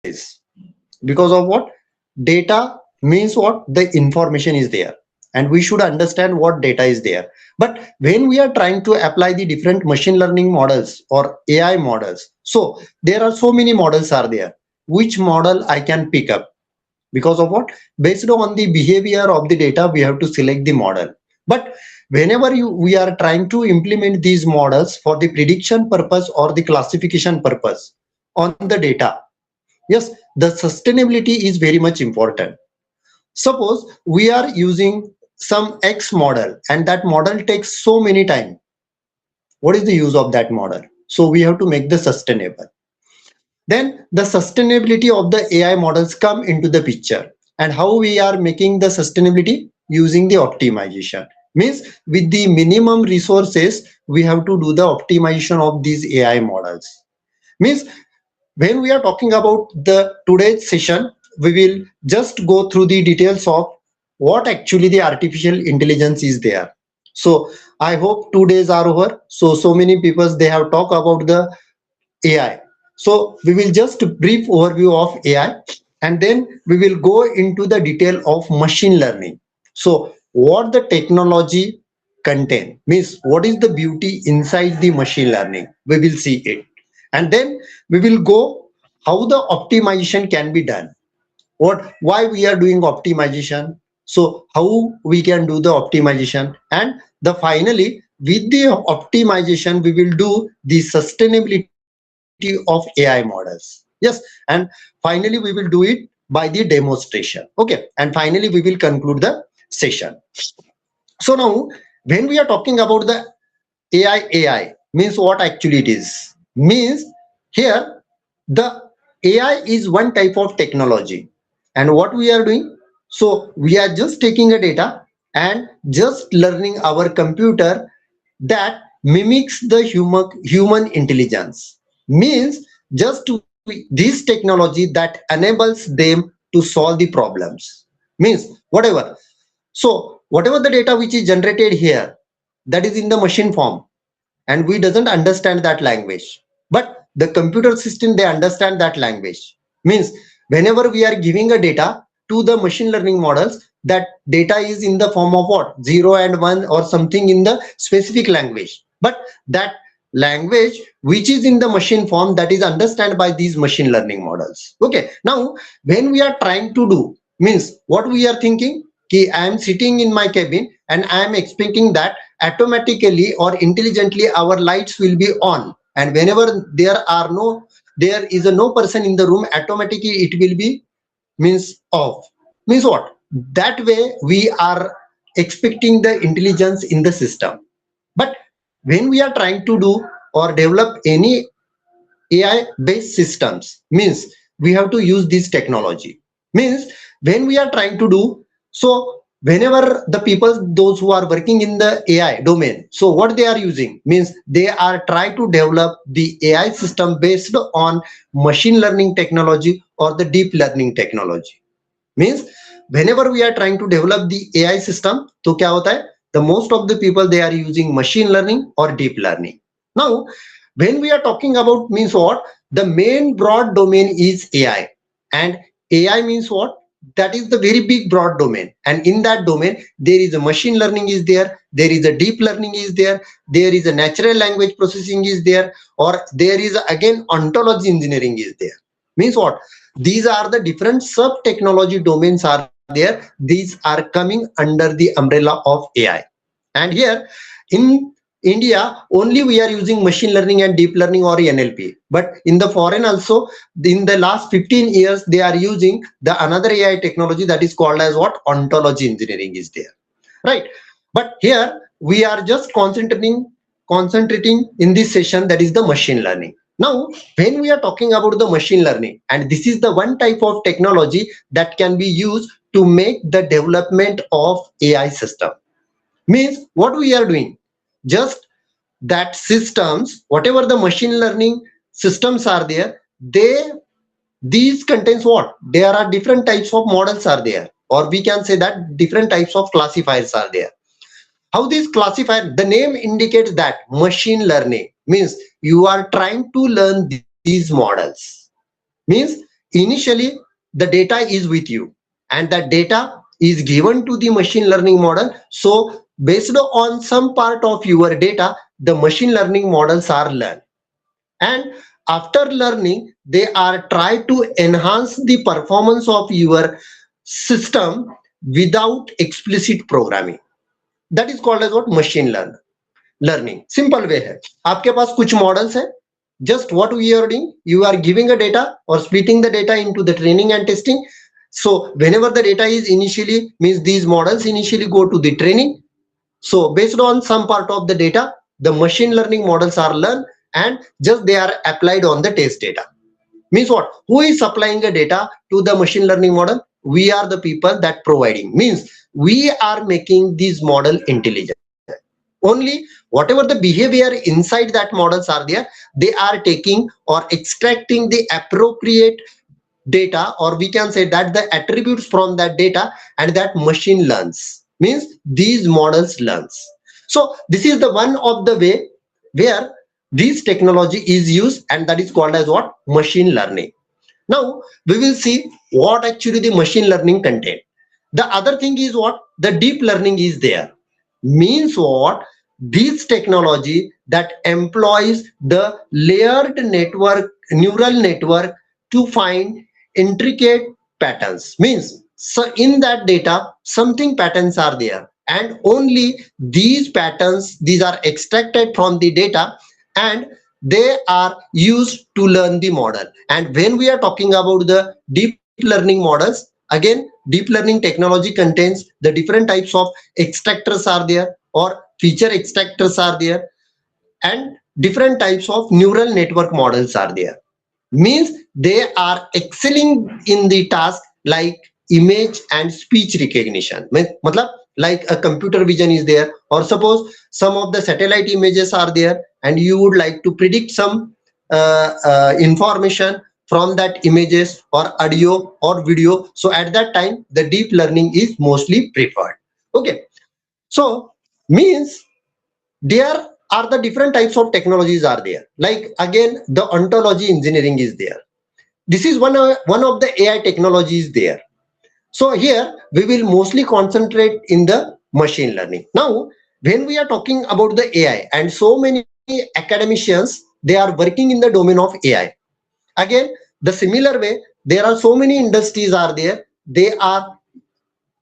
is. Because of what? Data means what? The information is there, and we should understand what data is there. But when we are trying to apply the different machine learning models or AI models, so there are so many models are there. Which model I can pick up? Because of what? Based on the behavior of the data, we have to select the model. But whenever we are trying to implement these models for the prediction purpose or the classification purpose on the data, yes, the sustainability is very much important. Suppose we are using some X model and that model takes so many time. What is the use of that model? So we have to make the sustainable. Then the sustainability of the AI models come into the picture. And how we are making the sustainability? Using the optimization. Means with the minimum resources, we have to do the optimization of these AI models. Means when we are talking about the today's session, we will just go through the details of what actually the artificial intelligence is there. So I hope 2 days are over. So many people they have talked about the AI. So we will just brief overview of AI, and then we will go into the detail of machine learning. So what the technology contain, means what is the beauty inside the machine learning, we will see it. And then we will go how the optimization can be done, why we are doing optimization, so how we can do the optimization, and the finally with the optimization we will do the sustainability of AI models. Yes, and finally we will do it by the demonstration. Okay, and finally we will conclude the session. So now when we are talking about the AI means what actually it is, means here the AI is one type of technology. And what we are doing, so we are just taking a data and just learning our computer that mimics the human intelligence. Means just this technology that enables them to solve the problems. Means whatever, so whatever the data which is generated here, that is in the machine form, and we doesn't understand that language, but the computer system they understand that language. Means whenever we are giving a data to the machine learning models, that data is in the form of what, 0 and 1 or something in the specific language, but that language which is in the machine form, that is understood by these machine learning models. Okay, now when we are trying to do, means what we are thinking, ki I am sitting in my cabin and I am expecting that automatically or intelligently our lights will be on, and whenever there is a no person in the room, automatically it will be means off. Means what, that way we are expecting the intelligence in the system. But when we are trying to do or develop any AI based systems, means we have to use this technology. Means when we are trying to do, so whenever the people those who are working in the AI domain, so what they are using, means they are trying to develop the AI system based on machine learning technology or the deep learning technology. Means whenever we are trying to develop the AI system, तो क्या होता है, the most of the people they are using machine learning or deep learning. Now when we are talking about, means what, the main broad domain is AI, and AI means what, that is the very big broad domain, and in that domain there is a machine learning is there is a deep learning is there is a natural language processing is there, or there is again ontology engineering is there. Means what, these are the different sub technology domains are there, these are coming under the umbrella of AI. And here in India only we are using machine learning and deep learning or NLP, but in the foreign also in the last 15 years they are using the another AI technology that is called as what, ontology engineering is there, right? But here we are just concentrating in this session, that is the machine learning. Now when we are talking about the machine learning, and this is the one type of technology that can be used to make the development of AI system. Means what we are doing, just that systems, whatever the machine learning systems are there, these contains what, there are different types of models are there, or we can say that different types of classifiers are there. How this classifier, the name indicates that machine learning means you are trying to learn these models. Means initially the data is with you and that data is given to the machine learning model. So based on some part of your data, the machine learning models are learned, and after learning they are try to enhance the performance of your system without explicit programming. That is called as what? Machine learning. Simple way है, आपके पास कुछ models है, just what we are doing, you are giving a data or splitting the data into the training and testing. So whenever the data is initially, means these models initially go to the training. So based on some part of the data, the machine learning models are learned and just they are applied on the test data. Means what? Who is supplying the data to the machine learning model? We are the people that providing. Means we are making this model intelligent. Only whatever the behavior inside that models are there, they are taking or extracting the appropriate data, or we can say that the attributes from that data, and that machine learns. Means these models learns. So this is the one of the way where this technology is used, and that is called as what? Machine learning. Now we will see what actually the machine learning contain. The other thing is what? The deep learning is there. Means what? This technology that employs the layered network, neural network, to find intricate patterns. Means so in that data something patterns are there, and only these patterns, these are extracted from the data and they are used to learn the model. And when we are talking about the deep learning models, again deep learning technology contains the different types of extractors are there, or feature extractors are there, and different types of neural network models are there. Means they are excelling in the task like image and speech recognition. Matlab, like a computer vision is there, or suppose some of the satellite images are there and you would like to predict some information from that images or audio or video. So at that time the deep learning is mostly preferred. Okay, so means there are the different types of technologies are there, like again the ontology engineering is there. This is one of the AI technologies there. So here we will mostly concentrate in the machine learning. Now when we are talking about the AI, and so many academicians, they are working in the domain of AI. Again the similar way, there are so many industries are there, they are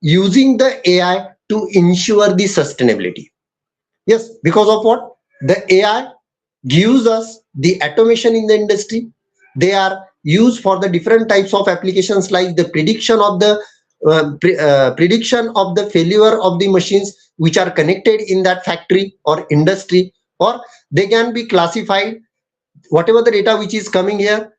using the AI to ensure the sustainability. Yes, because of what? The AI gives us the automation in the industry. They are used for the different types of applications, like the prediction of the failure of the machines which are connected in that factory or industry, or they can be classified whatever the data which is coming here.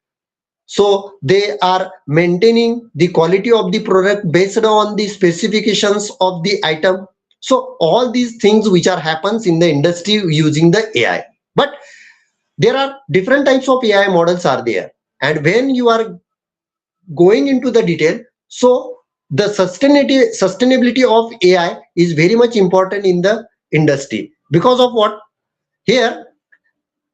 So they are maintaining the quality of the product based on the specifications of the item. So all these things which are happens in the industry using the AI. But there are different types of AI models are there, and when you are going into the detail, so the sustainability of AI is very much important in the industry. Because of what? Here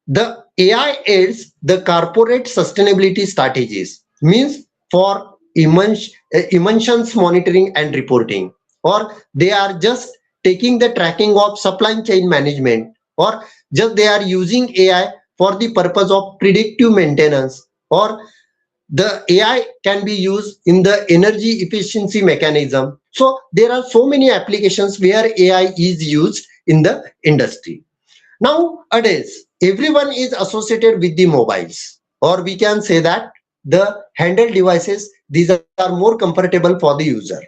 the AI aids the corporate sustainability strategies. Means for emissions monitoring and reporting, or they are just taking the tracking of supply chain management, or just they are using AI for the purpose of predictive maintenance, or the AI can be used in the energy efficiency mechanism. So there are so many applications where AI is used in the industry. Nowadays, everyone is associated with the mobiles, or we can say that the handheld devices, these are more comfortable for the user,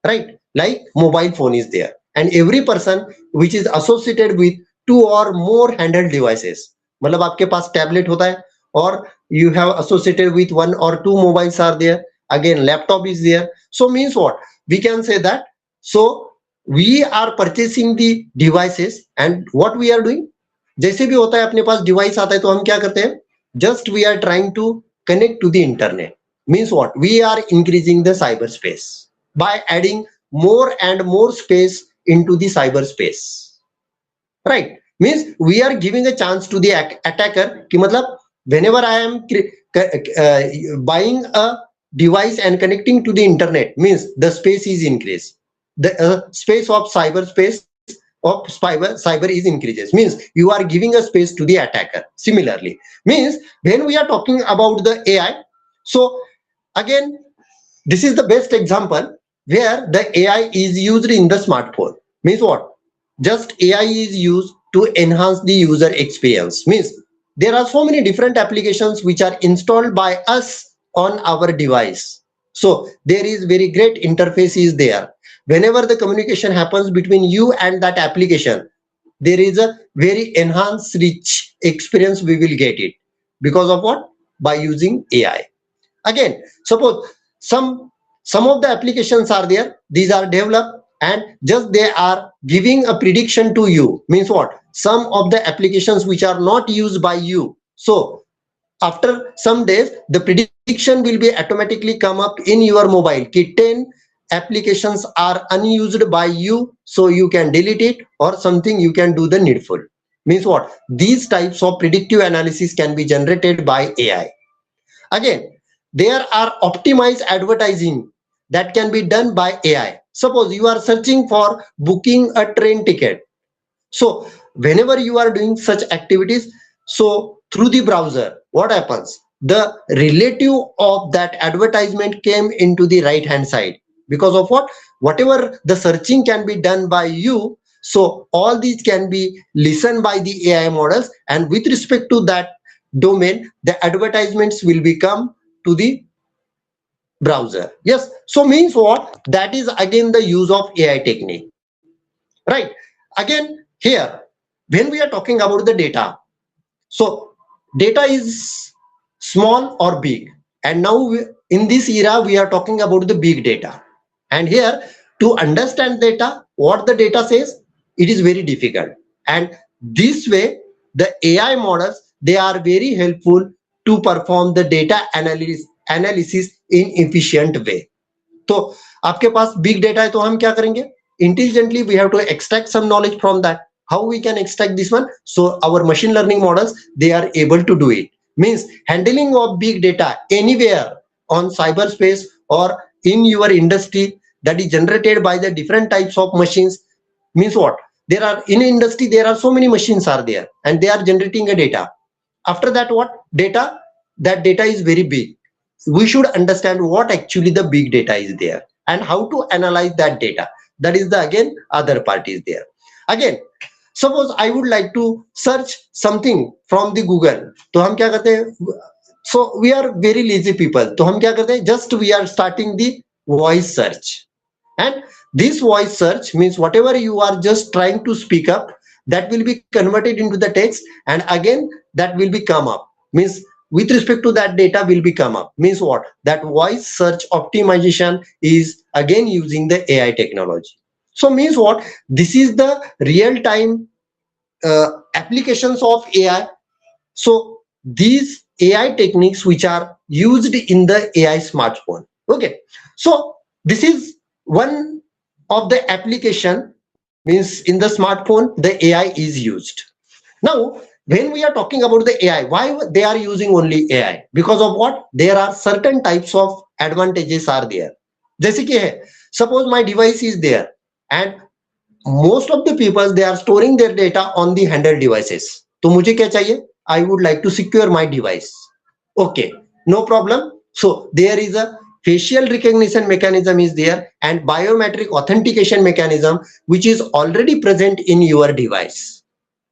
right? Like mobile phone is there, and every person which is associated with two or more handheld devices, मतलब आपके पास tablet होता है, or you have associated with one or two mobiles are there, again laptop is there. So means what? We can say that, so we are purchasing the devices, and what we are doing, जैसे भी होता है अपने पास device आता है तो हम क्या करते हैं, just we are trying to connect to the internet. Means what? We are increasing the cyberspace by adding more and more space into the cyberspace, right? Means we are giving a chance to the attacker कि मतलब whenever I am buying a device and connecting to the internet, means the space is increased. The space of cyberspace of cyber is increases, means you are giving a space to the attacker. Similarly, means when we are talking about the AI, so again, this is the best example where the AI is used in the smartphone. Means what? Just AI is used to enhance the user experience. Means there are so many different applications which are installed by us on our device. So there is very great interface is there. Whenever the communication happens between you and that application, there is a very enhanced rich experience we will get it. Because of what? By using AI. Again, suppose some of the applications are there, these are developed and just they are giving a prediction to you. Means what? Some of the applications which are not used by you, so after some days the prediction will be automatically come up in your mobile ki 10 applications are unused by you, so you can delete it or something, you can do the needful. Means what? These types of predictive analysis can be generated by AI. Again, there are optimized advertising that can be done by AI. Suppose you are searching for booking a train ticket. So whenever you are doing such activities, so through the browser, what happens? The relative of that advertisement came into the right hand side. Because of what? Whatever the searching can be done by you, so all these can be listened by the AI models, and with respect to that domain, the advertisements will become to the browser. Yes, so means what? That is again the use of AI technique, right? Again, here when we are talking about the data, so data is small or big, and now in this era we are talking about the big data. And here, to understand data, what the data says, it is very difficult. And this way, the AI models, they are very helpful to perform the data analysis in efficient way. तो आपके पास big data है, तो हम क्या करेंगे? Intelligently we have to extract some knowledge from that. How we can extract this one? So our machine learning models, they are able to do it. Means handling of big data anywhere on cyberspace or in your industry, that is generated by the different types of machines. Means what? There are in industry, there are so many machines are there and they are generating a data. After that, what? Data, that data is very big. We should understand what actually the big data is there and how to analyze that data. That is the again other part is there. Again, suppose I would like to search something from the Google, तो हम क्या करते हैं? So we are very lazy people, तो हम क्या करते हैं? Just we are starting the voice search, and this voice search means whatever you are just trying to speak up, that will be converted into the text, and again that will be come up. Means with respect to that data will be come up. Means what? That voice search optimization is again using the AI technology. So means what? This is the real time applications of AI. So these AI techniques which are used in the AI smartphone. Okay, so this is one of the application. Means in the smartphone the AI is used. Now when we are talking about the AI, why they are using only AI? Because of what? There are certain types of advantages are there. जैसे कि है, suppose my device is there and most of the people, they are storing their data on the handheld devices. तो मुझे क्या चाहिए? I would like to secure my device. Okay, no problem. So there is a facial recognition mechanism is there and biometric authentication mechanism which is already present in your device.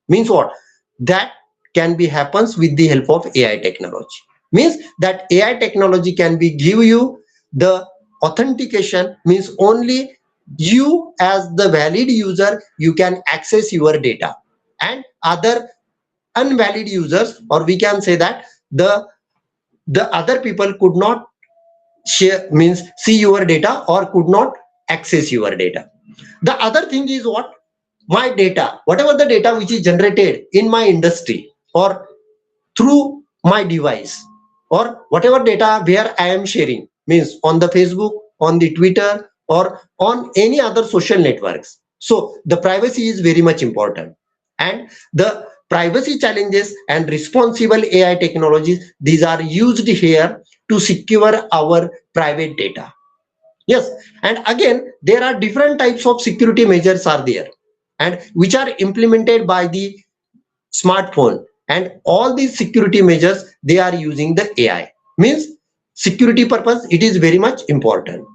Means what? That can be happens with the help of AI technology. Means that AI technology can be give you the authentication, means only you as the valid user you can access your data, and other invalid users, or we can say that the other people could not share, means see your data or could not access your data. The other thing is what? My data, whatever the data which is generated in my industry or through my device, or whatever data where I am sharing, means on the Facebook, on the Twitter, or on any other social networks. So the privacy is very much important, and the privacy challenges and responsible AI technologies, these are used here to secure our private data. Yes, and again, there are different types of security measures are there, and which are implemented by the smartphone, and all these security measures, they are using the AI. Means security purpose, it is very much important.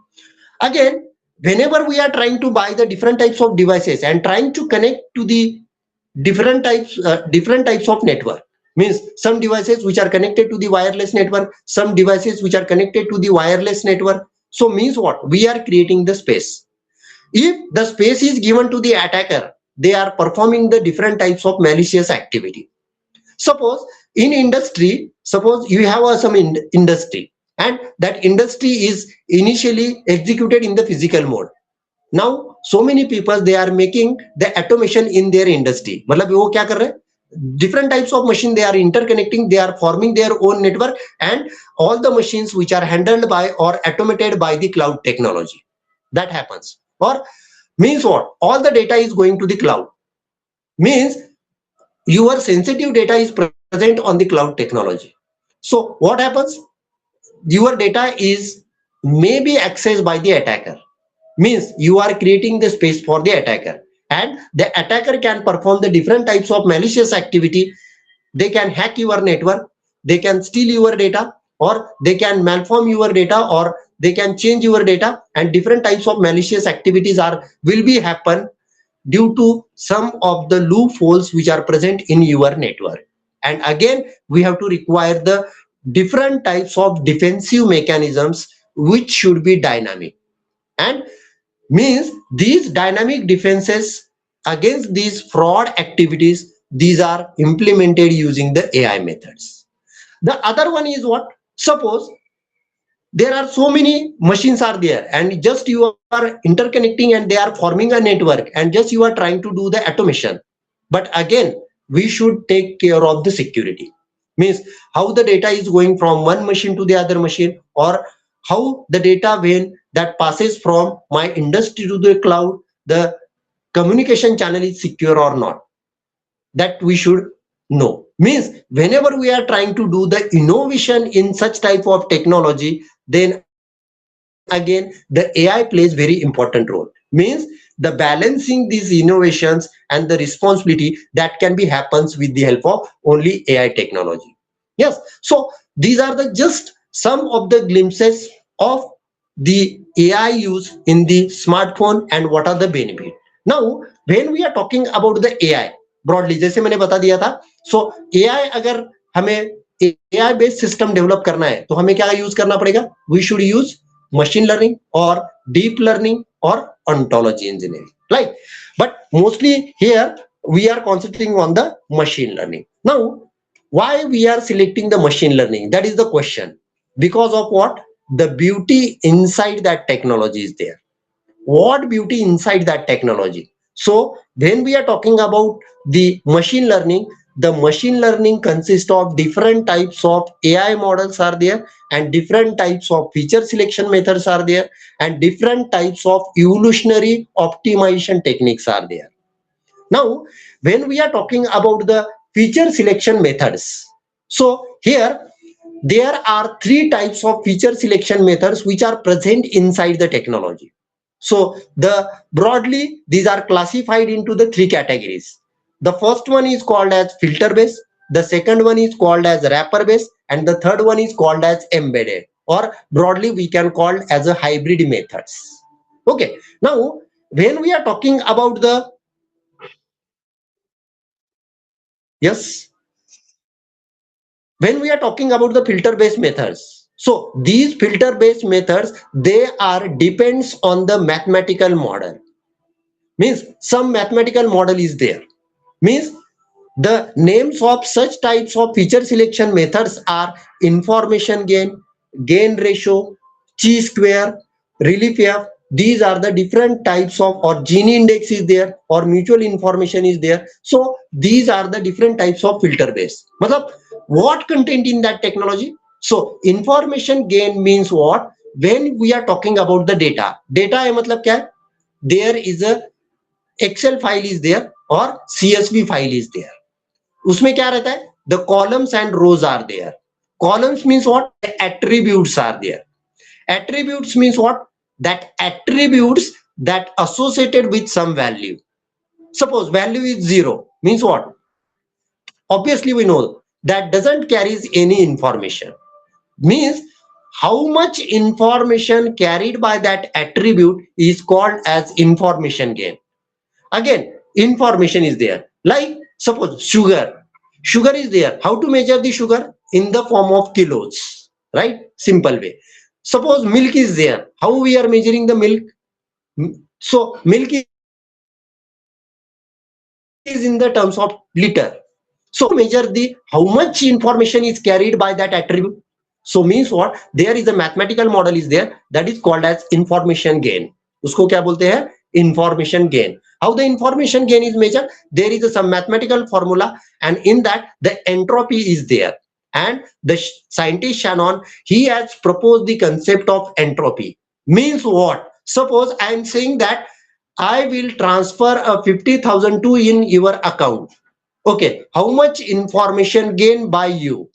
Again, whenever we are trying to buy the different types of devices and trying to connect to the different types of network, means some devices which are connected to the wireless network, some devices which are connected to the wireless network. So means what, we are creating the space. If the space is given to the attacker, they are performing the different types of malicious activity. Suppose in industry, suppose you have some industry, and that industry is initially executed in the physical mode. Now so many people, they are making the automation in their industry. मतलब वो क्या कर रहे हैं, different types of machine they are interconnecting, they are forming their own network, and all the machines which are handled by or automated by the cloud technology, that happens. Or means what, all the data is going to the cloud. Means your sensitive data is present on the cloud technology. So what happens, your data is maybe accessed by the attacker. Means you are creating the space for the attacker, and the attacker can perform the different types of malicious activity. They can hack your network, they can steal your data, or they can malform your data, or they can change your data, and different types of malicious activities will be happen due to some of the loopholes which are present in your network. And again, we have to require the different types of defensive mechanisms which should be dynamic. And means these dynamic defenses against these fraud activities, these are implemented using the AI methods. The other one is what, suppose there are so many machines are there, and just you are interconnecting and they are forming a network, and just you are trying to do the automation. But again, we should take care of the security. Means how the data is going from one machine to the other machine, or how the data, when that passes from my industry to the cloud, the communication channel is secure or not, that we should know. Means whenever we are trying to do the innovation in such type of technology, then again the AI plays very important role. Means the balancing these innovations and the responsibility, that can be happens with the help of only AI technology. Yes, so these are the just some of the glimpses of the AI use in the smartphone and what are the benefit. Now when we are talking about the AI broadly, जैसे मैंने बता दिया था, सो AI, अगर हमें AI based system develop करना है तो हमें क्या यूज करना पड़ेगा, we should use machine learning और डीप लर्निंग और ontology engineering, right? But mostly here we are concentrating on the machine learning. Now why we are selecting the machine learning, that is the question. Because of what, the beauty inside that technology is there. What beauty inside that technology? So when we are talking about the machine learning, the machine learning consists of different types of AI models are there, and different types of feature selection methods are there, and different types of evolutionary optimization techniques are there. Now when we are talking about the feature selection methods, so here there are three types of feature selection methods which are present inside the technology. So the broadly these are classified into the three categories. The first one is called as filter based, the second one is called as wrapper based, and the third one is called as embedded, or broadly we can call as a hybrid methods. Okay, now when we are talking about the, yes, when we are talking about the filter based methods, so these filter based methods, they are depends on the mathematical model. Means some mathematical model is there. Means the names of such types of feature selection methods are information gain, gain ratio, chi-square, relief F. These are the different types of, or Gini index is there, or mutual information is there. So these are the different types of filter base. Matlab, what content in that technology? So information gain means what? When we are talking about the data, data hai matlab kya hai? There is a Excel file is there or CSV file is there. उसमें क्या रहता है? The columns and rows are there. Columns means what? The attributes are there. Attributes means what? That attributes that associated with some value. Suppose value is 0, means what? Obviously we know that doesn't carries any information. Means how much information carried by that attribute is called as information gain. Again, information is there. Like suppose sugar. Sugar is there. How to measure the sugar? In the form of kilos. Right? Simple way. Suppose milk is there. How we are measuring the milk? So milk is in the terms of liter. So measure the how much information is carried by that attribute. So means what? There is a mathematical model is there that is called as information gain. उसको क्या बोलते हैं? Information gain. How the information gain is measured? There is some mathematical formula, and in that the entropy is there. And the scientist Shannon, he has proposed the concept of entropy. Means what? Suppose I am saying that I will transfer a 50,000 to in your account. Okay, how much information gain by you?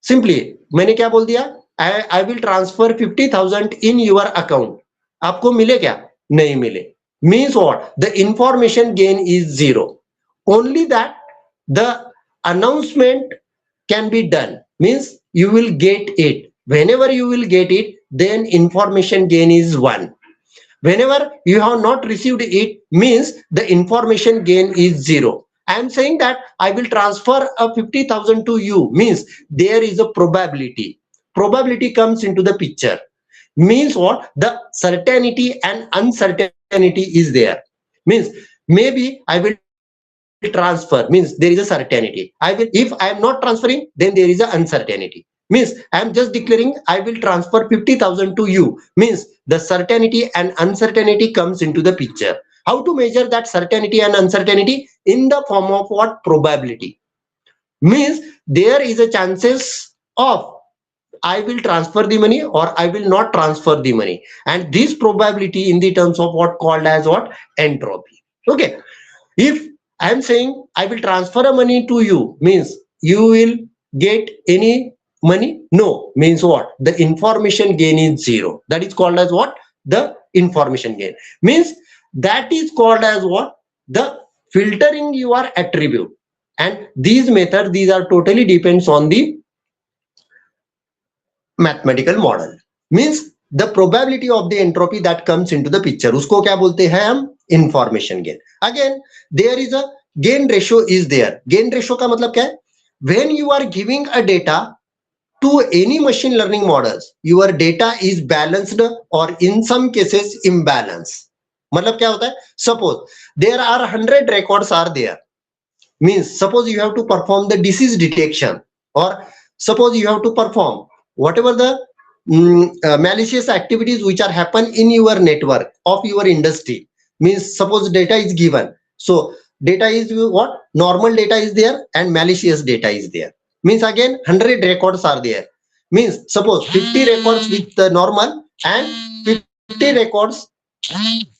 Simply मैंने क्या बोल दिया? I will transfer 50,000 in your account. आपको मिले क्या? नहीं मिले. Means what? The information gain is 0. Only that the announcement can be done. Means you will get it. Whenever you will get it, then information gain is 1. Whenever you have not received it, means the information gain is 0. I am saying that I will transfer a 50,000 to you, means there is a probability. Probability comes into the picture. Means what? The certainty and uncertainty is there. Means maybe I will transfer, means there is a certainty. I will, if I am not transferring, then there is a uncertainty. Means I am just declaring I will transfer 50,000 to you, means the certainty and uncertainty comes into the picture. How to measure that certainty and uncertainty? In the form of what? Probability. Means there is a chances of I will transfer the money or I will not transfer the money, and this probability in the terms of what called as what? Entropy. Okay, if I am saying I will transfer a money to you, means you will get any money? No. Means what? The information gain is 0. That is called as what? The information gain. Means that is called as what? The filtering your attribute. And these methods, these are totally depends on the mathematical model. Means the probability of the entropy that comes into the picture, उसको क्या बोलते हैं हम? Information gain. Again, there is a gain ratio is there. Gain ratio का मतलब क्या है? When you are giving a data to any machine learning models, your data is balanced or in some cases imbalanced. मतलब क्या होता है? Suppose there are 100 records are there. Means suppose you have to perform the disease detection, or suppose you have to perform whatever the malicious activities which are happen in your network of your industry. Means suppose data is given, so data is what? Normal data is there and malicious data is there. Means again 100 records are there. Means suppose 50 records with the normal and 50 records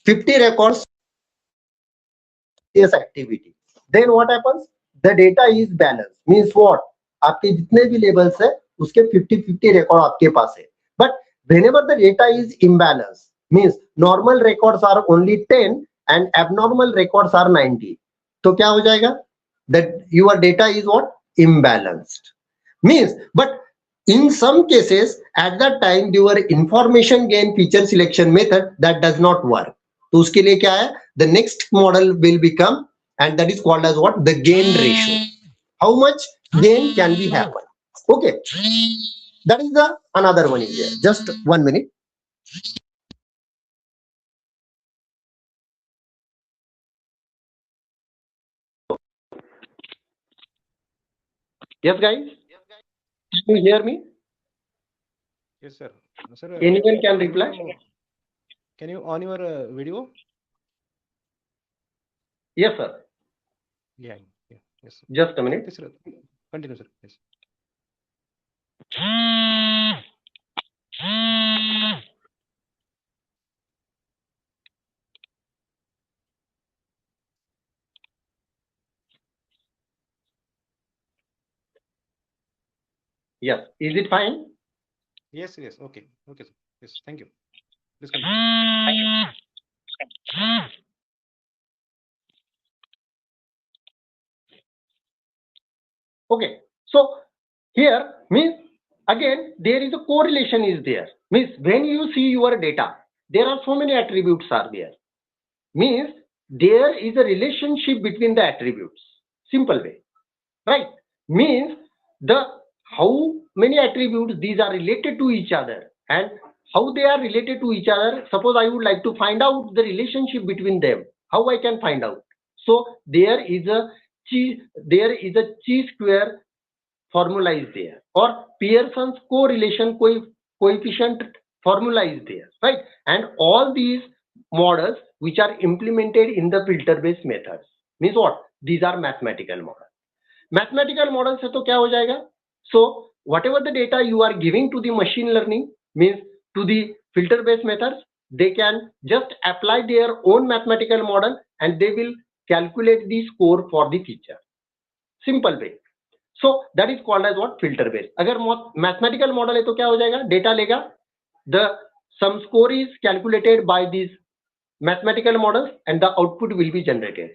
50 records yes activity. Then what happens? The data is balanced. Means what? आपके जितने भी levels है उसके 50-50 record आपके पास है. But whenever the data is imbalanced, means normal records are only 10 and abnormal records are 90. तो क्या हो जाएगा? That your data is what? Imbalanced. Means, but in some cases at that time your information gain feature selection method that does not work. तो उसके लिए क्या है? The next model will become, and that is called as what? The gain ratio. How much gain can we have? Okay, that is the another one is there. Just 1 minute. Yes guys, can you hear me? Yes sir. Sir, Anyone can reply. Can you on your video? Yes sir. Yeah. Yes sir. Just a minute. Yes, sir. Continue sir. Yes. Yes. Is it fine? Yes, yes. Okay. Okay, sir. Yes. Thank you. Please continue. Okay. So here means again there is a correlation is there. Means when you see your data, there are so many attributes are there. Means there is a relationship between the attributes. Simple way, right? Means the how many attributes these are related to each other and how they are related to each other. Suppose I would like to find out the relationship between them. How I can find out? So there is a chi square formula is there, or Pearson's correlation coefficient formula is there, right? And all these models which are implemented in the filter based methods means what? These are mathematical models. Mathematical model से तो क्या हो जाएगा? So whatever the data you are giving to the machine learning means to the filter based methods, they can just apply their own mathematical model and they will calculate the score for the feature. Simple way. So that is called as what? Filter based. अगर mathematical model है तो क्या हो जाएगा? Data लेगा, the some score is calculated by these mathematical models and the output will be generated.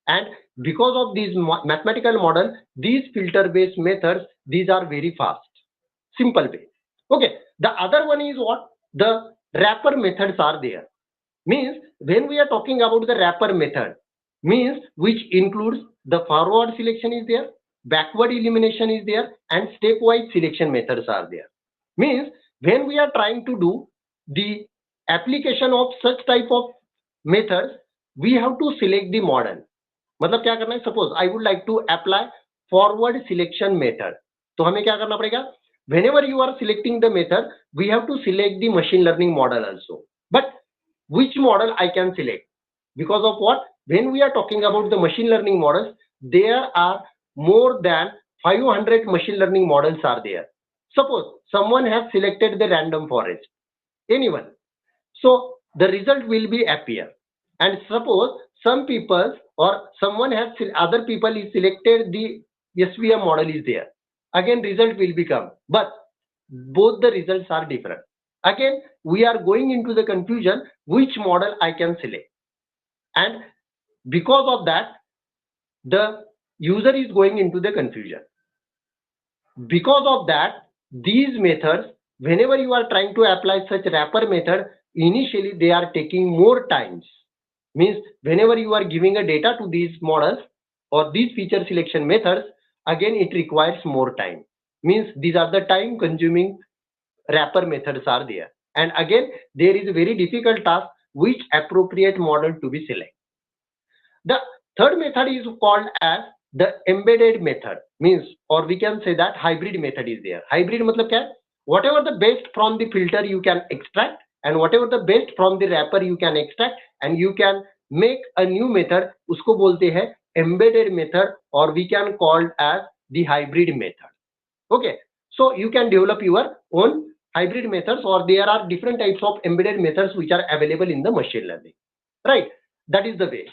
And because of these mathematical model, these filter based methods, these are very fast. Simple way. Okay. The other one is what? The wrapper methods are there. Means when we are talking about the wrapper method, means which includes the forward selection is there, backward elimination is there, and stepwise selection methods are there. Means when we are trying to do the application of such type of methods, we have to select the model. मतलब क्या करना है? Suppose I would like to apply forward selection method. तो हमें क्या करना पड़ेगा? Whenever you are selecting the method, we have to select the machine learning model also. But which model I can select? Because of what? When we are talking about the machine learning models, there are more than 500 machine learning models are there. Suppose someone has selected the random forest, anyone, so the result will be appear. And suppose some people or someone has other people is selected the SVM model is there, again result will become, but both the results are different. Again we are going into the confusion which model I can select, and because of that the user is going into the confusion. Because of that, these methods, whenever you are trying to apply such wrapper method, initially they are taking more times. Means whenever you are giving a data to these models or these feature selection methods, again it requires more time. Means these are the time consuming wrapper methods are there. And again, there is a very difficult task which appropriate model to be selected. The third method is called as the embedded method, means, or we can say that hybrid method is there. Hybrid मतलब क्या है? Whatever the best from the filter you can extract, and whatever the best from the wrapper you can extract, and you can make a new method, उसको बोलते हैं embedded method, or we can call as the hybrid method. Okay, so you can develop your own hybrid methods, or there are different types of embedded methods which are available in the machine learning, right? That is the way.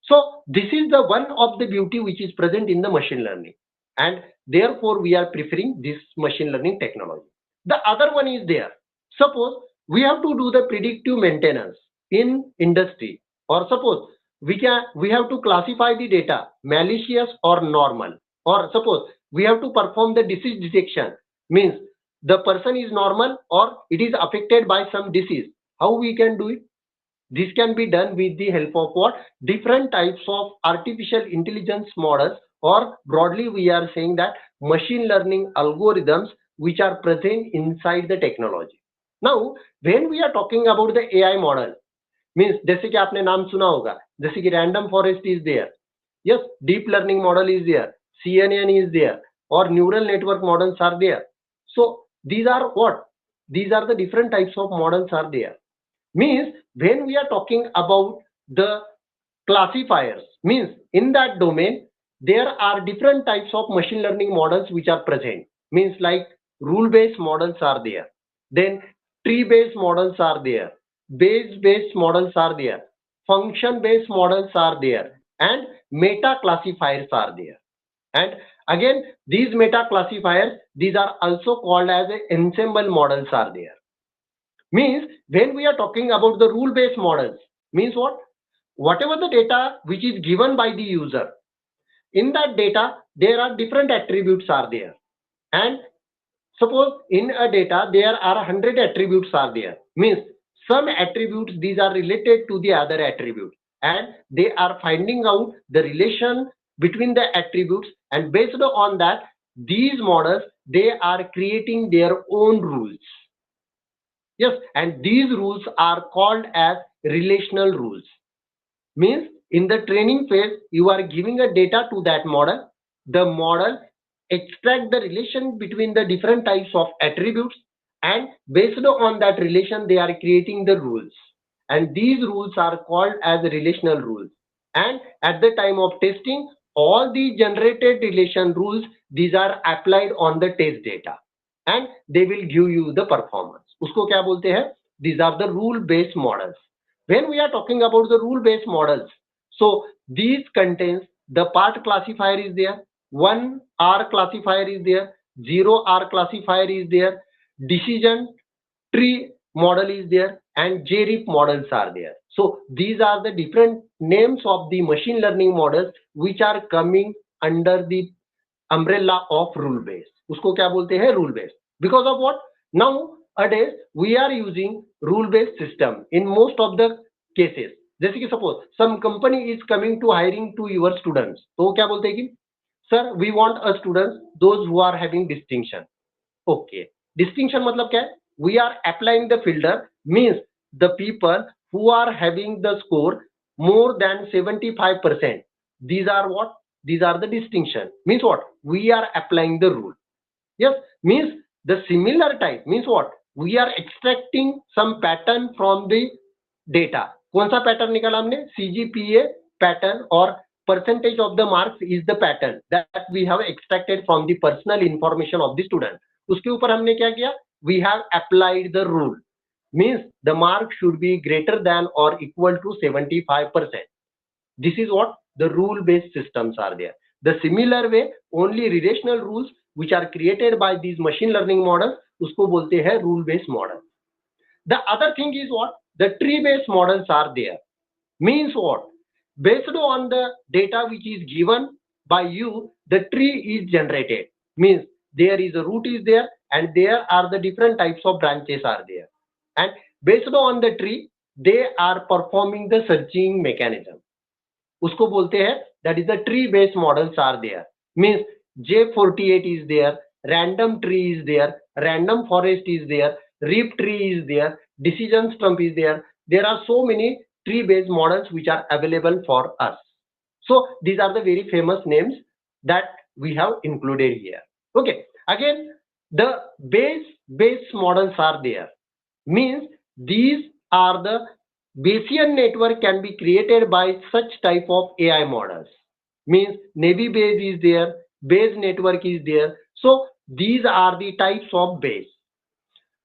So this is the one of the beauty which is present in the machine learning, and therefore we are preferring this machine learning technology. The other one is there. Suppose we have to do the predictive maintenance in industry, or suppose we have to classify the data malicious or normal, or suppose we have to perform the disease detection, means the person is normal or it is affected by some disease. How we can do it? This can be done with the help of what? Different types of artificial intelligence models, or broadly we are saying that machine learning algorithms which are present inside the technology. Now when we are talking about the AI model, means जैसे कि आपने नाम सुना होगा, जैसे कि random forest is there, yes, deep learning model is there, CNN is there, or neural network models are there. So these are what? These are the different types of models are there. Means when we are talking about the classifiers, means in that domain there are different types of machine learning models which are present. Means like rule based models are there, then tree based models are there, Bayes based models are there, function based models are there, and meta classifiers are there. And again, these meta classifiers, these are also called as ensemble models are there. Means when we are talking about the rule based models, means what? Whatever the data which is given by the user, in that data there are different attributes are there, and suppose in a data there are 100 attributes are there, means some attributes these are related to the other attribute, and they are finding out the relation between the attributes, and based on that these models they are creating their own rules. Yes, and these rules are called as relational rules. Means in the training phase you are giving a data to that model, the model extract the relation between the different types of attributes, and based on that relation they are creating the rules, and these rules are called as relational rules. And at the time of testing, all the generated relation rules these are applied on the test data, and they will give you the performance. Usko kya bolte hai? These are the rule based models. When we are talking about the rule based models, so these contains the part classifier is there, 1R classifier is there, 0R classifier is there, decision tree model is there, and JRIP models are there. So these are the different names of the machine learning models which are coming under the umbrella of rule based. Usko kya bolte hain? Rule based. Because of what? Nowadays we are using rule based system in most of the cases. जैसे कि suppose some company is coming to hiring to your students, तो वो क्या बोलते हैं कि sir we want a students those who are having distinction. Okay, distinction मतलब क्या है? We are applying the filter, means the people who are having the score more than 75%. These are what? These are the distinction. Means what? We are applying the rule. Yes, means the similar type means what? We are extracting some pattern from the data. कौन सा pattern निकाला हमने? CGPA pattern or percentage of the marks is the pattern that we have extracted from the personal information of the student. उसके ऊपर हमने क्या किया? We have applied the rule, means the mark should be greater than or equal to 75%. This is what the rule based systems are there. The similar way only relational rules which are created by these machine learning models, उसको बोलते हैं rule based model. The other thing is what? The tree based models are there. Means what? Based on the data which is given by you, the tree is generated. Means there is a root is there, and there are the different types of branches are there, and based on the tree they are performing the searching mechanism. उसको बोलते हैं that is the tree based models are there. Means J48 is there, random tree is there, random forest is there, RIP tree is there, decision stump is there. There are so many tree based models which are available for us. So these are the very famous names that we have included here. Okay, again the base models are there. Means these are the Bayesian network can be created by such type of AI models. Means Navy Bayes is there, Bayes network is there. So these are the types of Bayes.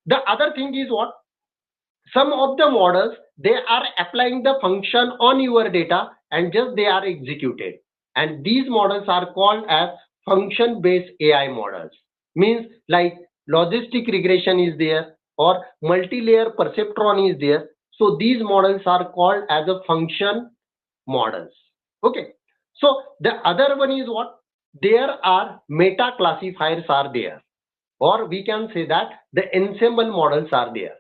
The other thing is what? Some of the models they are applying the function on your data and just they are executed, and these models are called as function based AI models. Means like logistic regression is there or multi-layer perceptron is there. So these models are called as a function models. Okay, so the other one is what? There are meta classifiers are there, or we can say that the ensemble models are there.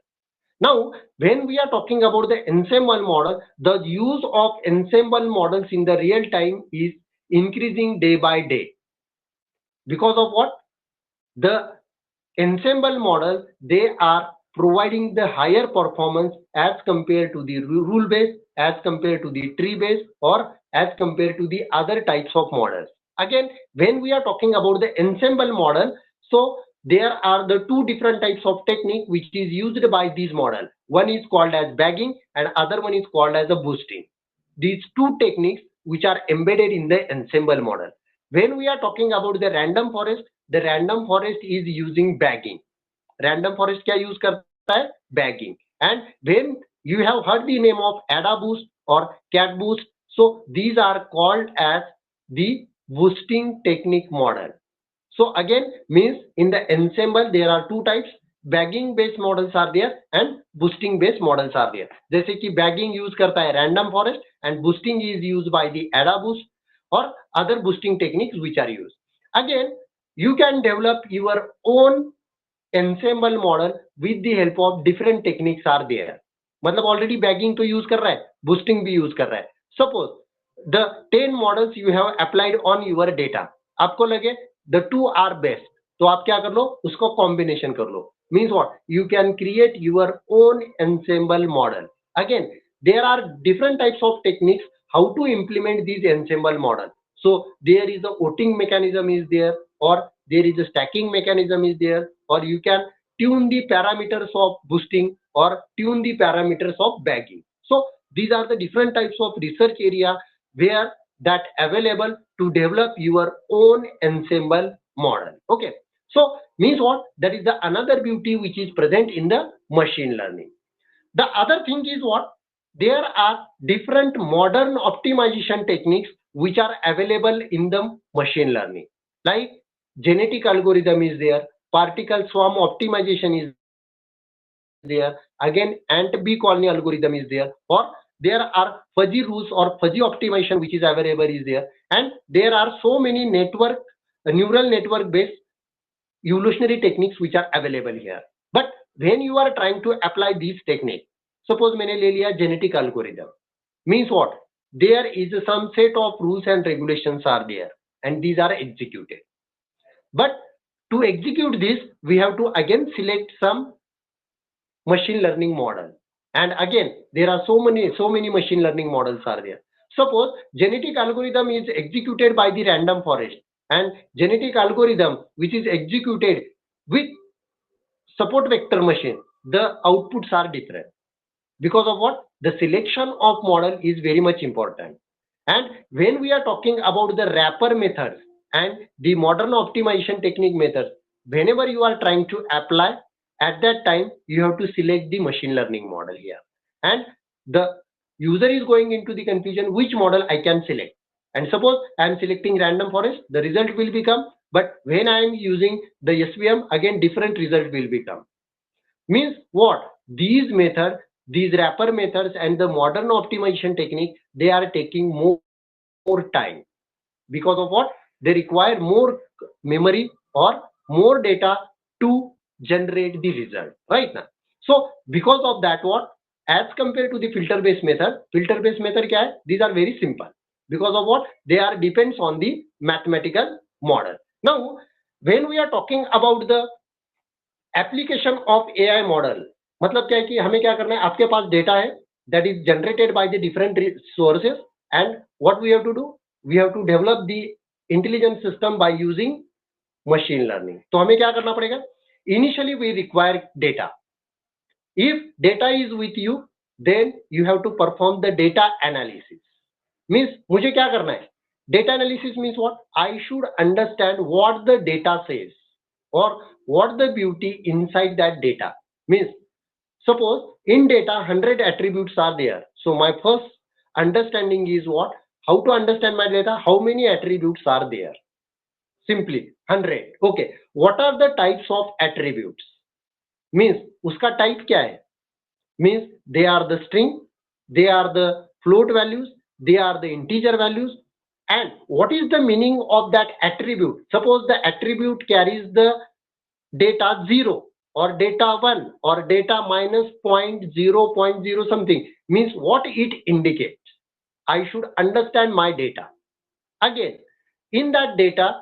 Now when we are talking about the ensemble model, the use of ensemble models in the real time is increasing day by day. Because of what? The ensemble models they are providing the higher performance as compared to the rule based, as compared to the tree based, or as compared to the other types of models. Again, when we are talking about the ensemble model, so there are the two different types of technique which is used by these model. One is called as bagging and other one is called as a boosting. These two techniques which are embedded in the ensemble model. When we are talking about the random forest, the random forest is using bagging. Random forest क्या use करता है? Bagging. And when you have heard the name of ADA boost or cat boost, so these are called as the boosting technique model. So again, means in the ensemble there are two types, bagging based models are there and boosting based models are there. जैसे कि bagging use करता है random forest and boosting is used by the ADA boost or other boosting techniques which are used. Again, you can develop your own ensemble model with the help of different techniques are there. मतलब already bagging तो use कर रहा है, boosting भी use कर रहा है. Suppose the 10 models you have applied on your data, आपको लगे the two are best, तो आप क्या कर लो, उसको combination कर लो. Means what? You can create your own ensemble model. Again, there are different types of techniques how to implement these ensemble model. So there is a voting mechanism is there, or there is a stacking mechanism is there, or you can tune the parameters of boosting or tune the parameters of bagging. So these are the different types of research area where that available to develop your own ensemble model. Okay, so means what? That is the another beauty which is present in the machine learning. The other thing is what? There are different modern optimization techniques which are available in the machine learning, like genetic algorithm is there, particle swarm optimization is there, again ant bee colony algorithm is there, or there are fuzzy rules or fuzzy optimization which is available is there, and there are so many network neural network based evolutionary techniques which are available here. But when you are trying to apply these techniques, suppose मैंने ले लिया genetic algorithm, means what? There is some set of rules and regulations are there and these are executed. But to execute this, we have to again select some machine learning model. And again, there are so many machine learning models are there. Suppose genetic algorithm is executed by the random forest and genetic algorithm which is executed with support vector machine, the outputs are different. Because of what? The selection of model is very much important. And when we are talking about the wrapper methods and the modern optimization technique methods, whenever you are trying to apply, at that time you have to select the machine learning model here. And the user is going into the confusion which model I can select. And suppose I am selecting random forest, the result will become, but when I am using the SVM, again different result will become. Means what? These methods, these wrapper methods and the modern optimization technique, they are taking more time. Because of what? They require more memory or more data to generate the result, right now. So because of that, what? As compared to the filter based method kya hai? These are very simple. Because of what? They are depends on the mathematical model. Now, when we are talking about the application of AI model, मतलब क्या है कि हमें क्या करना है, आपके पास data है that is generated by the different sources, and what we have to do, we have to develop the intelligent system by using machine learning. तो हमें क्या करना पड़ेगा? Initially we require data. If data is with you, then you have to perform the data analysis. Means मुझे क्या करना है? Data analysis means what? I should understand what the data says or what the beauty inside that data. Means suppose in data 100 attributes are there. So my first understanding is what? How to understand my data? How many attributes are there? Simply 100. Okay. What are the types of attributes? Means uska type kya hai? Means they are the string, they are the float values, they are the integer values. And what is the meaning of that attribute? Suppose the attribute carries the data 0 or data 1 or data minus 0.0 something, means what it indicates. I should understand my data. Again, in that data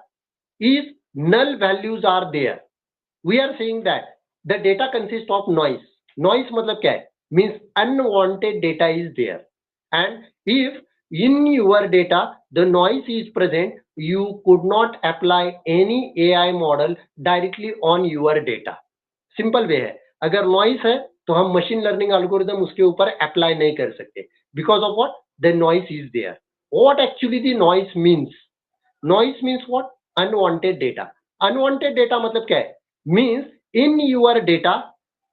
is null values are there. We are saying that the data consists of noise. Noise matlab kya hai? Means unwanted data is there. And if in your data the noise is present, you could not apply any AI model directly on your data. Simple way है. अगर noise है तो हम machine learning algorithm उसके ऊपर apply नहीं कर सकते. Because of what? The noise is there. What actually the noise means? Noise means what? Unwanted data. Unwanted data मतलब क्या है? Means in your data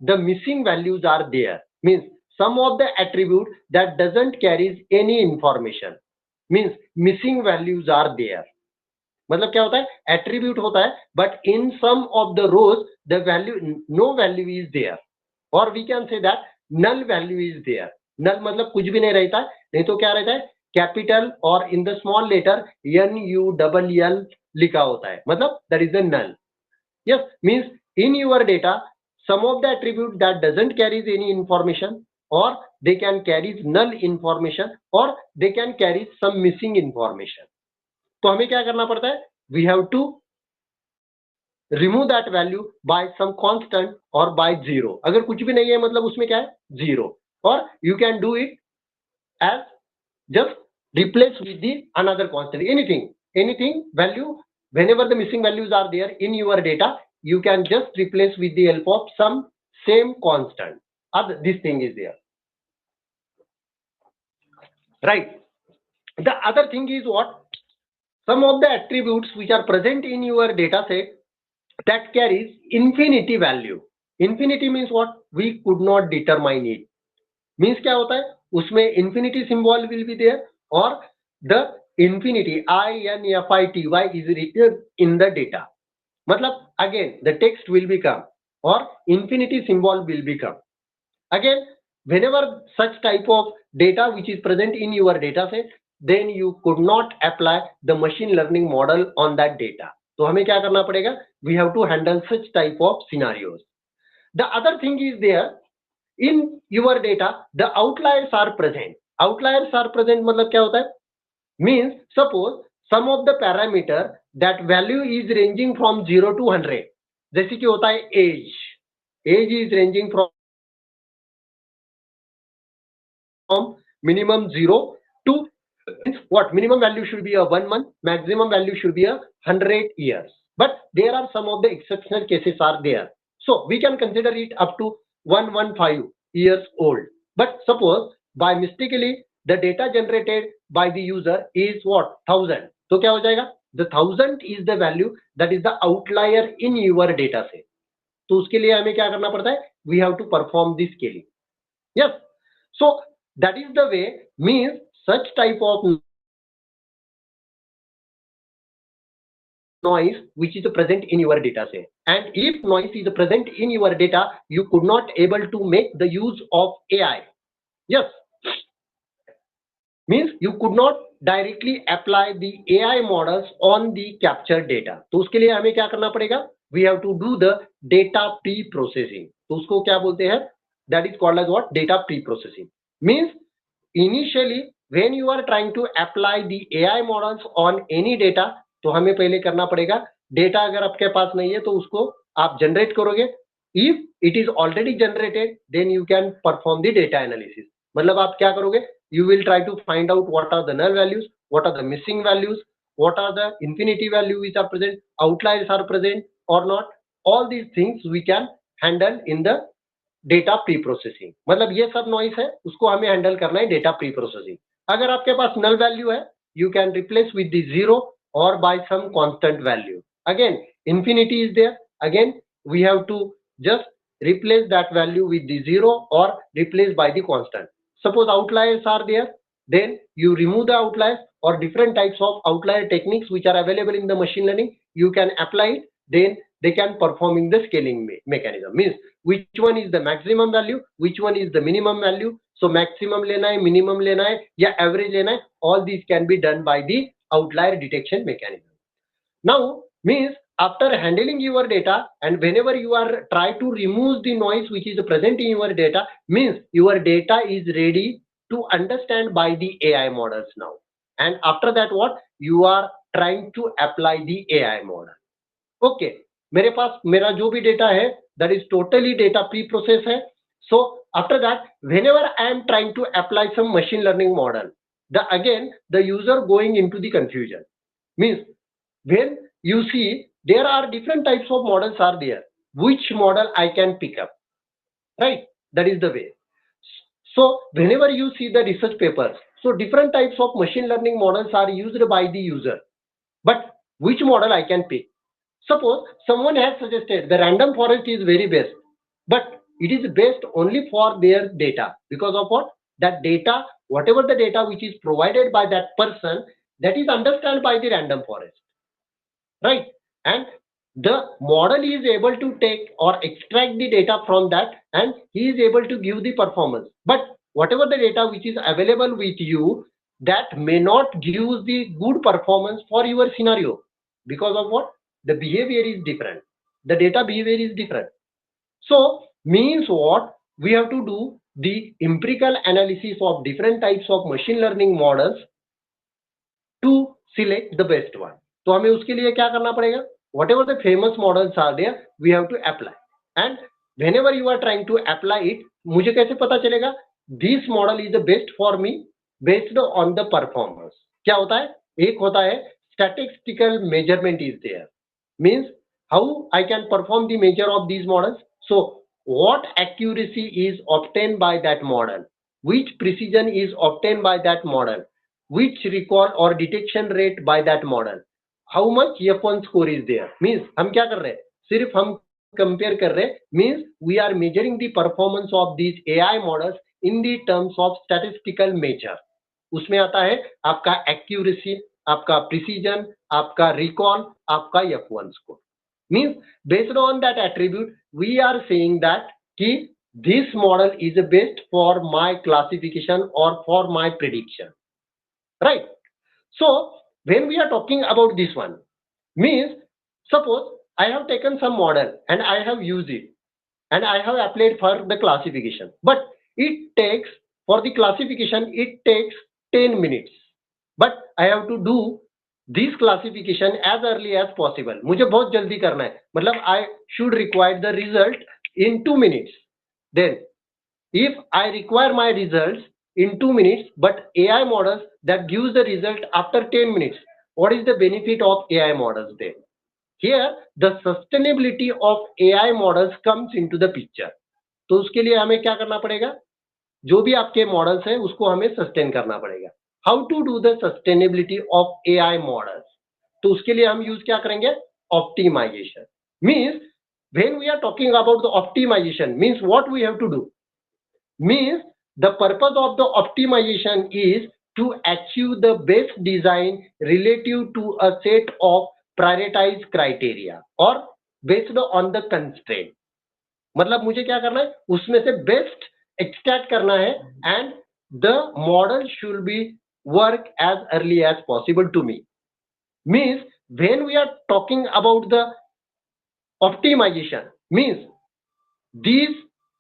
the missing values are there. Means some of the attribute that doesn't carries any information. Means missing values are there. मतलब क्या होता है, attribute होता है, but in some of the rows the value, no value is there, और we can say that null value is there. Null मतलब कुछ भी नहीं रहता है, नहीं तो क्या रहता है, कैपिटल और in the small letter NULL लिखा होता है, मतलब that is the null. Yes, means in your data, some of the attributes that doesn't carries any information, or they can carry null information, or they can carry some missing information. तो हमें क्या करना पड़ता है, we have to remove that value by some constant or by zero. अगर कुछ भी नहीं है मतलब उसमें क्या है, zero, or you can do it as just replace with the another constant, anything value. Whenever the missing values are there in your data, you can just replace with the help of some same constant. This thing is there, right? The other thing is what, some of the attributes which are present in your data set that carries infinity value. Infinity means what, we could not determine it. Means क्या होता है, उसमें infinity symbol will be there, or the infinity INFITY is written in the data. मतलब again the text will become, or infinity symbol will become. Again, whenever such type of data which is present in your data set, then you could not apply the machine learning model on that data. तो हमें क्या करना पड़ेगा, we have to handle such type of scenarios. The other thing is there, in your data the outliers are present. Outliers are present मतलब क्या होता है, means suppose some of the parameter that value is ranging from 0 to 100, जैसे कि होता है age is ranging from minimum 0 to what, minimum value should be a 1 month, maximum value should be a 100 years, but there are some of the exceptional cases are there, so we can consider it up to 115 years old. But suppose by mistakenly the data generated by the user is what, 1000, तो क्या हो जाएगा, the 1000 is the value that is the outlier in your data set. तो उसके लिए हमें क्या करना पड़ता है, we have to perform this scaling. Yes, so that is the way, means such type of noise which is present in your data set, and if noise is present in your data, you could not able to make the use of AI. Yes, means you could not directly apply the AI models on the captured data. तो उसके लिए हमें क्या करना पड़ेगा, we have to do the data pre-processing. तो उसको क्या बोलते हैं, that is called as what, data pre-processing. Means initially when you are trying to apply the AI models on any data, तो हमें पहले करना पड़ेगा, डेटा अगर आपके पास नहीं है तो उसको आप जनरेट करोगे. If it is already generated, then you can perform the data analysis. मतलब आप क्या करोगे, you will try to find out what are the null values, what are the missing values, what are the infinity value which are present, outliers are present or not. All these things we can handle in the data pre-processing. मतलब ये सब noise है, उसको हमें handle करना है data pre-processing. अगर आपके पास नल वैल्यू है, you can replace with the zero or by some constant value. Again, infinity is there. Again, we have to just replace that value with the zero or replace by the constant. Suppose outliers are there, then you remove the outliers, or different types of outlier techniques which are available in the machine learning, you can apply it, then they can performing the scaling mechanism. Means which one is the maximum value, which one is the minimum value, so maximum लेना है, minimum लेना है या average लेना है, all these can be done by the outlier detection mechanism. Now means after handling your data, and whenever you are try to remove the noise which is present in your data, means your data is ready to understand by the AI models now, and after that what, you are trying to apply the AI model. Okay, मेरे पास मेरा जो भी data है that is totally data pre-process है. So after that, whenever I am trying to apply some machine learning model, again the user going into the confusion. Means when you see there are different types of models are there, which model I can pick up, right? That is the way. So whenever you see the research papers, so different types of machine learning models are used by the user, but which model I can pick? Suppose someone has suggested the random forest is very best, but it is based only for their data. Because of what? That data, whatever the data which is provided by that person, that is understood by the random forest. right? And the model is able to take or extract the data from that, and he is able to give the performance. But whatever the data which is available with you, that may not give the good performance for your scenario, because of what? The behavior is different, the data behavior is different. So means what? We have to do the empirical analysis of different types of machine learning models to select the best one. तो हमें उसके लिए क्या करना पड़ेगा? Whatever the famous models are there, we have to apply. And whenever you are trying to apply it, मुझे कैसे पता चलेगा this model is the best for me based on the performance? क्या होता है? एक होता है statistical measurement is there, means how I can perform the measure of these models. So what accuracy is obtained by that model, which precision is obtained by that model, which recall or detection rate by that model, how much F1 score is there. Means हम क्या कर रहे हैं? सिर्फ हम compare कर रहे हैं, means we are measuring the performance of these AI models in the terms of statistical measure. उसमें आता है आपका accuracy, आपका precision, आपका recall, आपका F1 score. Means based on that attribute, we are saying that कि this model is the best for my classification or for my prediction, right? So when we are talking about this one, means suppose I have taken some model and I have used it and I have applied for the classification, but it takes, for the classification it takes 10 minutes, but I have to do this classification as early as possible. मुझे बहुत जल्दी करना है, मतलब I should require the result in 2 minutes. Then if I require my results in 2 minutes, but AI models that gives the result after 10 minutes, what is the benefit of AI models then? Here the sustainability of AI models comes into the picture. तो उसके लिए हमें क्या करना पड़ेगा? जो भी आपके मॉडल्स हैं उसको हमें सस्टेन करना पड़ेगा. How to do the sustainability of AI models? तो उसके लिए हम यूज क्या करेंगे? Optimization. Means when we are talking about the optimization, means what we have to do? Means the purpose of the optimization is to achieve the best design relative to a set of prioritized criteria or based on the constraint. मतलब मुझे क्या करना है? उसमें से best extract करना है and the model should be work as early as possible to me. Means when we are talking about the optimization, means these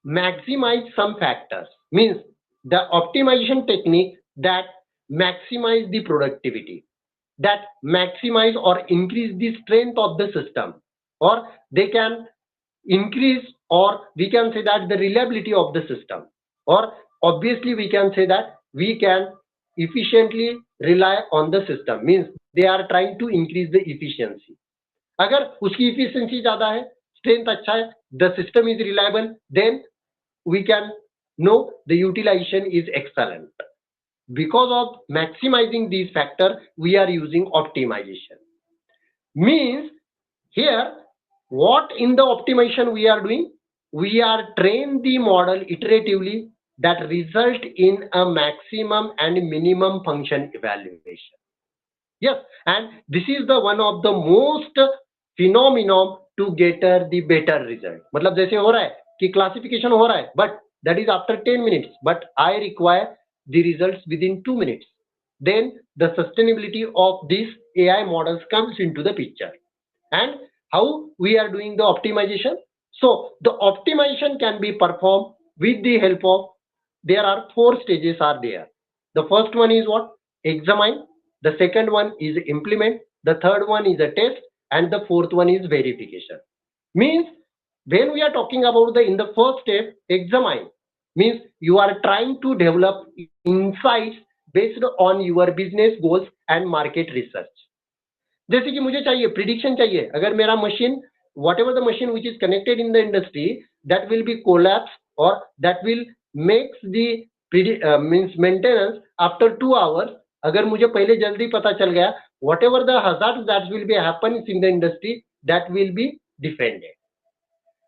maximize some factors, means the optimization technique that maximize the productivity, that maximize or increase the strength of the system, or they can increase, or we can say that the reliability of the system, or obviously we can say that we can efficiently rely on the system, means they are trying to increase the efficiency. अगर उसकी efficiency ज़्यादा है, strength अच्छा है, the system is reliable, then we can know the utilization is excellent. Because of maximizing these factors, we are using optimization. Means here what in the optimization we are doing? We are train the model iteratively that result in a maximum and minimum function evaluation. Yes, and this is the one of the most phenomenon to get the better result. मतलब जैसे हो रहा है कि classification हो रहा है, but that is after 10 minutes, but I require the results within 2 minutes. Then the sustainability of these AI models comes into the picture. And how we are doing the optimization? So the optimization can be performed with the help of, there are 4 stages are there. The first one is what? Examine. The second one is implement. The third one is a test, and the fourth one is verification. Means when we are talking about the in the first step, examine, means you are trying to develop insights based on your business goals and market research. जैसे कि मुझे चाहिए prediction चाहिए, अगर मेरा machine, whatever the machine which is connected in the industry, that will be collapse or that will makes the means maintenance after 2 hours. अगर मुझे पहले जल्दी पता चल गया, whatever the hazards that will be happens in the industry, that will be defended.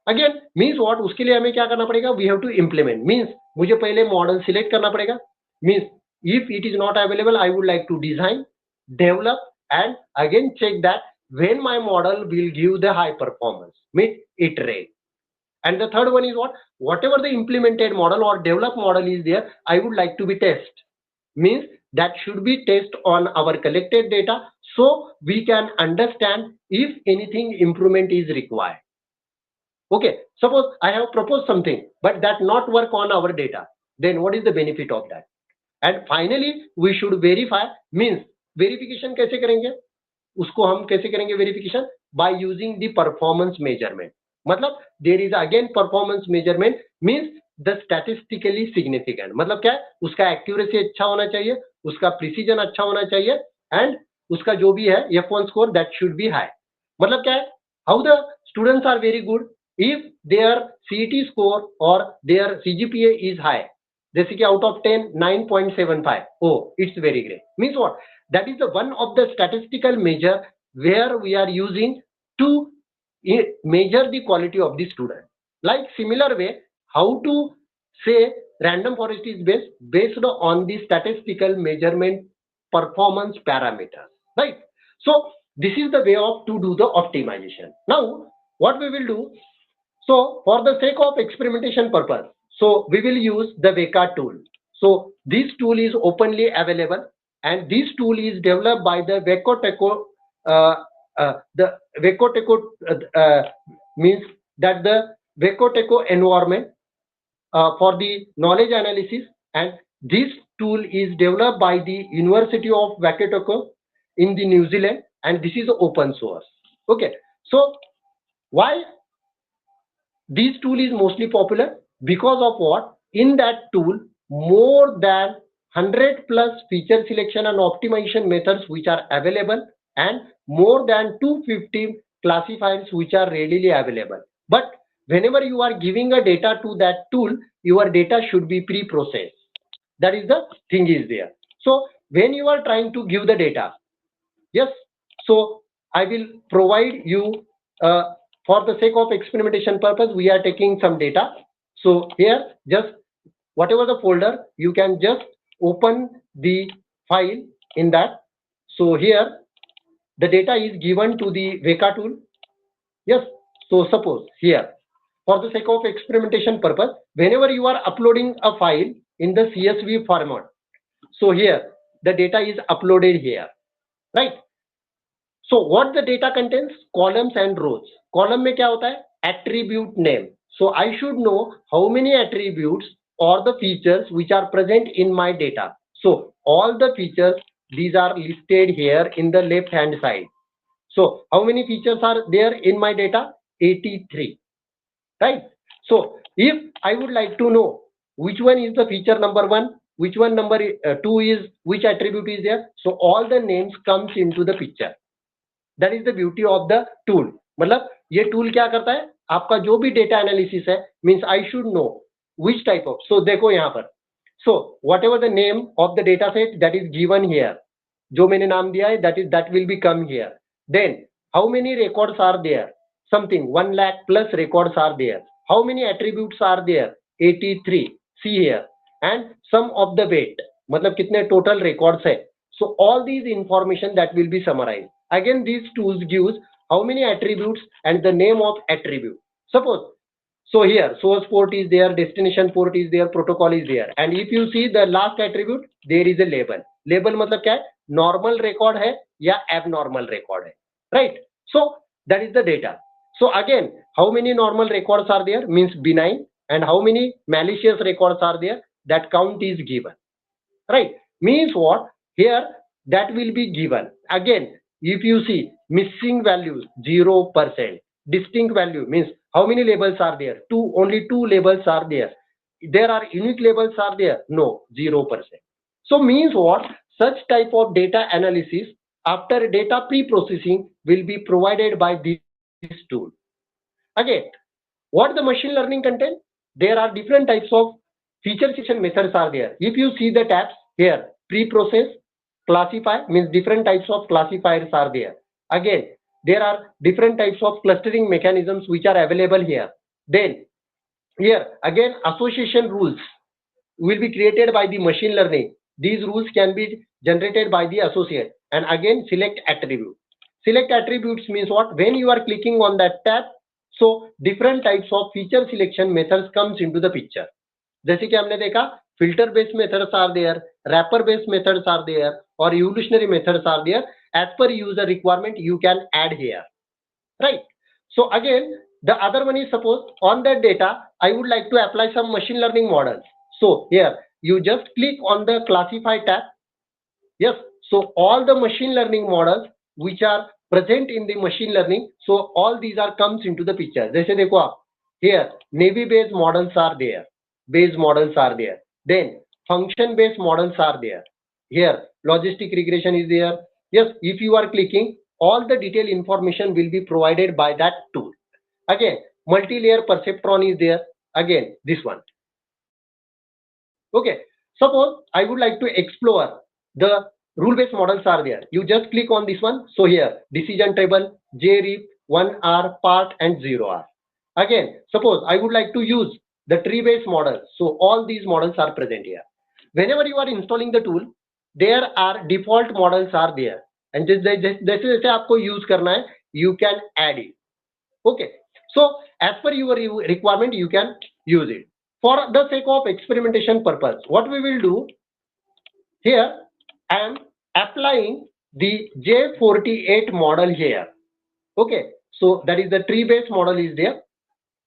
Again means what? उसके लिए हमें क्या करना पड़ेगा? We have to implement. Means मुझे पहले मॉडल सिलेक्ट करना पड़ेगा. Means if it is not available, I would like to design, develop, and again check that when my model will give the high performance, means iterate. And the third one is what? Whatever the implemented model or developed model is there, I would like to be test. Means that should be test on our collected data, so we can understand if anything improvement is required. Okay, suppose I have proposed something, but that not work on our data, then what is the benefit of that? And finally, we should verify, means verification कैसे करेंगे? उसको हम कैसे करेंगे verification? By using the performance measurement. मतलब there is again performance measurement, means the statistically significant. मतलब क्या है? उसका accuracy अच्छा होना चाहिए, उसका precision अच्छा होना चाहिए, and उसका जो भी है F1 score that should be high. मतलब क्या है? How the students are very good if their CET score or their CGPA is high. जैसे कि out of 10 9.75. Oh, it's very great. Means what? That is the one of the statistical measure where we are using to measure the quality of the student. Like similar way, how to say random forest is based on the statistical measurement performance parameters, right? So this is the way of to do the optimization. Now what we will do, so for the sake of experimentation purpose, so we will use the VECA tool. So this tool is openly available, and this tool is developed by the means that the VECA environment for the knowledge analysis, and this tool is developed by the University of Waikato in the New Zealand, and this is open source. Okay, so why this tool is mostly popular? Because of what? In that tool, more than 100 plus feature selection and optimization methods which are available, and more than 250 classifiers which are readily available. But whenever you are giving a data to that tool, your data should be pre-processed. That is the thing is there. So when you are trying to give the data, yes, so I will provide you for the sake of experimentation purpose, we are taking some data. So here, just whatever the folder, you can just open the file in that. So here the data is given to the VECA tool. Yes, so suppose here, for the sake of experimentation purpose, whenever you are uploading a file in the CSV format, so here the data is uploaded here, right? So what the data contains? Columns and rows. Column में क्या होता है? Attribute name. So I should know how many attributes or the features which are present in my data. So all the features, these are listed here in the left hand side. So how many features are there in my data? 83, right? So if I would like to know which one is the feature number 1, which one number 2 is, which attribute is there, so all the names comes into the picture. That is the beauty of the tool. मतलब ये tool क्या करता है? आपका जो भी data analysis है, means I should know which type of. So देखो यहाँ पर. So whatever the name of the data set that is given here, जो मैंने नाम दिया है, that will be come here. Then how many records are there? Something 1 lakh plus records are there. How many attributes are there? 83. See here. And sum of the weight. मतलब कितने total records है. So all these information that will be summarized. Again, these tools gives how many attributes and the name of attribute. Suppose, so here source port is there, destination port is there, protocol is there, and if you see the last attribute, there is a label. Label मतलब क्या है? Normal record है या abnormal record है, right? So that is the data. So again, how many normal records are there? Means benign, and how many malicious records are there? That count is given, right? Means what? Here that will be given. Again, if you see missing values 0%, distinct value means how many labels are there? Only two labels are there. There are unique labels are there? No, 0%. So means what? Such type of data analysis after data pre-processing will be provided by this tool. Again, what the machine learning content? There are different types of feature selection methods are there. If you see the tabs here, pre-process, classify, means different types of classifiers are there. Again, there are different types of clustering mechanisms which are available here. Then here again, association rules will be created by the machine learning. These rules can be generated by the associate, and again select attribute. select attributes means what? When you are clicking on that tab, so different types of feature selection methods comes into the picture. जैसे कि हमने देखा filter based methods are there, wrapper based methods are there, or evolutionary methods are there. As per user requirement, you can add here, right? So again, the other one is, suppose on that data I would like to apply some machine learning models. So here you just click on the classify tab. Yes, so all the machine learning models which are present in the machine learning, so all these are comes into the picture. जैसे देखो आप, here navy based models are there, based models are there, then function based models are there, here logistic regression is there. Yes, if you are clicking, all the detailed information will be provided by that tool. Again, multi-layer perceptron is there, again this one. Okay, suppose I would like to explore the rule-based models are there. You just click on this one. So here, decision table, JREP, 1R, part, and 0R. Again, suppose I would like to use the tree-based model. So all these models are present here. Whenever you are installing the tool, there are default models are there. And जैसे आपको use करना है, you can add it. Okay. So as per your requirement, you can use it. For the sake of experimentation purpose, what we will do here, I am applying the J48 model here. Okay, so that is the tree-based model is there.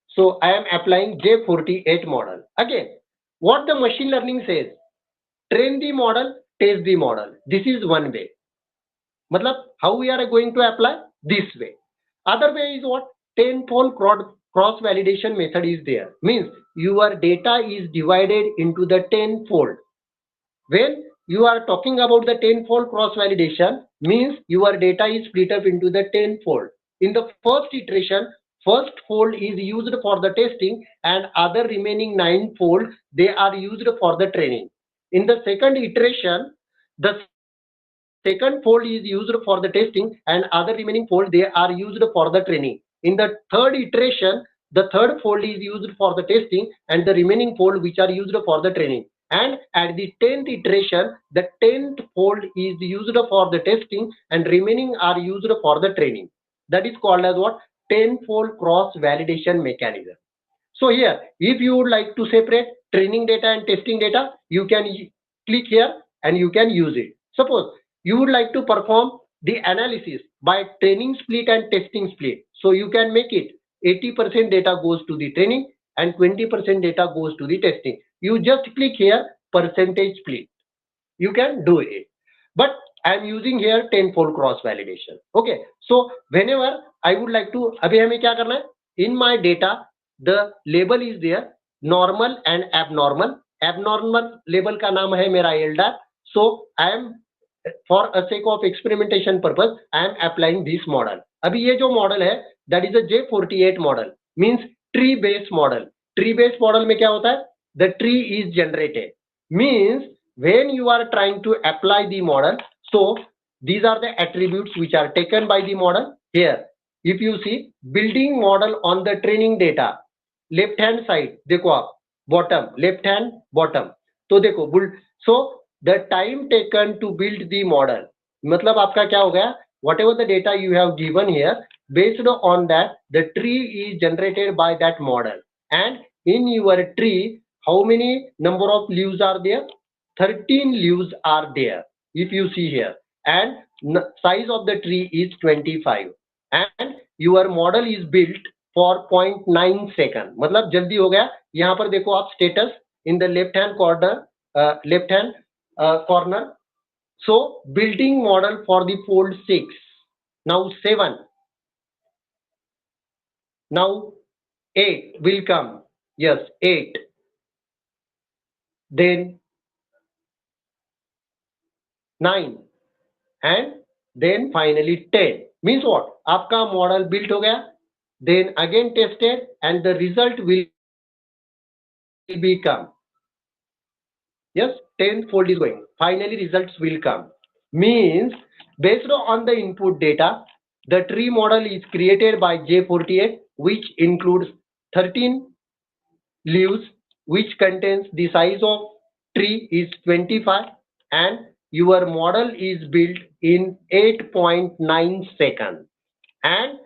So I am applying J48 model. Again, what the machine learning says, train the model, test the model. This is one way. Matlab, how we are going to apply? This way. Other way is what? Tenfold cross validation method is there. Means your data is divided into the tenfold. When you are talking about the tenfold cross validation, means your data is split up into the tenfold. In the first iteration, first fold is used for the testing and other remaining 9-fold they are used for the training. In the second iteration, the second fold is used for the testing and other remaining fold they are used for the training. In the third iteration, the third fold is used for the testing and the remaining fold which are used for the training. And at the 10th iteration, the 10th fold is used for the testing and remaining are used for the training. That is called as what? Tenfold cross validation mechanism. So here, if you would like to separate training data and testing data, you can click here and you can use it. Suppose you would like to perform the analysis by training split and testing split. So you can make it 80% data goes to the training and 20% data goes to the testing. You just click here percentage split. You can do it. But I am using here tenfold cross validation. Okay. So whenever I would like to, अभी हमें क्या करना है? In my data, the label is there, normal and abnormal. Abnormal label का नाम है मेरा LDAP. So I am, for a sake of experimentation purpose, I am applying this model. अभी ये जो model है, that is a J48 model, means tree based model. Tree based model में क्या होता है? The tree is generated. Means when you are trying to apply the model, so these are the attributes which are taken by the model. Here, if you see building model on the training data, left hand side, देखो आप, bottom, left hand bottom. तो देखो, so the time taken to build the model, मतलब आपका क्या हो गया? Whatever the data you have given here, based on that, the tree is generated by that model. And in your tree, how many number of leaves are there? 13 leaves are there, if you see here. And size of the tree is 25. And your model is built for 0.9 second. मतलब जल्दी हो गया. यहाँ पर देखो आप status in the left hand corner. So building model for the fold 6. Now 7. Now 8 will come. Yes, 8. Then 9. And then finally 10. Means what? आपका model built हो गया. Then again tested and the result will become. Yes, 10th fold is going. Finally results will come. Means based on the input data, the tree model is created by J48, which includes 13 leaves, which contains the size of tree is 25 and your model is built in 8.9 seconds, and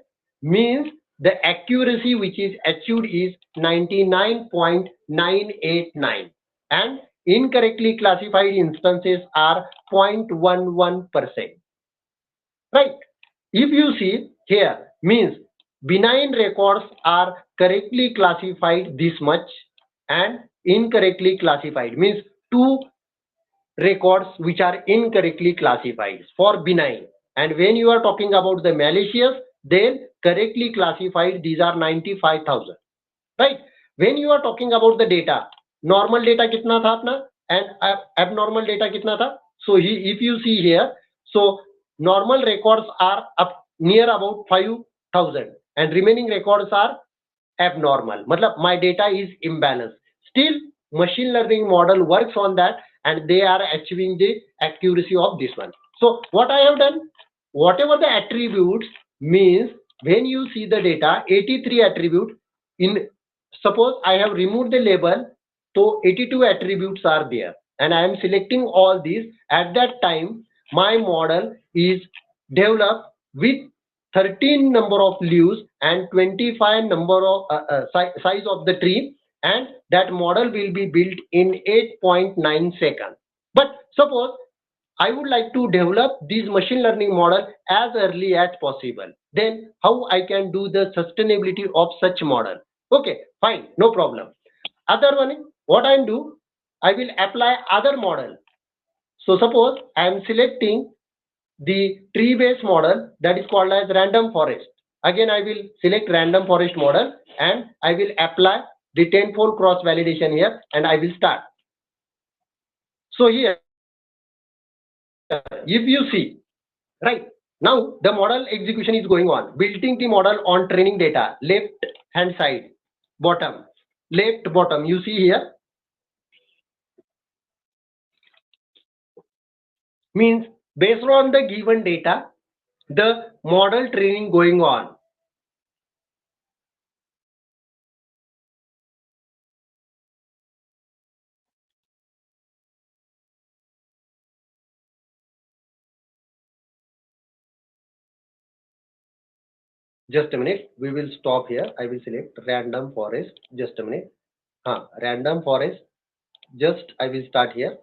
means the accuracy which is achieved is 99.989, and incorrectly classified instances are 0.11%. Right? If you see here, means benign records are correctly classified this much, and incorrectly classified means two records which are incorrectly classified for benign. And when you are talking about the malicious, then correctly classified, these are 95,000. Right? When you are talking about the data, normal data kitna tha apna, and abnormal data kitna tha? So if you see here, so normal records are up near about 5,000, and remaining records are abnormal. Matlab my data is imbalanced. Still, machine learning model works on that, and they are achieving the accuracy of this one. So what I have done, whatever the attributes, means when you see the data, 83 attribute in, suppose I have removed the label, so 82 attributes are there, and I am selecting all these. At that time, my model is developed with 13 number of leaves and 25 number of size of the tree, and that model will be built in 8.9 seconds. But suppose I would like to develop this machine learning model as early as possible, then how I can do the sustainability of such model? Okay, fine, no problem. Other one, what I do, I will apply other model. So suppose I am selecting the tree based model, that is called as random forest. Again I will select random forest model, and I will apply the tenfold cross validation here, and I will start. So here if you see, right, now the model execution is going on, building the model on training data, left hand side, bottom, left bottom, you see here, means based on the given data, the model training going on. Just a minute, we will stop here. I will select random forest. Just a minute. Random forest. Just I will start here.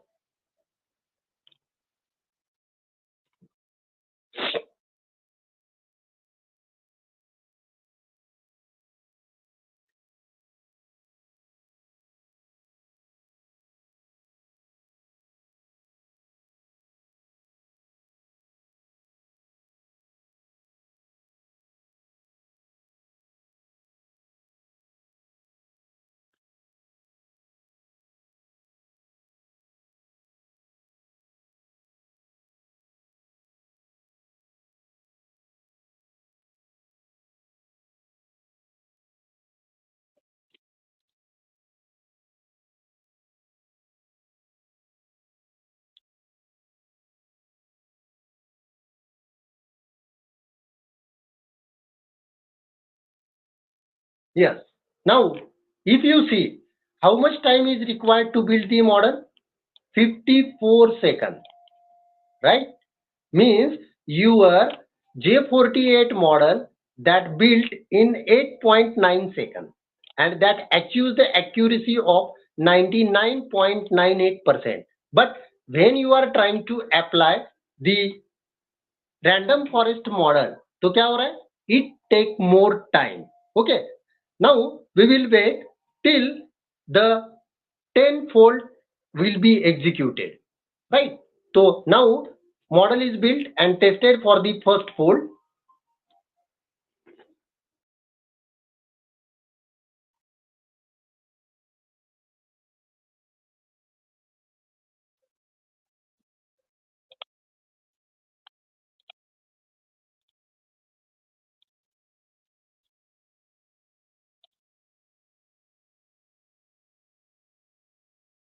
Yes. Now, if you see how much time is required to build the model, 54 seconds, right? Means your J48 model that built in 8.9 seconds, and that achieves the accuracy of 99.98%. But when you are trying to apply the random forest model, तो क्या हो रहा है? It take more time. Okay. Now we will wait till the tenfold will be executed. Right. So now model is built and tested for the first fold.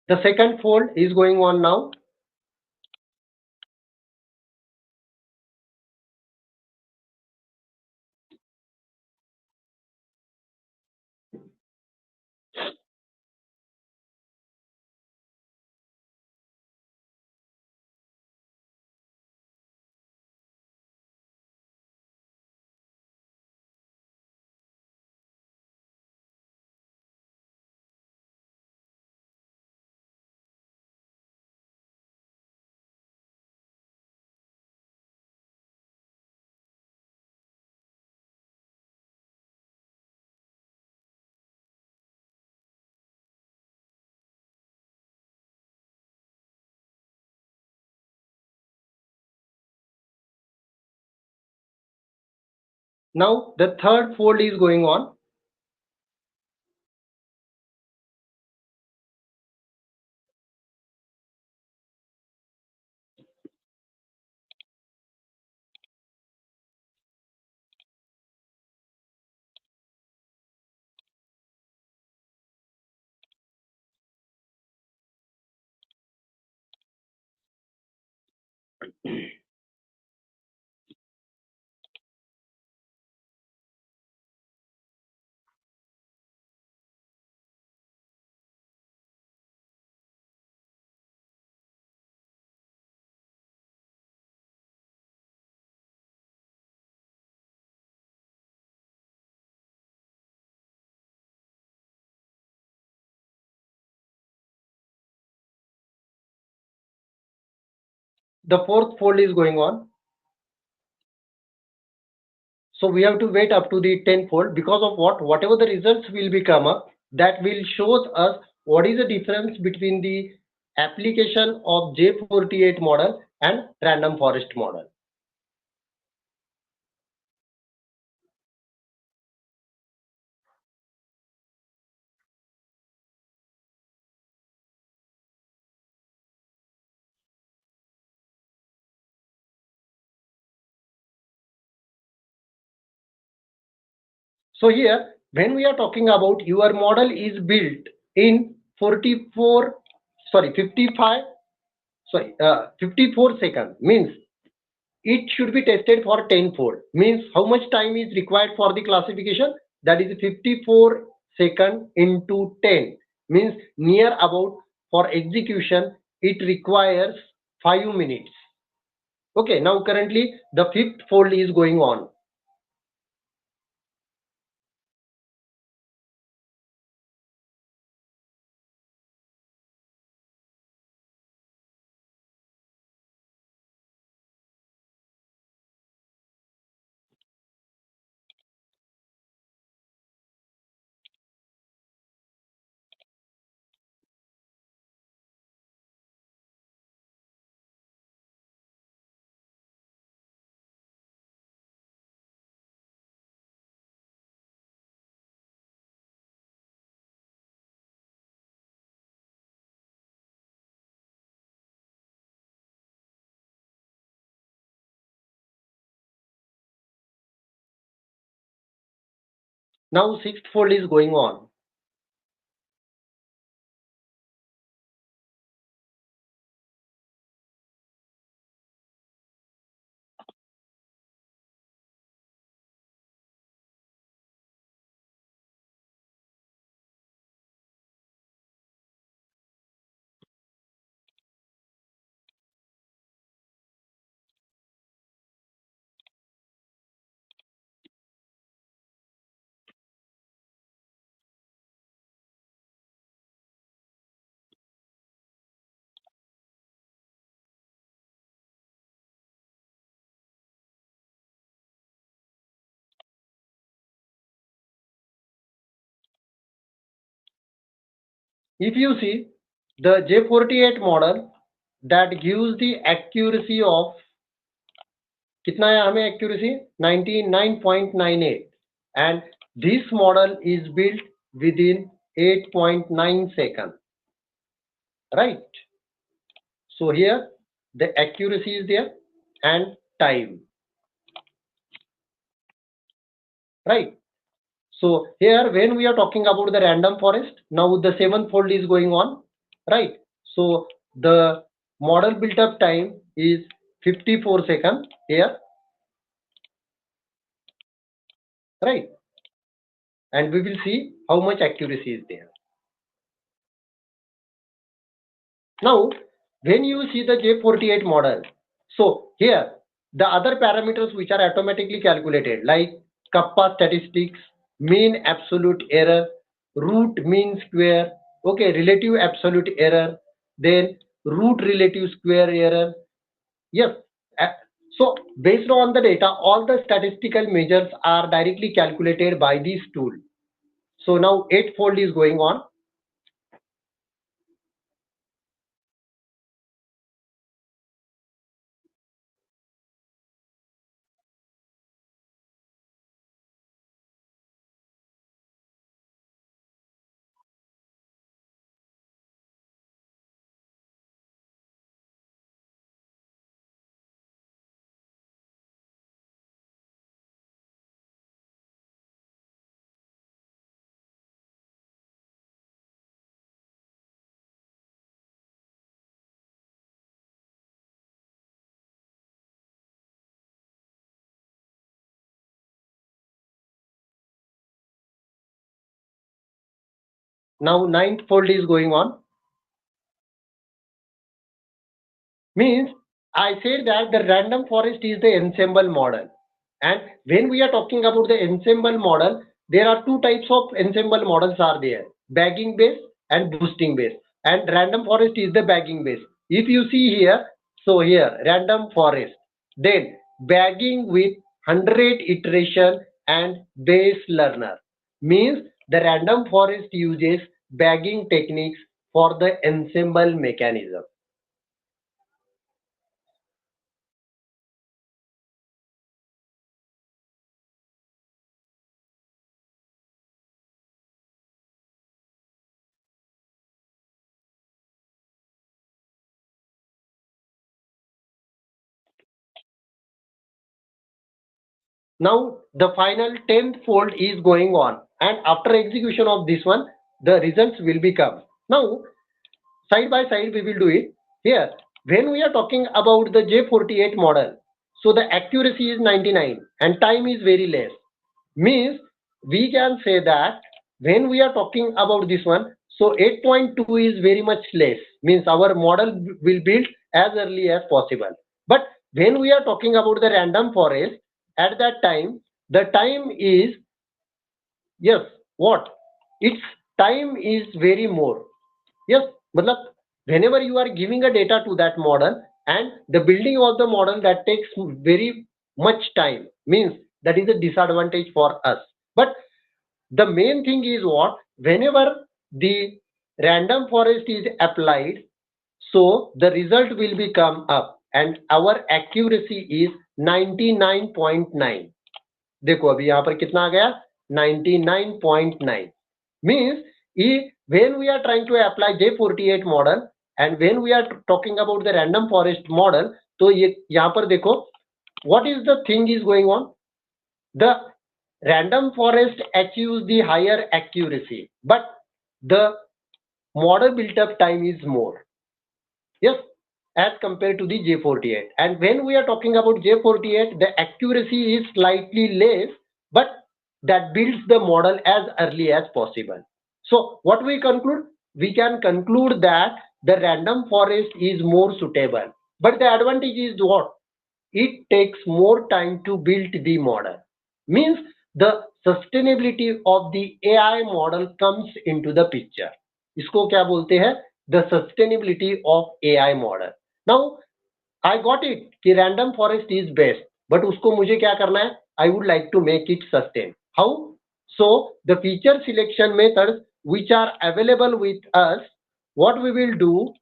The second fold is going on now. Now the third fold is going on. The fourth fold is going on. So we have to wait up to the tenfold, because of what? Whatever the results will be come up, that will shows us what is the difference between the application of J48 model and random forest model. So here, when we are talking about your model is built in 54 seconds, means it should be tested for tenfold. Means how much time is required for the classification? That is 54 second into 10. Means near about for execution, it requires 5 minutes. Okay, now currently the fifth fold is going on. Now sixth fold is going on. If you see the J48 model, that gives the accuracy of कितना है हमें accuracy 99.98, and this model is built within 8.9 seconds, right? So here the accuracy is there and time, right? So here when we are talking about the random forest, now the seventh fold is going on, right? So the model built up time is 54 seconds here, right? And we will see how much accuracy is there. Now when you see the J48 model, so here the other parameters which are automatically calculated, like kappa statistics, mean absolute error, root mean square, okay, relative absolute error, then root relative square error. Yes. So based on the data, all the statistical measures are directly calculated by this tool. So now eightfold is going on. Now ninth fold is going on. Means I said that the random forest is the ensemble model. And when we are talking about the ensemble model, there are two types of ensemble models are there: bagging based and boosting based. And random forest is the bagging based. If you see here, so here random forest, then bagging with 100 iteration and base learner. Means the random forest uses bagging techniques for the ensemble mechanism. Now the final 10th fold is going on, and after execution of this one, the results will become. Now side by side we will do it. Here when we are talking about the J48 model, so the accuracy is 99 and time is very less. Means we can say that when we are talking about this one, so 8.2 is very much less. Means our model will build as early as possible. But when we are talking about the random forest, at that time the time is, yes, what, its time is very more. Yes, matlab whenever you are giving a data to that model and the building of the model, that takes very much time. Means that is a disadvantage for us. But the main thing is what, whenever the random forest is applied, so the result will be come up and our accuracy is 99.9. देखो अभी यहाँ पर कितना आ गया, 99.9. Means when we are trying to apply J48 model and when we are talking about the random forest model, तो ये यहाँ पर देखो what is the thing is going on. The random forest achieves the higher accuracy, but the model built up time is more. Yes, as compared to the J48. And when we are talking about J48, the accuracy is slightly less, but that builds the model as early as possible. So what we conclude? We can conclude that the random forest is more suitable. But the advantage is what? It takes more time to build the model. Means the sustainability of the AI model comes into the picture. इसको क्या बोलते हैं? The sustainability of AI model. Now I got it कि random forest is best, but उसको मुझे क्या करना है? I would like to make it sustain. How? So the feature selection methods which are available with us, what we will do?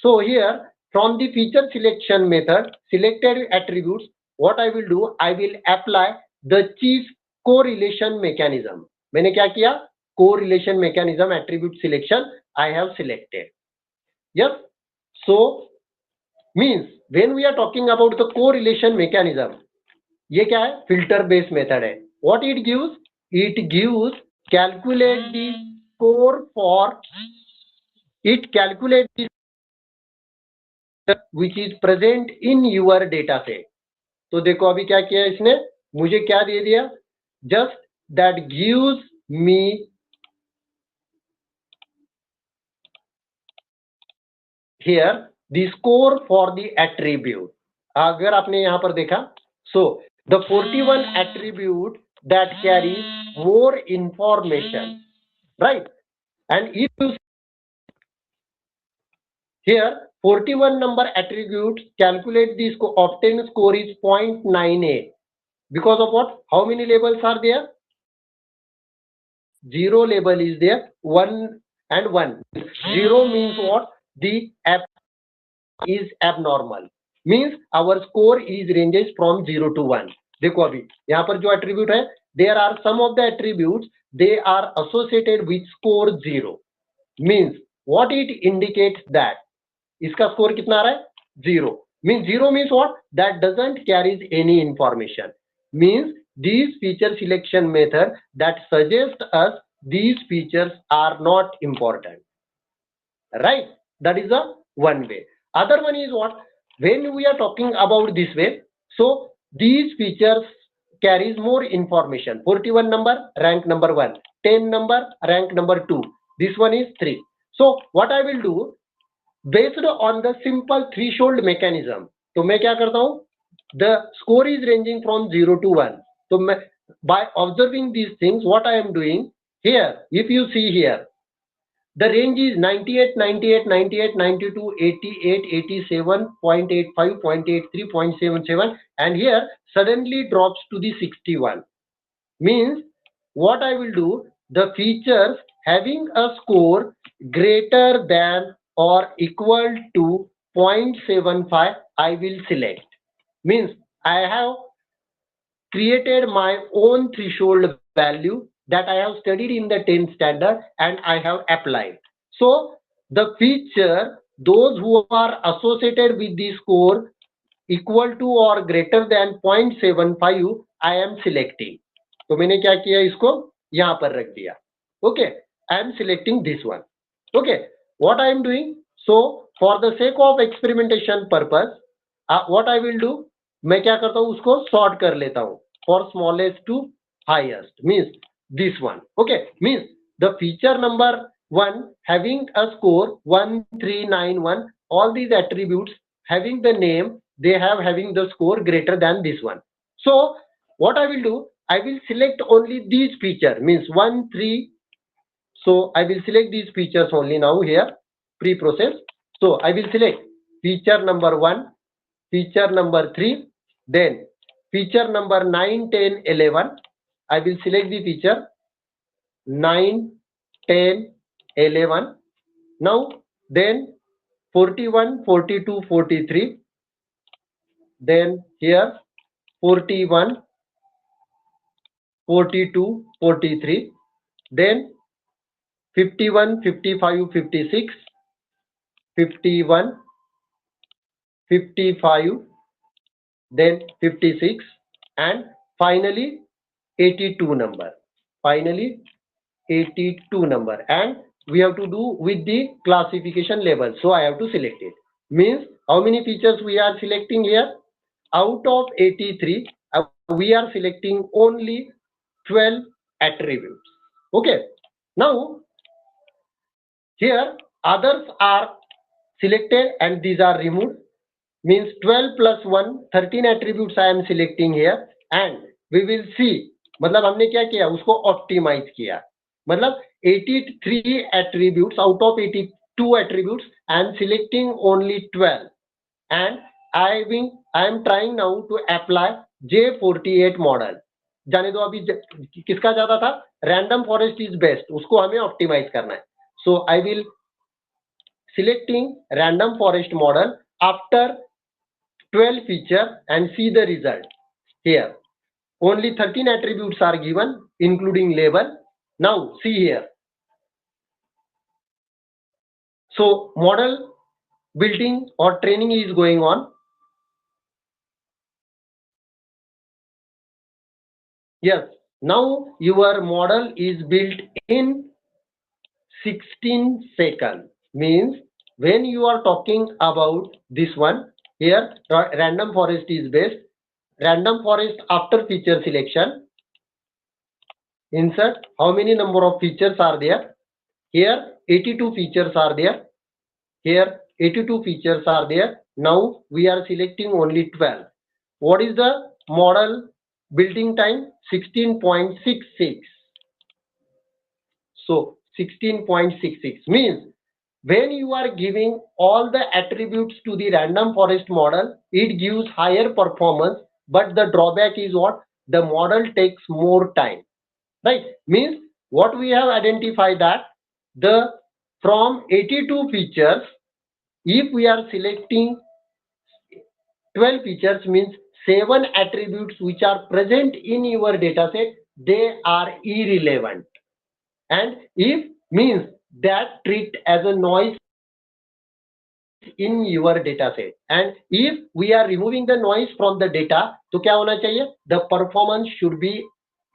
So here from the feature selection method, selected attributes, what I will do? I will apply the chief correlation mechanism. मैंने क्या किया? Correlation mechanism attribute selection I have selected. Yes. So means when we are talking about the correlation mechanism, ये क्या है? Filter based method है. What it gives? It gives calculate the score for, it calculates the which is present in your data set. तो देखो अभी क्या किया इसने, मुझे क्या दे दिया? Just that gives me here the score for the attribute. अगर आपने यहाँ पर देखा, so the 41 attribute that carries more information, right? And if you here 41 number attributes calculate this obtained score is 0.98. Because of what? How many labels are there? 0 label is there, 1 and 1. 0 means what? The app is abnormal. Means our score is ranges from 0 to 1. देखो अभी यहाँ पर जो attribute है, there are some of the attributes they are associated with score 0. Means what it indicates that इसका score कितना आ रहा है? 0. Means 0 means what? That doesn't carries any information. Means these feature selection method that suggest us these features are not important, right? That is the one way. Other one is what? When we are talking about this way, so these features carries more information. 41 number rank number 1, 10 number rank number 2, This one is 3. So what I will do, based on the simple threshold mechanism, तो मैं क्या करता हूँ, the score is ranging from 0 to 1. So by observing these things, what I am doing here, if you see here, the range is 98, 98, 98, 92, 88, 87, 0.85, 0.83, 0.77, and here suddenly drops to the 61. Means what I will do, the features having a score greater than or equal to 0.75, I will select. Means I have created my own threshold value that I have studied in the 10th standard and I have applied. So the feature, those who are associated with the score equal to or greater than 0.75, I am selecting. तो मैंने क्या किया, इसको यहाँ पर रख दिया. Okay, I am selecting this one. Okay, what I am doing, so for the sake of experimentation purpose, what I will do, मैं क्या करता हूँ, उसको sort कर लेता हूँ for smallest to highest, means this one. Okay, means the feature number 1 having a score 1391, all these attributes having the name, they have having the score greater than this one. So what I will do, I will select only these feature, means 1 3. So I will select these features only now here, pre-process. So I will select feature number 1, feature number 3, then feature number 9, 10, 11. I will select the feature 9, 10, 11. Now then 41, 42, 43. Then here 41, 42, 43. Then 51, 55, 56. 51, 55, then 56, and finally 82 number. Finally 82 number, and we have to do with the classification level. So I have to select it. Means how many features we are selecting here? Out of 83, we are selecting only 12 attributes. Okay. Now here others are selected and these are removed. Means 12 plus 1, 13 attributes I am selecting here, and we will see, मतलब हमने क्या किया, उसको optimise किया. मतलब 83 attributes out of 82 attributes I am selecting only 12, and I am trying now to apply J48 model. जाने दो, अभी किसका ज्यादा था, रैंडम फॉरेस्ट इज बेस्ट, उसको हमें ऑप्टिमाइज करना है. So I will selecting random forest model after 12 feature and see the result. Here only 13 attributes are given including label. Now see here, so model building or training is going on. Yes, now your model is built in 16 seconds. Means when you are talking about this one here, random forest is based, random forest after feature selection, insert how many number of features are there. Here 82 features are there. Here 82 features are there. Now we are selecting only 12. What is the model building time? 16.66. So 16.66 means when you are giving all the attributes to the random forest model, it gives higher performance, but the drawback is what? The model takes more time. Right? Means what we have identified that the from 82 features, if we are selecting 12 features, means 7 attributes which are present in your data set, they are irrelevant. And if means that treat as a noise in your data set. And if we are removing the noise from the data, तो क्या होना चाहिए? The performance should be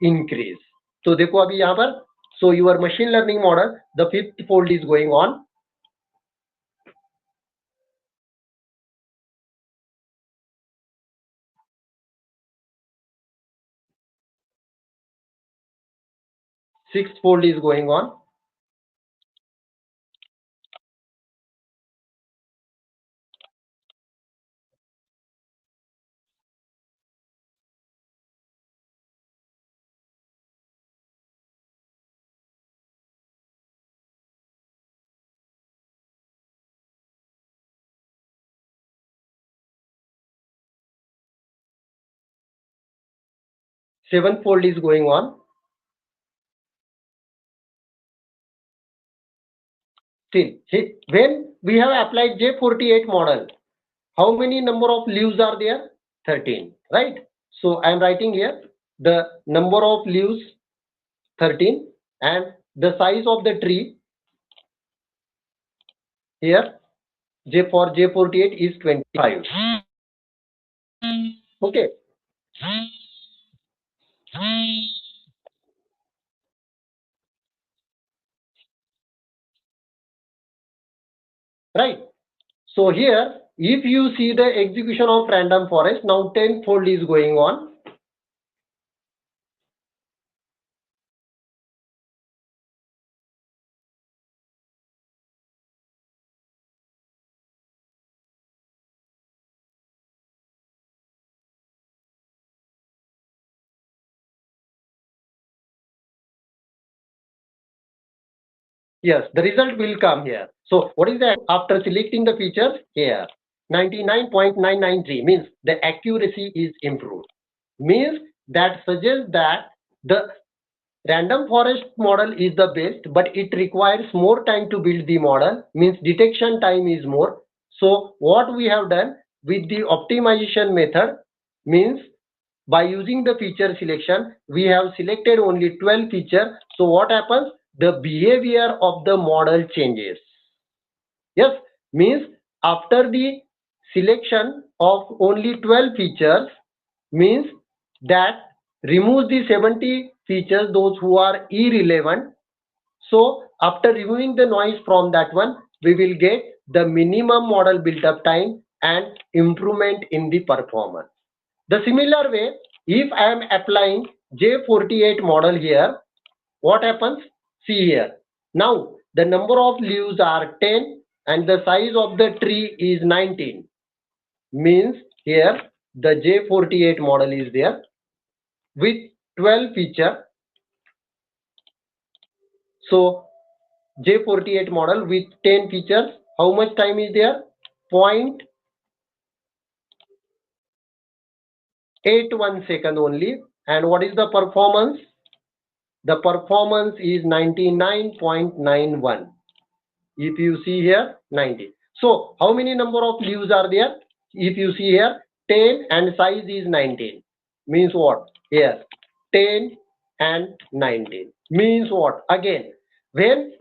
increased. तो देखो अभी यहाँ पर, so your machine learning model, the 5th fold is going on. Sixth fold is going on. 7-fold is going on. Still, when we have applied J48 model, how many number of leaves are there? 13, right? So I am writing here the number of leaves 13 and the size of the tree here for J48 is 25. Okay. Right. So here, if you see the execution of random forest, now 10-fold is going on. Yes, the result will come here. So what is that? After selecting the features here, 99.993 means the accuracy is improved. Means that suggests that the random forest model is the best, but it requires more time to build the model, means detection time is more. So what we have done with the optimization method means by using the feature selection, we have selected only 12 features. So what happens? The behavior of the model changes. Yes, means after the selection of only 12 features means that removes the 70 features, those who are irrelevant. So after removing the noise from that one, we will get the minimum model built up time and improvement in the performance. The similar way, if I am applying J48 model here, what happens? See here. Now the number of leaves are 10 and the size of the tree is 19. Means here the J48 model is there with 12 feature. So J48 model with 10 features, how much time is there? 0.81 second only. And what is the performance? The performance is 99.91. If you see here 90. So how many number of leaves are there? If you see here 10 and size is 19. Means what? Here 10 and 19. Means what? Again, when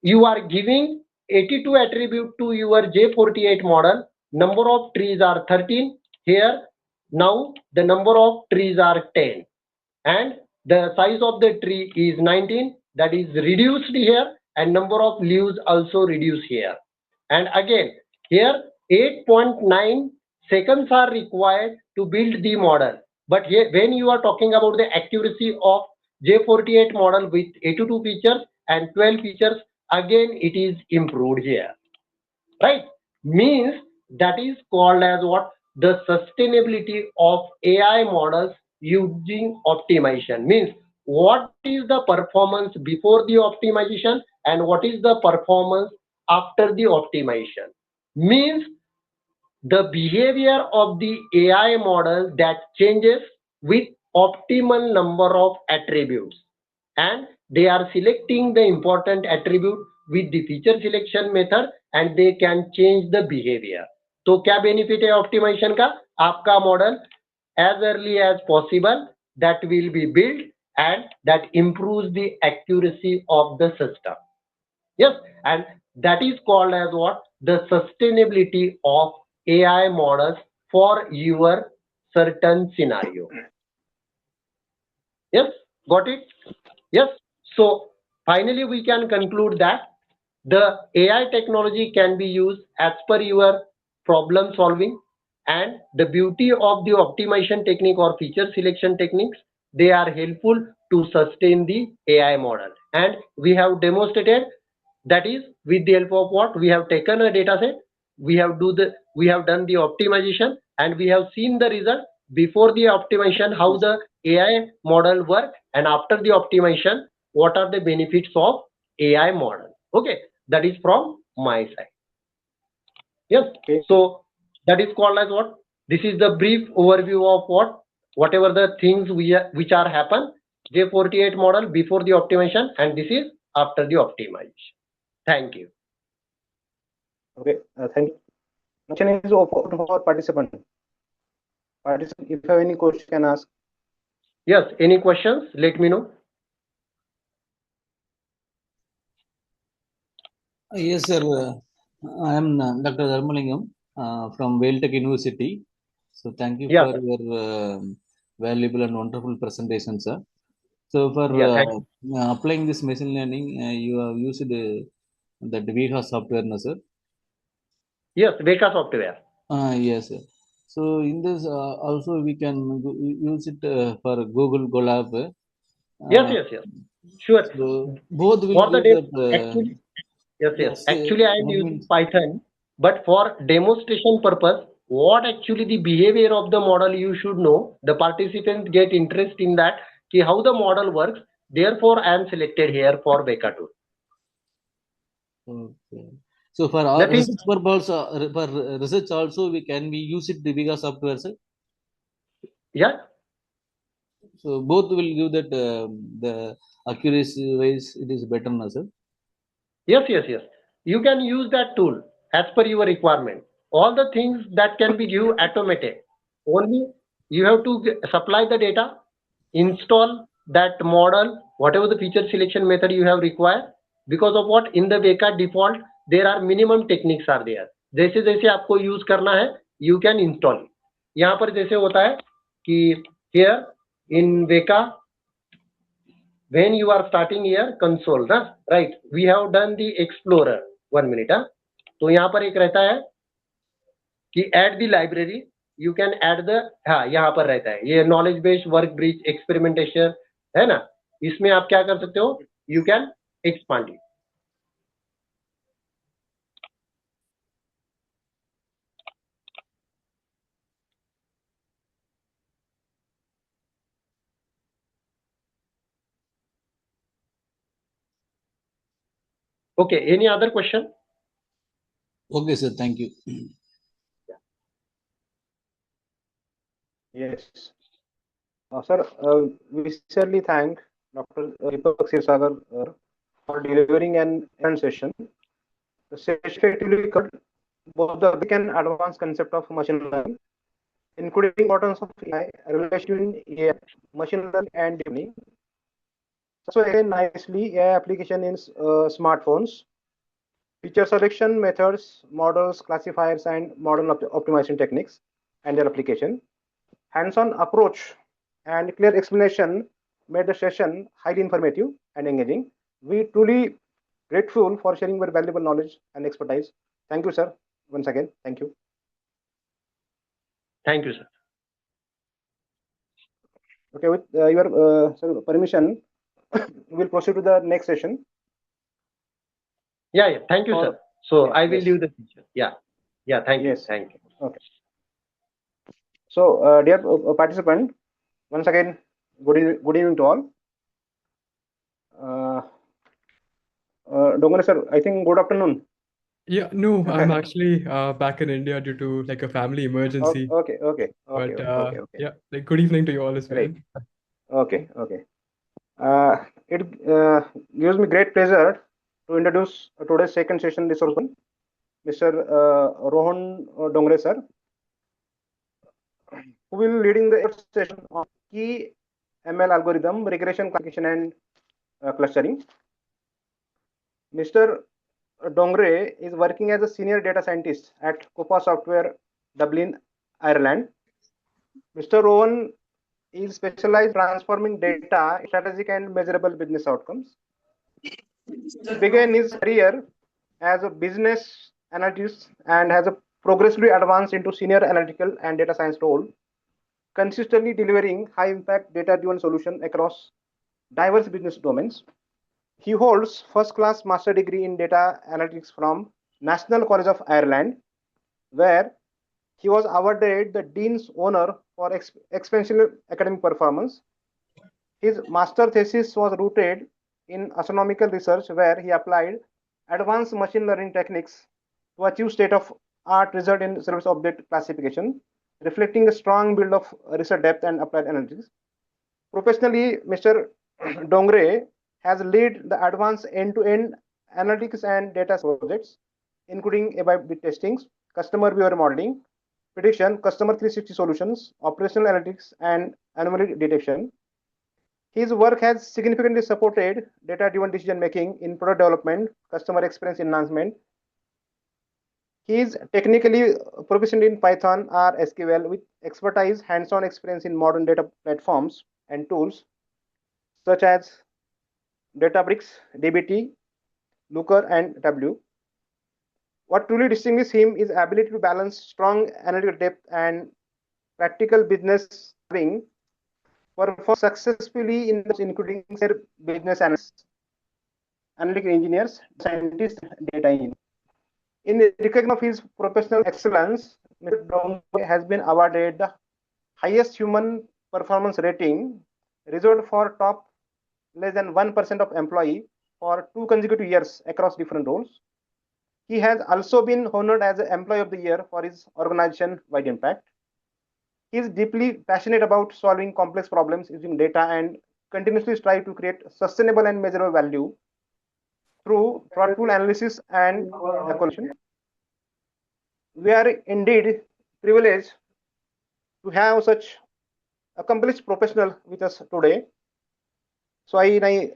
you are giving 82 attribute to your J48 model, number of trees are 13. Here now the number of trees are 10 and the size of the tree is 19, that is reduced here, and number of leaves also reduced here. And again here 8.9 seconds are required to build the model, but here when you are talking about the accuracy of J48 model with 82 features and 12 features, again it is improved here, right? Means that is called as what? The sustainability of AI models using optimization. Means what is the performance before the optimization and what is the performance after the optimization. Means the behavior of the AI model that changes with optimal number of attributes, and they are selecting the important attribute with the feature selection method and they can change the behavior. तो क्या benefit है optimization का? आपका model as early as possible that will be built and that improves the accuracy of the system. Yes, and that is called as what? The sustainability of AI models for your certain scenario. Yes, got it? Yes. So finally we can conclude that the AI technology can be used as per your problem solving, and the beauty of the optimization technique or feature selection techniques, they are helpful to sustain the AI model. And we have demonstrated that is with the help of what? We have taken a data set, we have done the optimization and we have seen the result before the optimization, how the AI model work, and after the optimization what are the benefits of AI model. Okay, that is from my side. Yes. Okay. So that is called as what? This is the brief overview of what? whatever the things which are happen, J48 model before the optimization, and this is after the optimization. Thank you. Okay, thank you. Question is open for participant. Participant, if you have any question, can ask. Yes, any questions? Let me know. Yes, sir. I am Dr. Dharmalingam from Tech University. So thank you Yeah, for your valuable and wonderful presentation, sir. So for yeah, applying this machine learning, you have used that Viha software, no, sir? yes, Veka software. Yes, sir. So in this also we can use it for Google Colab. Yes, yes. Sure. So both will For the give that. actually, yes. Yes, Actually, I am that using means Python, but for demonstration purpose, what actually the behavior of the model you should know. The participants get interest in that, how the model works. Therefore, I am selected here for Veka tool. okay. So for our Nothing. research purpose, for research also we can be use it the Viga software, sir. Yeah. So both will give that the accuracy wise it is better, na, sir. Yes. You can use that tool as per your requirement. All the things that can be give automated. Only you have to supply the data, install that model, whatever the feature selection method you have required. Because of what in the Veka default there are minimum techniques are there. जैसे जैसे आपको use करना है you can install. यहाँ पर जैसे होता है कि here in Veka when you are starting here console ना, right, we have done the explorer. 1 minute हाँ. तो यहाँ पर एक रहता है कि add the library, you can add the, हाँ यहाँ पर रहता है ये knowledge based work bridge experimentation है ना, इसमें आप क्या कर सकते हो, you can expand it. Okay, any other question? Okay, sir. Thank you. Yes. Sir, we sincerely thank Dr. Deepak Sirsagar for delivering an excellent session. The session effectively covered both the basic and advanced concept of machine learning, including importance of AI, relation between AI, machine learning, and deep learning. So again, nicely AI application in smartphones, feature selection methods, models, classifiers, and model optimization techniques and their application. Hands-on approach and clear explanation made the session highly informative and engaging. We truly grateful for sharing your valuable knowledge and expertise. Thank you, sir. Once again, thank you. Thank you, sir. Okay, with your permission, we'll proceed to the next session. Yeah. Thank you, sir. So yes, I will yes. do the feature. Yeah. Thank you. Yes. Thank you. Okay. So, dear participant, once again, good evening to all. Dongane sir, I think good afternoon. Yeah, no, I'm actually back in India due to like a family emergency. Okay. But Okay. yeah, like good evening to you all as well. Right. Okay. It gives me great pleasure to introduce today's second session resource one, Mr. Rohan Dongre sir, who will leading the session on key ML algorithm, regression, classification, and clustering. Mr. Dongre is working as a senior data scientist at Copa Software, Dublin, Ireland. Mr. Rohan is specialized transforming data, strategic and measurable business outcomes. He began his career as a business analyst and has progressively advanced into senior analytical and data science role, consistently delivering high impact data driven solutions across diverse business domains. He holds first class master degree in data analytics from National College of Ireland, where he was awarded the Dean's Honor for exceptional academic performance. His master thesis was rooted in astronomical research, where he applied advanced machine learning techniques to achieve state-of-art result in service object classification, reflecting a strong build of research depth and applied analytics. Professionally, Mr. Dongre has led the advanced end-to-end analytics and data projects, including A/B testings, customer behavior modeling, prediction, customer 360 solutions, operational analytics, and anomaly detection. His work has significantly supported data-driven decision-making in product development, customer experience enhancement. He is technically proficient in Python or SQL with expertise, hands-on experience in modern data platforms and tools such as Databricks, DBT, Looker, and W. What truly distinguishes him is ability to balance strong analytical depth and practical business having performed successfully in including their business analysts, analytical engineers, scientists, data engineers. In recognition of his professional excellence, Mr. Dong has been awarded the highest human performance rating reserved for top less than 1% of employee for 2 consecutive years across different roles. He has also been honored as the Employee of the Year for his organization-wide impact. He is deeply passionate about solving complex problems using data and continuously strive to create sustainable and measurable value through thoughtful analysis and acquisition. We are indeed privileged to have such accomplished professional with us today. So I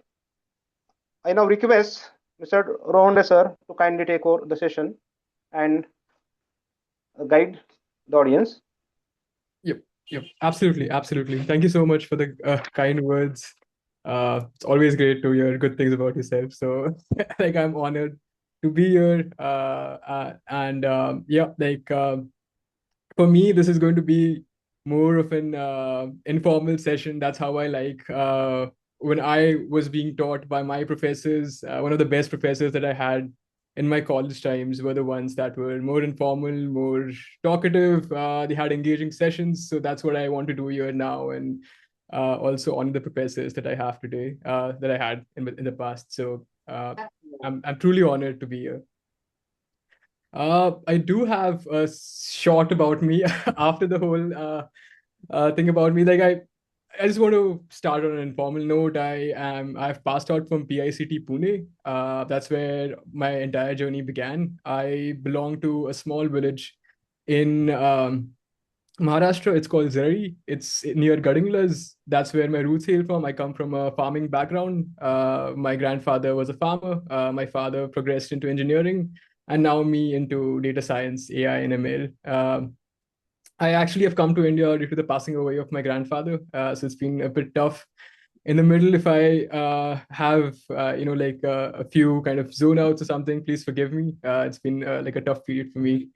now request Mr. Rohande sir to kindly take over the session and guide the audience. Yep, absolutely, absolutely. Thank you so much for the kind words. It's always great to hear good things about yourself. So, like, I'm honored to be here. And yeah, like, for me, this is going to be more of an informal session. That's how I like. When I was being taught by my professors, one of the best professors that I had in my college times were the ones that were more informal, more talkative. They had engaging sessions. So that's what I want to do here now. And also honor the professors that I have today, that I had in the past. So I'm truly honored to be here. I do have a short about me after the whole thing about me. Like I just want to start on an informal note. I've passed out from PICT Pune. That's where my entire journey began. I belong to a small village in Maharashtra. It's called Zari. It's near Gadinglas. That's where my roots hail from. I come from a farming background. My grandfather was a farmer. My father progressed into engineering, and now me into data science, AI, and ML. I actually have come to India due to the passing away of my grandfather. So it's been a bit tough. In the middle, if I have, a few kind of zone outs or something, please forgive me. It's been like a tough period for me.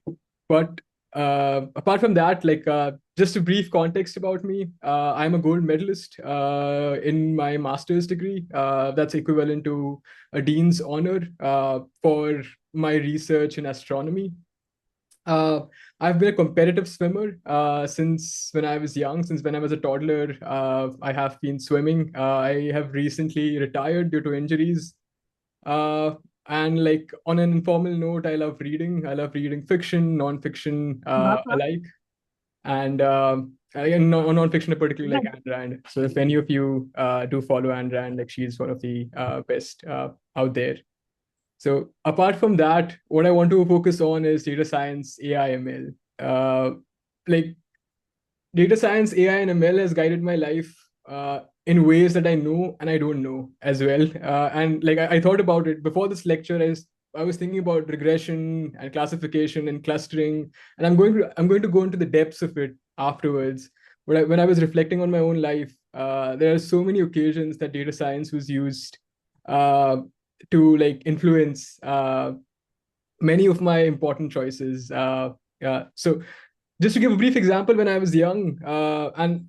But apart from that, just a brief context about me. I'm a gold medalist in my master's degree. That's equivalent to a dean's honor for my research in astronomy. I've been a competitive swimmer since when I was young. Since when I was a toddler, I have been swimming. I have recently retired due to injuries. And like on an informal note, I love reading. I love reading fiction, non-fiction alike. And non-fiction, particularly like Ayn Rand. So if any of you do follow Ayn Rand, like she's one of the best out there. So apart from that, what I want to focus on is data science, AI, ML. Like data science, AI, and ML has guided my life in ways that I know and I don't know as well. And like I thought about it before this lecture. I was thinking about regression and classification and clustering, and I'm going to go into the depths of it afterwards. But when I was reflecting on my own life, there are so many occasions that data science was used to like influence many of my important choices. So just to give a brief example, when I was young, and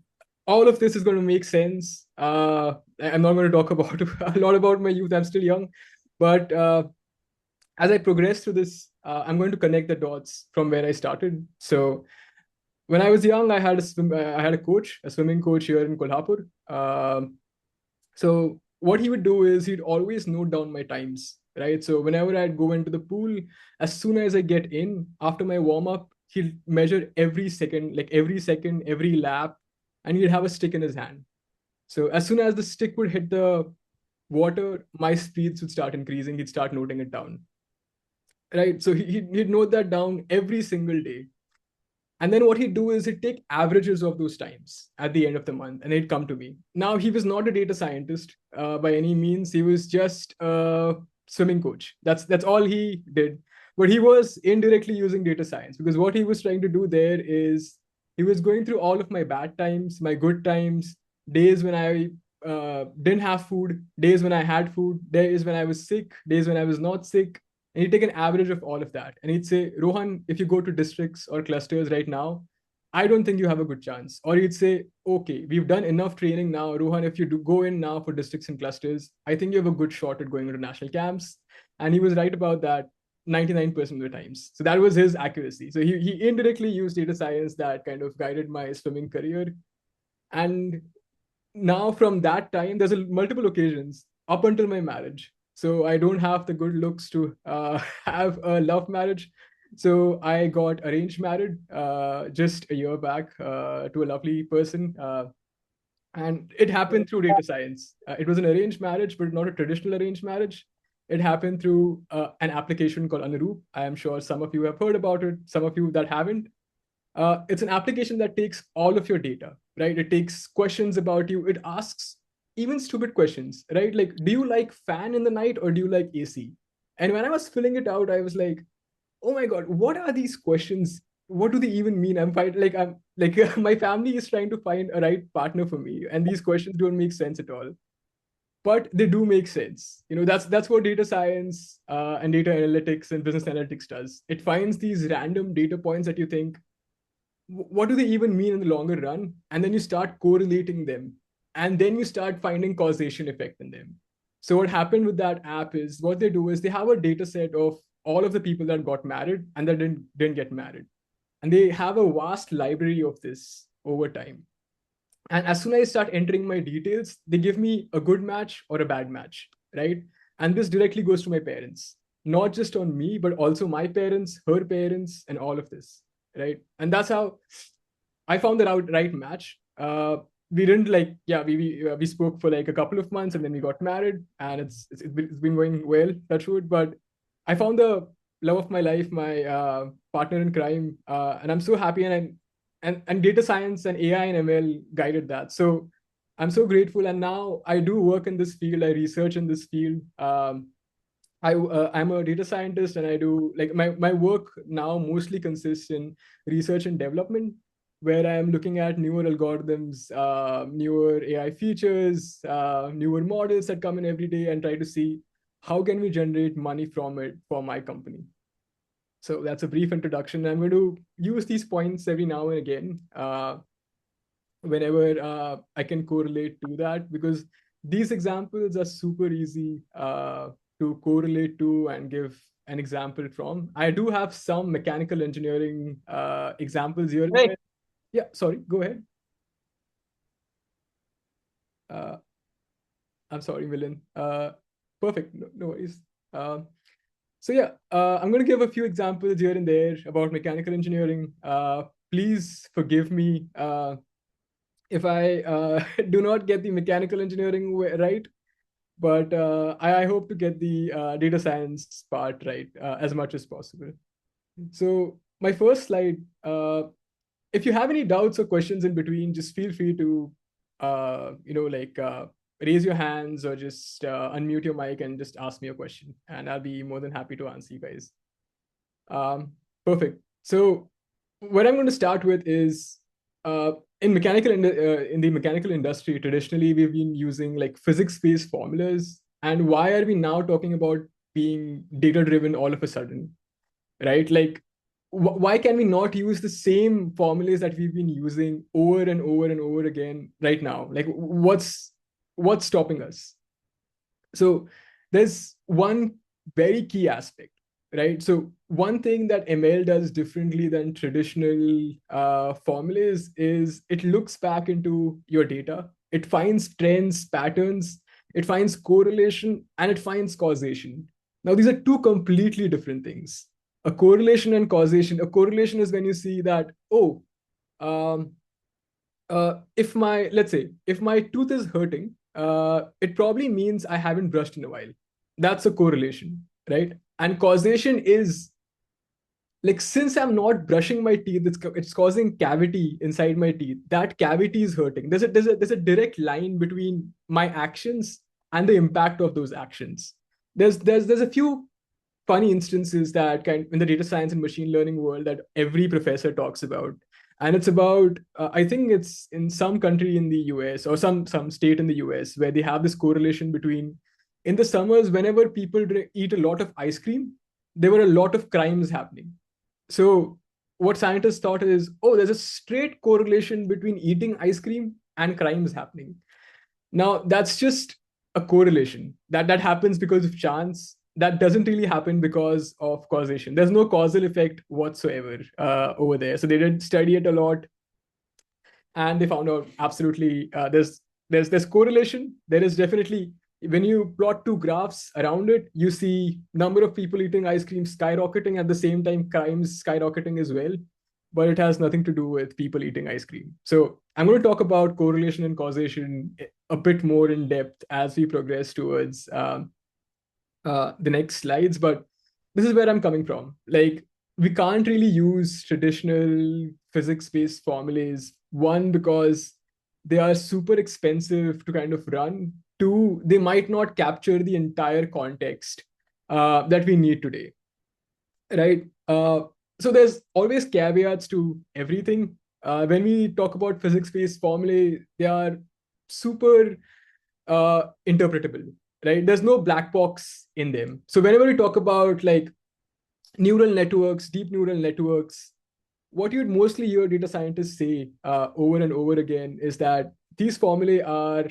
all of this is going to make sense. I'm not going to talk about a lot about my youth. I'm still young, but as I progress through this, I'm going to connect the dots from where I started. So when I was young, I had a coach, a swimming coach here in Kolhapur. So what he would do is he'd always note down my times, right? So whenever I'd go into the pool, as soon as I get in, after my warm up, he'll measure every second, every lap, and he'd have a stick in his hand. So as soon as the stick would hit the water, my speeds would start increasing. He'd start noting it down. Right. So he'd note that down every single day. And then what he'd do is he'd take averages of those times at the end of the month, and he'd come to me. Now, he was not a data scientist by any means. He was just a swimming coach. That's all he did. But he was indirectly using data science, because what he was trying to do there is he was going through all of my bad times, my good times, days when I didn't have food, days when I had food, days when I was sick, days when I was not sick. And he'd take an average of all of that. And he'd say, Rohan, if you go to districts or clusters right now, I don't think you have a good chance. Or he'd say, okay, we've done enough training now. Rohan, if you do go in now for districts and clusters, I think you have a good shot at going into national camps. And he was right about that 99% of the times. So that was his accuracy. So he indirectly used data science that kind of guided my swimming career. And now from that time, there's multiple occasions up until my marriage. So I don't have the good looks to have a love marriage. So I got arranged married just a year back to a lovely person. And it happened through data science. It was an arranged marriage, but not a traditional arranged marriage. It happened through an application called Anuroop. I am sure some of you have heard about it, some of you that haven't. It's an application that takes all of your data, right? It takes questions about you. It asks even stupid questions, right? Like, do you like fan in the night or do you like AC? And when I was filling it out, I was like, oh my God, what are these questions? What do they even mean? I'm my family is trying to find a right partner for me, and these questions don't make sense at all. But they do make sense. That's what data science and data analytics and business analytics does. It finds these random data points that you think, what do they even mean in the longer run? And then you start correlating them. And then you start finding causation effect in them. So what happened with that app is, what they do is they have a data set of all of the people that got married and that didn't get married. And they have a vast library of this over time. And as soon as I start entering my details, they give me a good match or a bad match, right? And this directly goes to my parents, not just on me, but also my parents, her parents, and all of this, right? And that's how I found the right match. We didn't we spoke for like a couple of months, and then we got married, and it's been going well, touch wood. But I found the love of my life, my partner in crime, and I'm so happy. And data science and AI and ML guided that. So I'm so grateful. And now I do work in this field. I research in this field. I'm a data scientist, and I do like my work now mostly consists in research and development, where I am looking at newer algorithms, newer AI features, newer models that come in every day, and try to see how can we generate money from it for my company. So that's a brief introduction. I'm going to use these points every now and again whenever I can correlate to that, because these examples are super easy to correlate to and give an example from. I do have some mechanical engineering examples here. Hey. Yeah, sorry, go ahead. I'm sorry, Milan. Perfect, no worries. So yeah, I'm going to give a few examples here and there about mechanical engineering. Please forgive me if I do not get the mechanical engineering right, but I hope to get the data science part right as much as possible. So my first slide, if you have any doubts or questions in between, just feel free to, raise your hands or just unmute your mic and just ask me a question, and I'll be more than happy to answer you guys. Perfect. So what I'm going to start with is in the mechanical industry, traditionally we've been using like physics-based formulas. And why are we now talking about being data-driven all of a sudden, right? Like, why can we not use the same formulas that we've been using over and over and over again right now? Like, what's stopping us? So there's one very key aspect, right? So one thing that ML does differently than traditional formulas is it looks back into your data. It finds trends, patterns, it finds correlation, and it finds causation. Now, these are two completely different things. a correlation and causation. A correlation is when you see that, oh, um, if my, let's say, if my tooth is hurting, it probably means I haven't brushed in a while. That's a correlation, right? And causation is like, since I'm not brushing my teeth, it's causing cavity inside my teeth. That cavity is hurting. There's a direct line between my actions and the impact of those actions. There's a few funny instances that kind in the data science and machine learning world that every professor talks about, and it's about I think it's in some country in the US or some state in the US where they have this correlation between, in the summers, whenever people eat a lot of ice cream, there were a lot of crimes happening. So what scientists thought is, oh, there's a straight correlation between eating ice cream and crimes happening. Now that's just a correlation that happens because of chance. That doesn't really happen because of causation. There's no causal effect whatsoever over there. So they did study it a lot, and they found out absolutely there's correlation. There is definitely, when you plot two graphs around it, you see number of people eating ice cream skyrocketing, at the same time crimes skyrocketing as well, but it has nothing to do with people eating ice cream. So I'm going to talk about correlation and causation a bit more in depth as we progress towards the next slides, but this is where I'm coming from. Like, we can't really use traditional physics-based formulas. One, because they are super expensive to kind of run. Two, they might not capture the entire context that we need today, right? So there's always caveats to everything. When we talk about physics-based formulae, they are super interpretable, right? There's no black box in them. So whenever we talk about like neural networks, deep neural networks, what you'd mostly hear data scientists say over and over again is that these formulae are,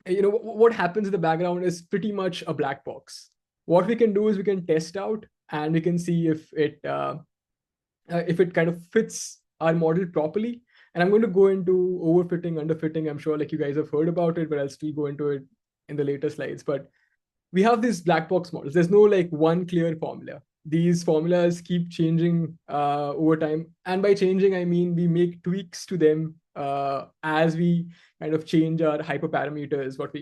what happens in the background is pretty much a black box. What we can do is we can test out and we can see if it kind of fits our model properly. And I'm going to go into overfitting, underfitting. I'm sure like you guys have heard about it, but I'll still go into it in the later slides. But we have these black box models. There's no like one clear formula. These formulas keep changing over time. And by changing, I mean we make tweaks to them as we kind of change our hyperparameters, what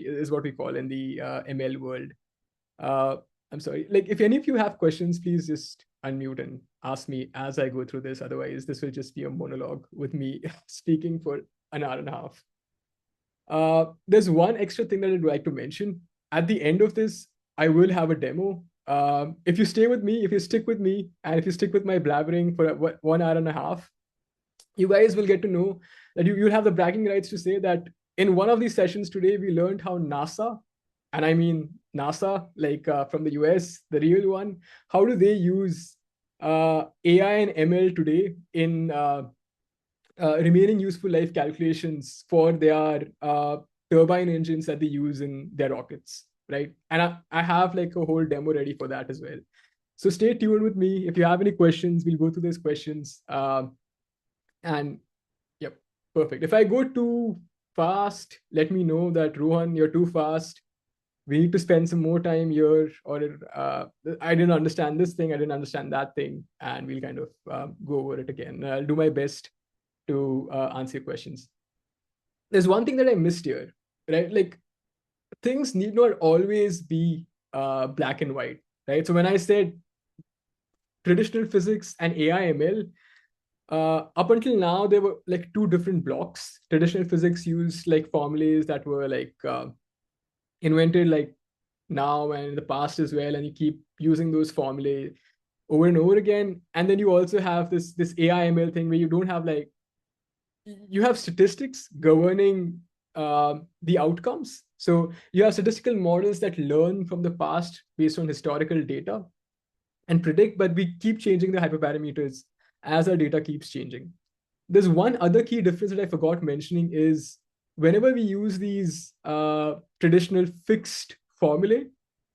we call in the ML world. I'm sorry, like if any of you have questions, please just unmute and ask me as I go through this. Otherwise, this will just be a monologue with me speaking for an hour and a half. There's one extra thing that I'd like to mention. At the end of this, I will have a demo. If you stay with me, if you stick with me, and if you stick with my blabbering for 1 hour and a half, you guys will get to know that you'll have the bragging rights to say that in one of these sessions today, we learned how NASA, and I mean NASA, like from the US, the real one, how do they use AI and ML today in remaining useful life calculations for their turbine engines that they use in their rockets, right? And I have like a whole demo ready for that as well. So stay tuned with me. If you have any questions, we'll go through those questions. And yep, perfect. If I go too fast, let me know that, Rohan, you're too fast. We need to spend some more time here, or I didn't understand this thing, I didn't understand that thing, and we'll kind of go over it again. I'll do my best to answer your questions. There's one thing that I missed here, right? Like, things need not always be black and white, right? So when I said traditional physics and AI/ML, up until now, there were like two different blocks. Traditional physics used like formulas that were like invented like now and in the past as well, and you keep using those formulae over and over again. And then you also have this AI/ML thing where you don't have like, you have statistics governing the outcomes. So you have statistical models that learn from the past based on historical data and predict, but we keep changing the hyperparameters as our data keeps changing. There's one other key difference that I forgot mentioning is whenever we use these traditional fixed formulae,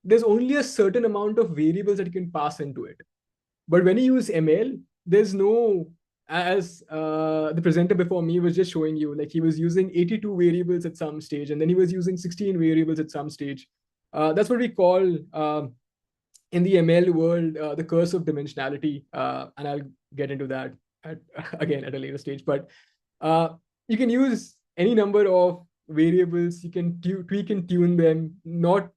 there's only a certain amount of variables that you can pass into it. But when you use ML, there's no, as the presenter before me was just showing you, like he was using 82 variables at some stage, and then he was using 16 variables at some stage. That's what we call in the ML world, the curse of dimensionality, and I'll get into that again at a later stage. But you can use any number of variables. You can tweak and tune them. Not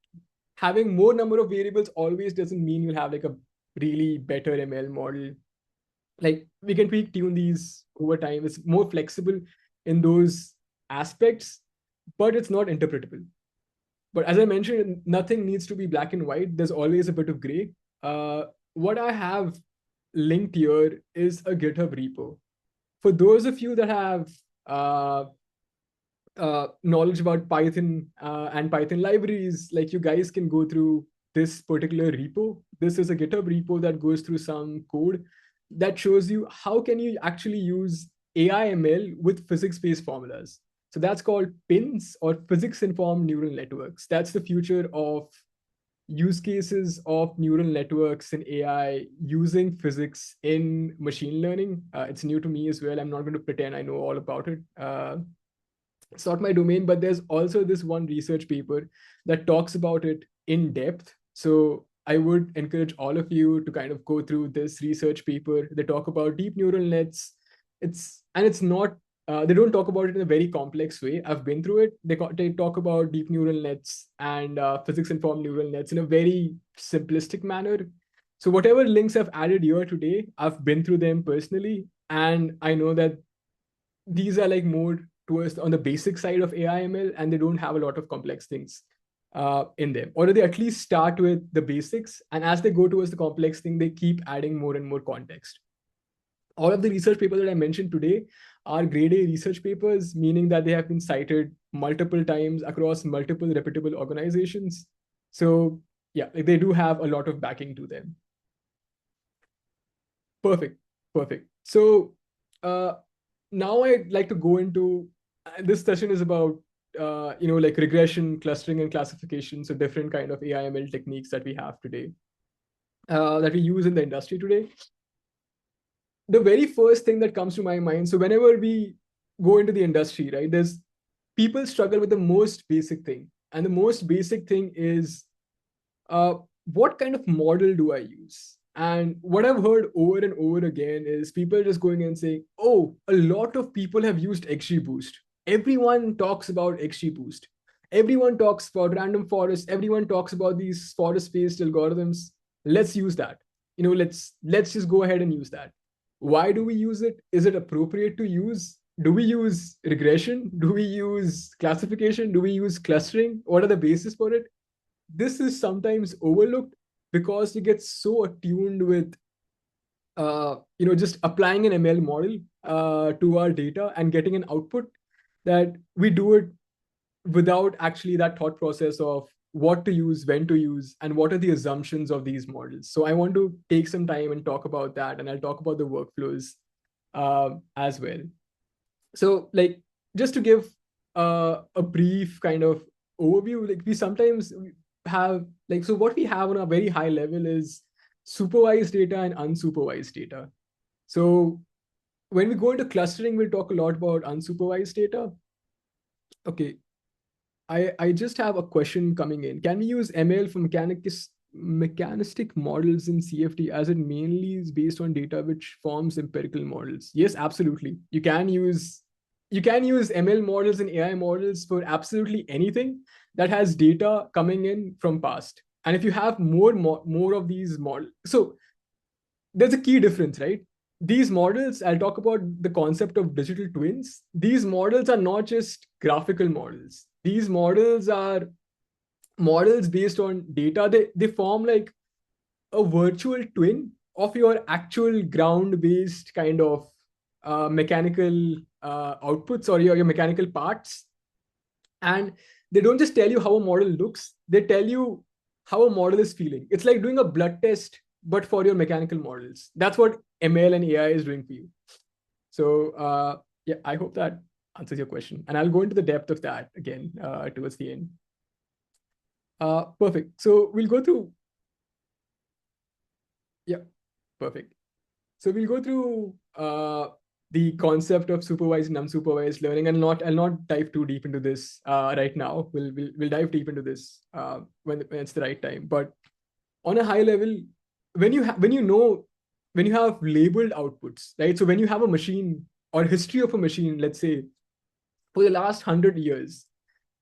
having more number of variables always doesn't mean you'll have like a really better ML model. Like we can tweak tune these over time. It's more flexible in those aspects, but it's not interpretable. But as I mentioned, nothing needs to be black and white. There's always a bit of gray. What I have linked here is a GitHub repo. For those of you that have knowledge about Python and Python libraries, like you guys can go through this particular repo. This is a GitHub repo that goes through some code that shows you how can you actually use AIML with physics-based formulas. So that's called PINs, or physics-informed neural networks. That's the future of use cases of neural networks and AI using physics in machine learning. It's new to me as well. I'm not going to pretend I know all about it. It's not my domain, but there's also this one research paper that talks about it in depth. So I would encourage all of you to kind of go through this research paper. They talk about deep neural nets. It's not, they don't talk about it in a very complex way. I've been through it. They talk about deep neural nets and physics-informed neural nets in a very simplistic manner. So whatever links I've added here today, I've been through them personally. And I know that these are like more towards on the basic side of AIML, and they don't have a lot of complex things in them. Or they at least start with the basics, and as they go towards the complex thing, they keep adding more and more context. All of the research papers that I mentioned today are grade A research papers, meaning that they have been cited multiple times across multiple reputable organizations. So yeah, like they do have a lot of backing to them. Perfect. So now I'd like to go into, this session is about like regression, clustering, and classification. So different kind of AIML techniques that we have today, that we use in the industry today. The very first thing that comes to my mind, so whenever we go into the industry, right, there's people struggle with the most basic thing. And the most basic thing is, what kind of model do I use? And what I've heard over and over again is people just going and saying, oh, a lot of people have used XGBoost. Everyone talks about XGBoost. Everyone talks about random forest. Everyone talks about these forest-based algorithms. Let's use that. Let's just go ahead and use that. Why do we use it? Is it appropriate to use? Do we use regression? Do we use classification? Do we use clustering? What are the bases for it? This is sometimes overlooked because you get so attuned with just applying an ML model to our data and getting an output that we do it without actually that thought process of what to use, when to use, and what are the assumptions of these models. So I want to take some time and talk about that, and I'll talk about the workflows as well. So like, just to give a brief kind of overview, like we sometimes have, like, so what we have on a very high level is supervised data and unsupervised data. So when we go into clustering, we'll talk a lot about unsupervised data. Okay, I just have a question coming in. Can we use ML for mechanistic models in CFD, as it mainly is based on data which forms empirical models? Yes, absolutely. You can use ML models and AI models for absolutely anything that has data coming in from past. And if you have more of these models, so there's a key difference, right? These models, I'll talk about the concept of digital twins. These models are not just graphical models. These models are models based on data. They form like a virtual twin of your actual ground-based kind of mechanical outputs, or your mechanical parts. And they don't just tell you how a model looks, they tell you how a model is feeling. It's like doing a blood test, but for your mechanical models. That's what ML and AI is doing for you. So yeah, I hope that answers your question. And I'll go into the depth of that again towards the end. Perfect. So we'll go through. Yeah, perfect. So we'll go through the concept of supervised and unsupervised learning, and I'll not dive too deep into this right now. We'll dive deep into this when it's the right time. But on a high level, when you have labeled outputs, right? So when you have a machine or history of a machine, let's say for the last 100 years,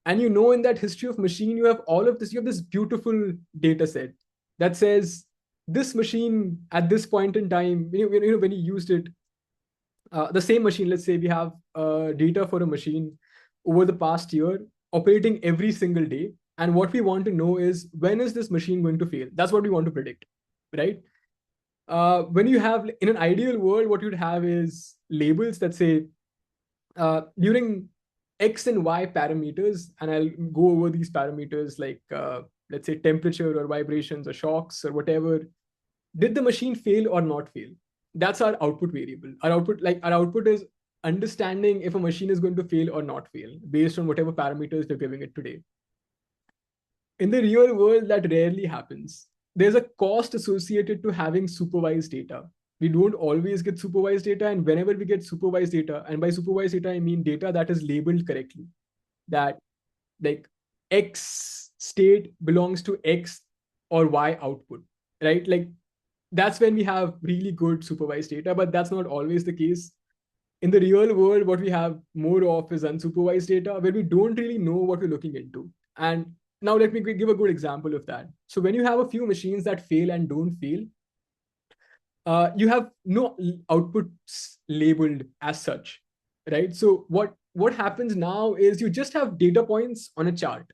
and in that history of machine, you have all of this, you have this beautiful data set that says this machine at this point in time, when you used it, the same machine, let's say we have data for a machine over the past year operating every single day. And what we want to know is, when is this machine going to fail? That's what we want to predict, right? When you have, in an ideal world, what you'd have is labels that say, during X and Y parameters, and I'll go over these parameters like, let's say temperature or vibrations or shocks or whatever, did the machine fail or not fail? That's our output variable. Our output is understanding if a machine is going to fail or not fail based on whatever parameters we're giving it today. In the real world, that rarely happens. There's a cost associated to having supervised data. We don't always get supervised data, and whenever we get supervised data, and by supervised data, I mean data that is labeled correctly, that like X state belongs to X or Y output, right? Like that's when we have really good supervised data, but that's not always the case. In the real world, what we have more of is unsupervised data where we don't really know what we're looking into. And now let me give a good example of that. So when you have a few machines that fail and don't fail, you have no outputs labeled as such, right? So what happens now is you just have data points on a chart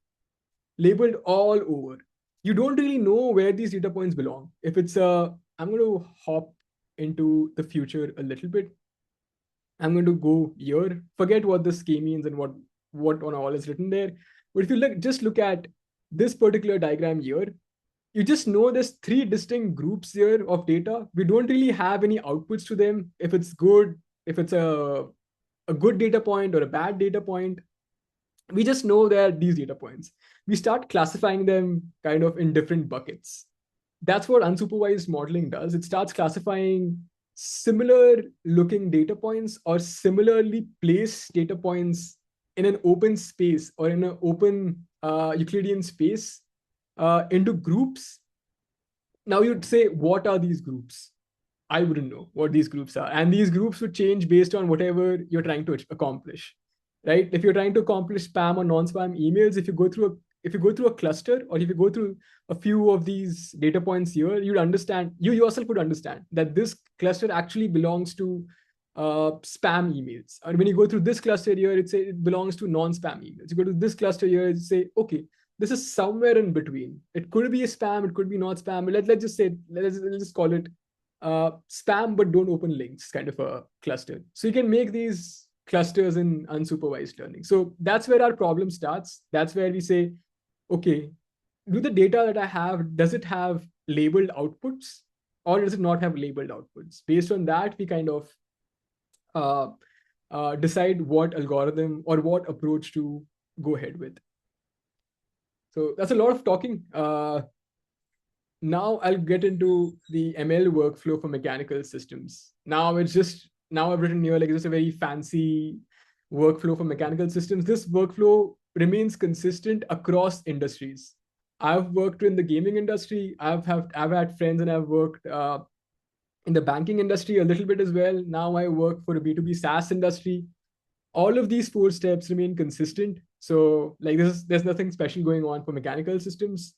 labeled all over. You don't really know where these data points belong. If it's I'm going to hop into the future a little bit. I'm going to go here. Forget what this K means and what on all is written there. But if you just look at this particular diagram here, you just know there's 3 distinct groups here of data. We don't really have any outputs to them. If it's good, if it's a good data point or a bad data point, we just know there are these data points. We start classifying them kind of in different buckets. That's what unsupervised modeling does. It starts classifying similar looking data points or similarly placed data points in an open space or in an open Euclidean space into groups. Now you'd say, what are these groups? I wouldn't know what these groups are. And these groups would change based on whatever you're trying to accomplish, right? If you're trying to accomplish spam or non-spam emails, if you go through a cluster, or if you go through a few of these data points here, you yourself would understand that this cluster actually belongs to spam emails. And when you go through this cluster here, it belongs to non-spam emails. You go to this cluster here, it say, okay, this is somewhere in between. It could be a spam, it could be not spam. Let's just call it spam but don't open links kind of a cluster. So you can make these clusters in unsupervised learning. So that's where our problem starts. That's where we say, okay, do the data that I have, does it have labeled outputs or does it not have labeled outputs? Based on that, we kind of decide what algorithm or what approach to go ahead with. So that's a lot of talking. Now I'll get into the ML workflow for mechanical systems. Now I've written here like just a very fancy workflow for mechanical systems. This workflow remains consistent across industries. I've worked in the gaming industry. I've had friends and I've worked in the banking industry a little bit as well. Now I work for a B2B SaaS industry. All of these 4 steps remain consistent. So like there's nothing special going on for mechanical systems.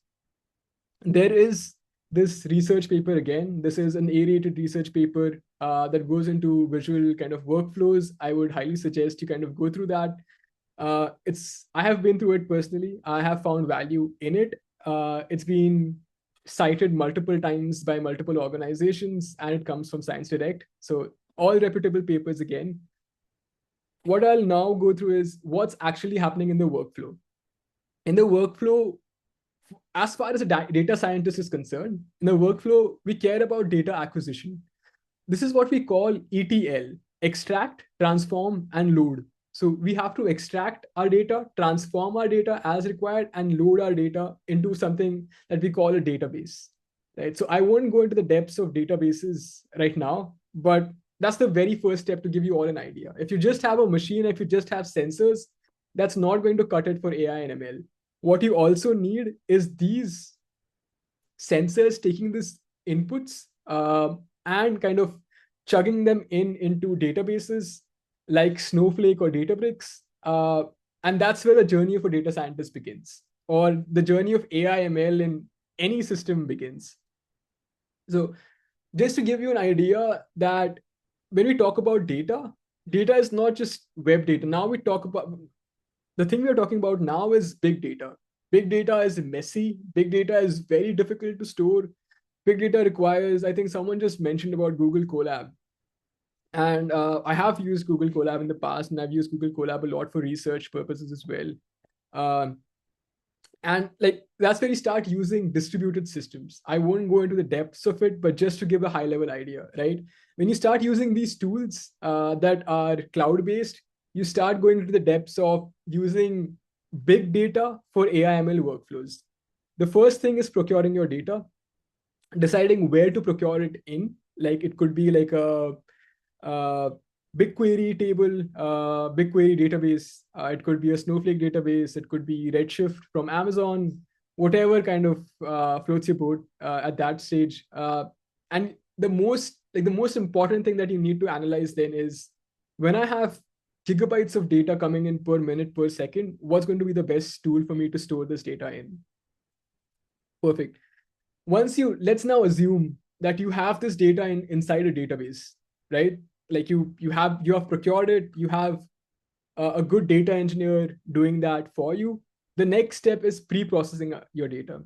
There is this research paper again. This is an A-rated research paper that goes into visual kind of workflows. I would highly suggest you kind of go through that. I have been through it personally. I have found value in it. It's been cited multiple times by multiple organizations, and it comes from Science Direct. So all reputable papers again. What I'll now go through is what's actually happening in the workflow. In the workflow, as far as a data scientist is concerned, in the workflow, we care about data acquisition. This is what we call ETL, extract, transform, and load. So we have to extract our data, transform our data as required, and load our data into something that we call a database, right? So I won't go into the depths of databases right now, but that's the very first step to give you all an idea. If you just have a machine, if you just have sensors, that's not going to cut it for AI and ML. What you also need is these sensors taking these inputs and kind of chugging them into databases like Snowflake or Databricks. And that's where the journey of a data scientist begins, or the journey of AIML in any system begins. So just to give you an idea that when we talk about data, data is not just web data. Now we talk about, the thing we're talking about now is big data. Big data is messy. Big data is very difficult to store. Big data requires, I think someone just mentioned about Google Colab. And I have used Google Colab in the past, and I've used Google Colab a lot for research purposes as well. And like that's where you start using distributed systems. I won't go into the depths of it, but just to give a high level idea, right? When you start using these tools that are cloud based, you start going into the depths of using big data for AIML workflows. The first thing is procuring your data, deciding where to procure it in. Like it could be like a BigQuery table, BigQuery database. It could be a Snowflake database. It could be Redshift from Amazon, whatever kind of floats your boat at that stage. And the most important thing that you need to analyze then is, when I have gigabytes of data coming in per minute, per second, what's going to be the best tool for me to store this data in? Perfect. Let's now assume that you have this data inside a database, right? Like you have procured it, you have a good data engineer doing that for you. The next step is pre-processing your data.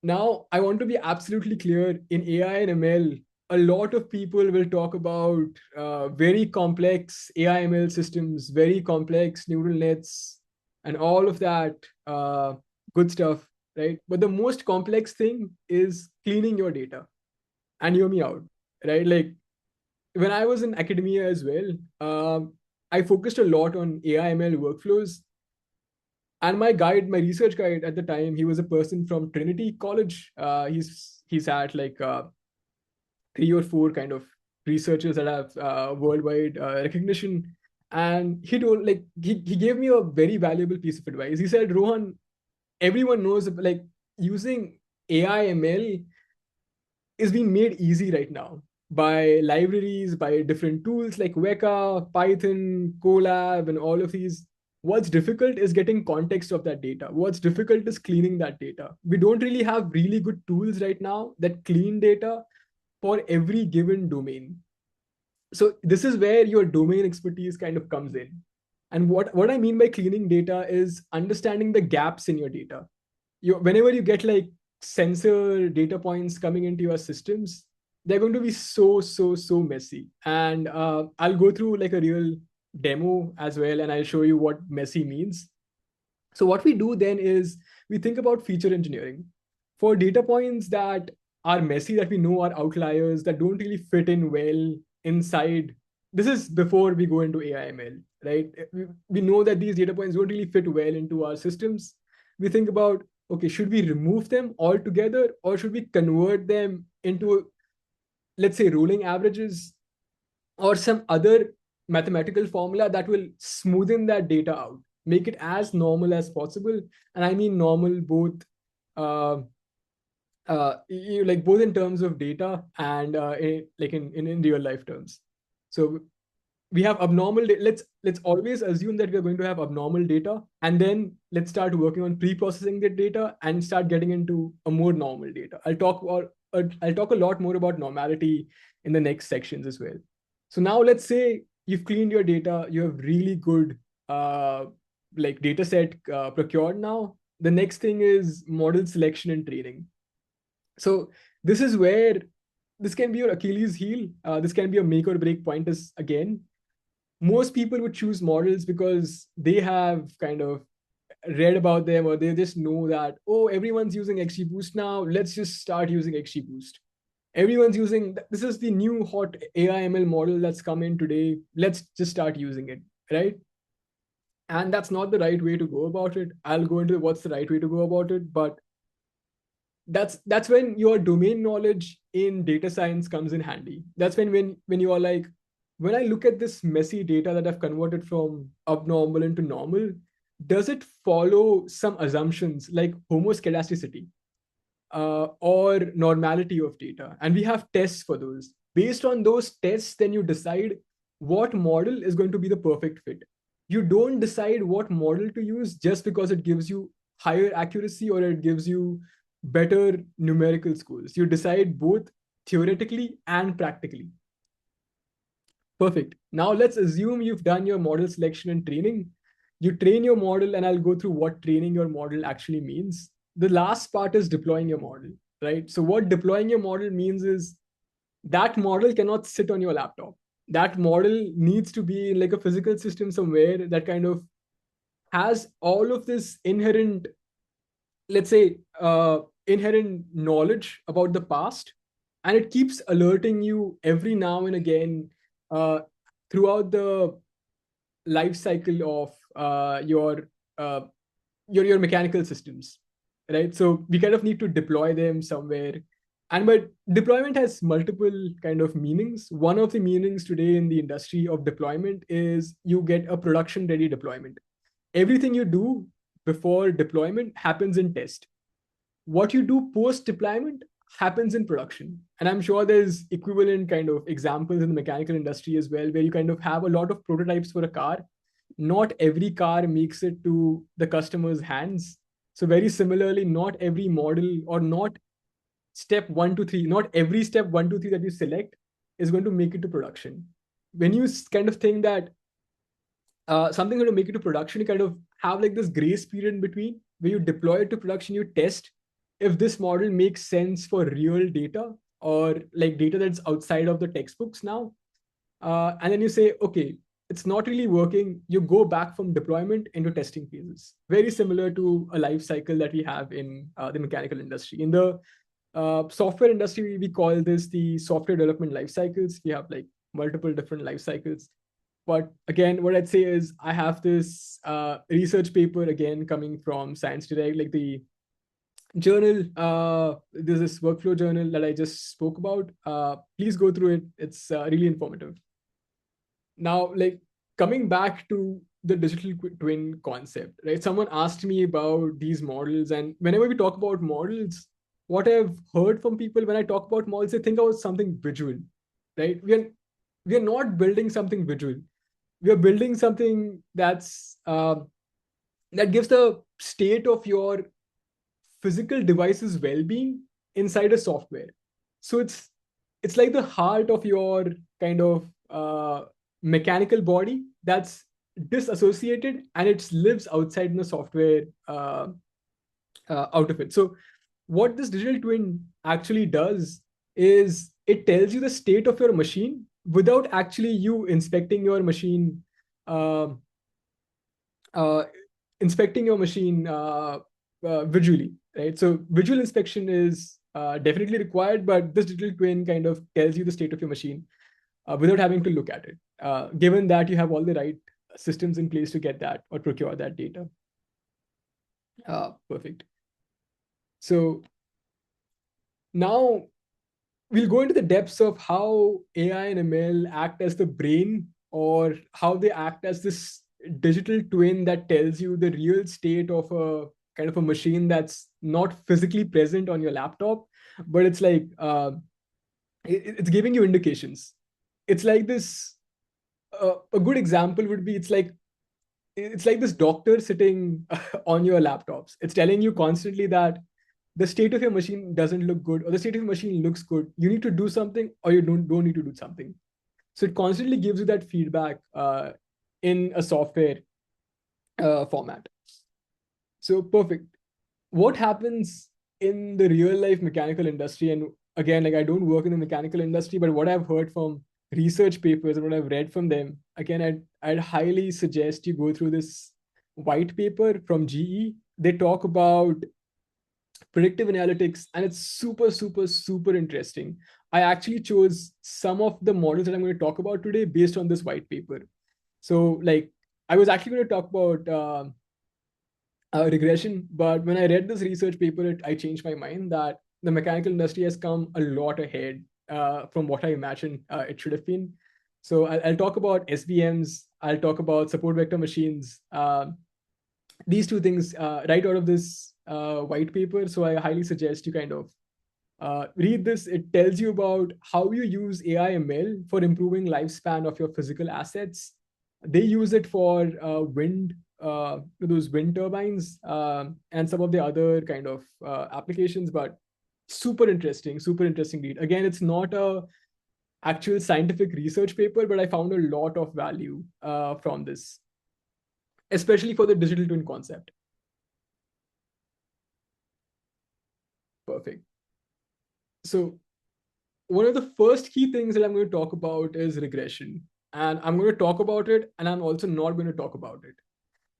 Now, I want to be absolutely clear, in AI and ML, a lot of people will talk about very complex AI/ML systems, very complex neural nets, and all of that good stuff, right? But the most complex thing is cleaning your data. And hear me out, right? Like when I was in academia as well, I focused a lot on AI/ML workflows. And my research guide at the time, he was a person from Trinity College. He's had like 3 or 4 kind of researchers that have worldwide recognition. And he gave me a very valuable piece of advice. He said, Rohan, everyone knows like using AI/ML is being made easy right now by libraries, by different tools like Weka, Python, Colab, and all of these. What's difficult is getting context of that data. What's difficult is cleaning that data. We don't really have really good tools right now that clean data for every given domain. So this is where your domain expertise kind of comes in. And what I mean by cleaning data is understanding the gaps in your data. Whenever you get like sensor data points coming into your systems, they're going to be so messy. And I'll go through like a real demo as well, and I'll show you what messy means. So what we do then is we think about feature engineering for data points that are messy, that we know are outliers, that don't really fit in well inside. This is before we go into AI/ML, right? We know that these data points don't really fit well into our systems. We think about, okay, should we remove them altogether, or should we convert them into, let's say, rolling averages or some other mathematical formula that will smoothen that data out, make it as normal as possible. And I mean normal both like both in terms of data and in real life terms. So we have abnormal data. Let's always assume that we're going to have abnormal data, and then let's start working on pre-processing the data and start getting into a more normal data. I'll talk a lot more about normality in the next sections as well. So now let's say you've cleaned your data, you have really good like data set procured now. The next thing is model selection and training. So this is where this can be your Achilles heel. This can be a make or break point again. Most people would choose models because they have kind of read about them, or they just know that, oh, everyone's using XGBoost now, let's just start using XGBoost. Everyone's using, this is the new hot AI/ML model that's come in today, let's just start using it, right? And that's not the right way to go about it. I'll go into what's the right way to go about it, but that's when your domain knowledge in data science comes in handy. That's when you are like, when I look at this messy data that I've converted from abnormal into normal, does it follow some assumptions like homoscedasticity? or normality of data. And we have tests for those. Based on those tests, then you decide what model is going to be the perfect fit. You don't decide what model to use just because it gives you higher accuracy or it gives you better numerical scores. You decide both theoretically and practically. Perfect. Now let's assume you've done your model selection and training. You train your model, and I'll go through what training your model actually means. The last part is deploying your model, right? So what deploying your model means is that model cannot sit on your laptop. That model needs to be in like a physical system somewhere that kind of has all of this inherent, let's say, inherent knowledge about the past, and it keeps alerting you every now and again uh, throughout the life cycle of your mechanical systems, right? So we kind of need to deploy them somewhere. And but deployment has multiple kind of meanings. One of the meanings today in the industry of deployment is you get a production ready deployment. Everything you do before deployment happens in test. What you do post deployment happens in production. And I'm sure there's equivalent kind of examples in the mechanical industry as well, where you kind of have a lot of prototypes for a car. Not every car makes it to the customer's hands. So very similarly, not every model or not step 1 to 3, not every step 1 to 3 that you select is going to make it to production. When you kind of think that something's going to make it to production, you kind of have like this grace period in between where you deploy it to production, you test if this model makes sense for real data or like data that's outside of the textbooks now. And then you say, okay, it's not really working. You go back from deployment into testing phases. Very similar to a life cycle that we have in the mechanical industry. In the software industry, we call this the software development life cycles. We have like multiple different life cycles. But again, what I'd say is I have this research paper again coming from Science Direct, like the journal. There's this workflow journal that I just spoke about. Please go through it. It's really informative. Now, like coming back to the digital twin concept, right? Someone asked me about these models, and whenever we talk about models, what I've heard from people when I talk about models, they think about something visual, right? We are not building something visual. We are building something that's that gives the state of your physical device's well-being inside a software. So it's like the heart of your kind of mechanical body that's disassociated and it lives outside in the software out of it. So what this digital twin actually does is it tells you the state of your machine without actually you inspecting your machine uh, uh, visually, right? So visual inspection is definitely required, but this digital twin kind of tells you the state of your machine without having to look at it, given that you have all the right systems in place to get that or procure that data. Perfect. So now we'll go into the depths of how AI and ML act as the brain, or how they act as this digital twin that tells you the real state of a kind of a machine that's not physically present on your laptop, but it's like it's giving you indications. It's like this. A good example would be it's like this doctor sitting on your laptops. It's telling you constantly that the state of your machine doesn't look good, or the state of your machine looks good. You need to do something, or you don't need to do something. So it constantly gives you that feedback in a software format. So perfect. What happens in the real life mechanical industry? And again, like I don't work in the mechanical industry, but what I've heard from research papers and what I've read from them, again, I'd highly suggest you go through this white paper from GE. They talk about predictive analytics, and it's super, super, super interesting. I actually chose some of the models that I'm going to talk about today based on this white paper. So like I was actually going to talk about regression, but when I read this research paper, I changed my mind that the mechanical industry has come a lot ahead from what I imagined it should have been. So I'll talk about SVMs. I'll talk about support vector machines. These two things right out of this white paper. So I highly suggest you kind of read this. It tells you about how you use AIML for improving lifespan of your physical assets. They use it for wind, those wind turbines, and some of the other kind of applications, but super interesting read. Again, it's not a actual scientific research paper, but I found a lot of value from this, especially for the digital twin concept. Perfect. So one of the first key things that I'm going to talk about is regression. And I'm going to talk about it, and I'm also not going to talk about it.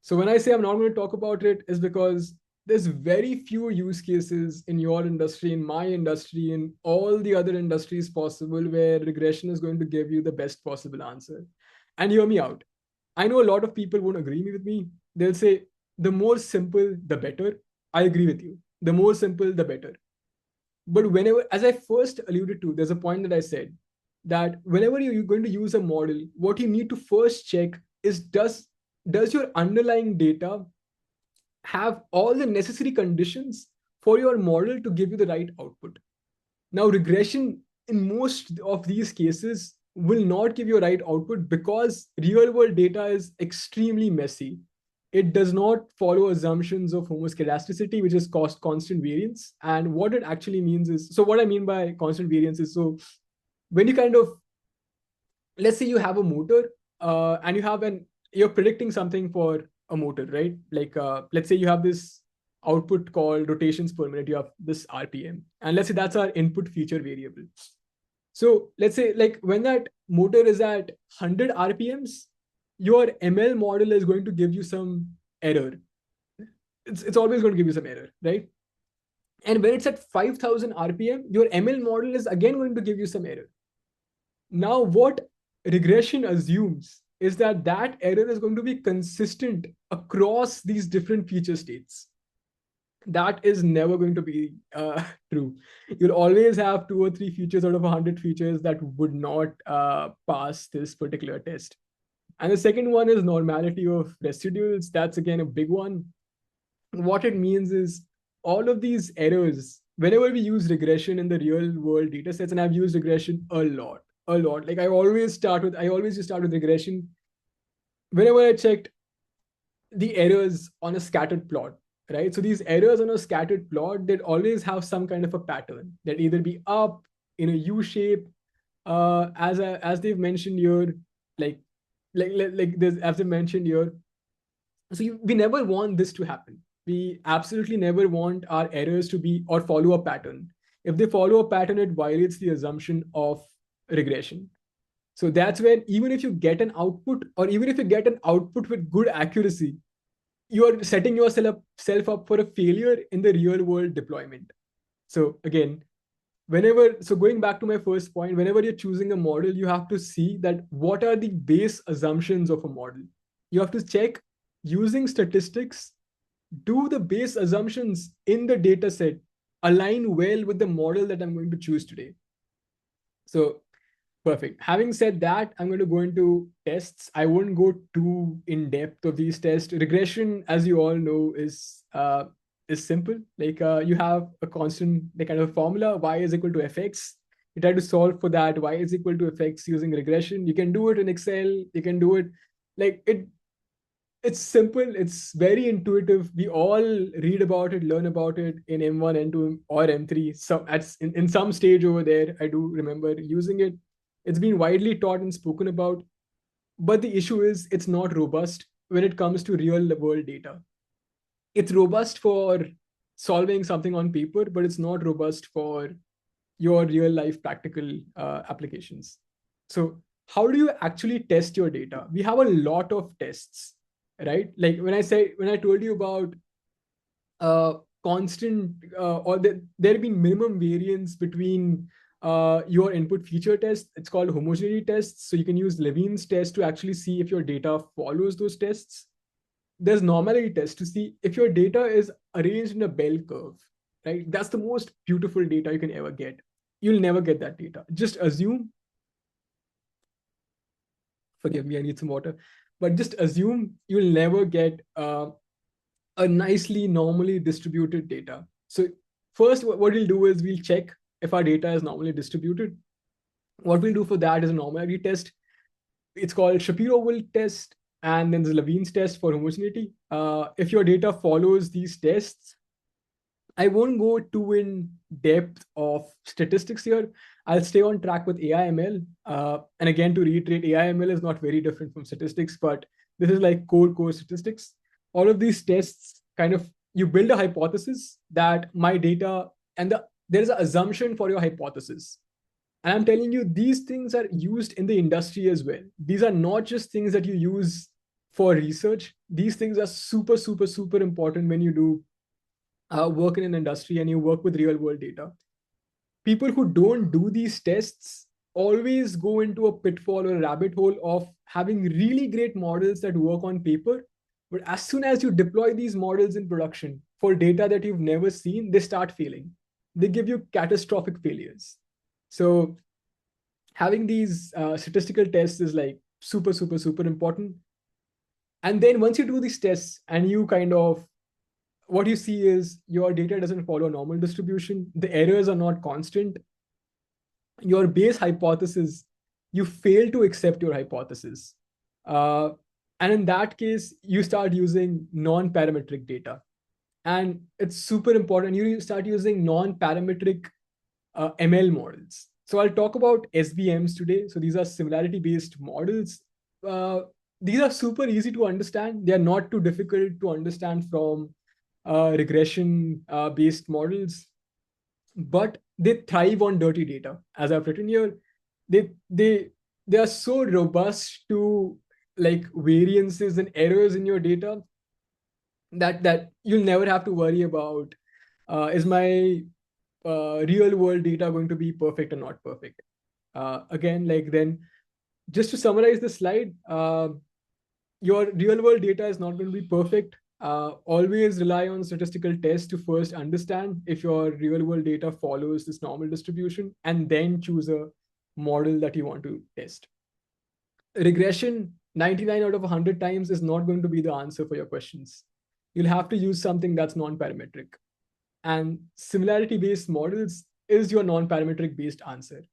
So when I say I'm not going to talk about it, is because there's very few use cases in your industry, in my industry, in all the other industries possible where regression is going to give you the best possible answer. And hear me out. I know a lot of people won't agree with me. They'll say, the more simple, the better. I agree with you. The more simple, the better. But whenever, as I first alluded to, there's a point that I said that whenever you're going to use a model, what you need to first check is does your underlying data have all the necessary conditions for your model to give you the right output? Now, regression in most of these cases will not give you a right output because real world data is extremely messy. It does not follow assumptions of homoscedasticity, which is constant variance. And what it actually means is, so what I mean by constant variance is, so when you kind of, let's say you have a motor and you're predicting something for a motor, right? Like, let's say you have this output called rotations per minute, you have this RPM. And let's say that's our input feature variable. So let's say like when that motor is at 100 RPMs, your ML model is going to give you some error. It's always going to give you some error, right? And when it's at 5,000 RPM, your ML model is again going to give you some error. Now, what regression assumes is that that error is going to be consistent across these different feature states. That is never going to be true. You'll always have 2 or 3 features out of 100 features that would not pass this particular test. And the second one is normality of residuals. That's again a big one. What it means is all of these errors, whenever we use regression in the real world data sets, and I've used regression a lot. Like I always just start with regression. Whenever I checked the errors on a scattered plot, right? So these errors on a scattered plot, they'd always have some kind of a pattern. They'd either be up in a U shape, as they've mentioned here, like there's, as they mentioned here. So we never want this to happen. We absolutely never want our errors to be or follow a pattern. If they follow a pattern, it violates the assumption of regression. So that's where even if you get an output, or even if you get an output with good accuracy, you are setting yourself up for a failure in the real world deployment. So again, going back to my first point, whenever you're choosing a model, you have to see that what are the base assumptions of a model. You have to check using statistics, do the base assumptions in the data set align well with the model that I'm going to choose today? So perfect. Having said that, I'm going to go into tests. I won't go too in depth of these tests. Regression, as you all know, is simple. Like you have a constant, like kind of formula, y is equal to fx. You try to solve for that, y is equal to fx using regression. You can do it in Excel. You can do it like it. It's simple. It's very intuitive. We all read about it, learn about it in M1, N2, or M3. So in some stage over there, I do remember using it. It's been widely taught and spoken about, but the issue is it's not robust when it comes to real world data. It's robust for solving something on paper, but it's not robust for your real life practical applications. So how do you actually test your data? We have a lot of tests, right? Like when I told you about constant or there have been minimum variance between your input feature test. It's called homogeneity tests. So you can use Levene's test to actually see if your data follows those tests. There's normality test to see if your data is arranged in a bell curve, right? That's the most beautiful data you can ever get. You'll never get that data. Just assume, forgive me, I need some water, but just assume you'll never get a nicely normally distributed data. So first, what we'll do is we'll check if our data is normally distributed. What we'll do for that is a normality test. It's called Shapiro-Wilk test, and then there's Levene's test for homogeneity. If your data follows these tests, I won't go too in depth of statistics here. I'll stay on track with AIML. And again, to reiterate, AIML is not very different from statistics, but this is like core statistics. All of these tests kind of, you build a hypothesis that my data, and there's an assumption for your hypothesis. And I'm telling you, these things are used in the industry as well. These are not just things that you use for research. These things are super important when you do work in an industry and you work with real world data. People who don't do these tests always go into a pitfall or a rabbit hole of having really great models that work on paper. But as soon as you deploy these models in production for data that you've never seen, they start failing. They give you catastrophic failures. So having these statistical tests is like super important. And then once you do these tests and you kind of, what you see is your data doesn't follow normal distribution. The errors are not constant. Your base hypothesis, you fail to accept your hypothesis. And in that case, you start using non-parametric data. And it's super important. You start using non-parametric ML models. So I'll talk about SVMs today. So these are similarity-based models. These are super easy to understand. They are not too difficult to understand from regression-based models, but they thrive on dirty data. As I've written here, they are so robust to like variances and errors in your data that you'll never have to worry about, is my real world data going to be perfect or not perfect? Again, like then, just to summarize the slide, your real world data is not going to be perfect. Always rely on statistical tests to first understand if your real world data follows this normal distribution, and then choose a model that you want to test. Regression 99 out of 100 times is not going to be the answer for your questions. You'll have to use something that's non-parametric. And similarity-based models is your non-parametric based answer.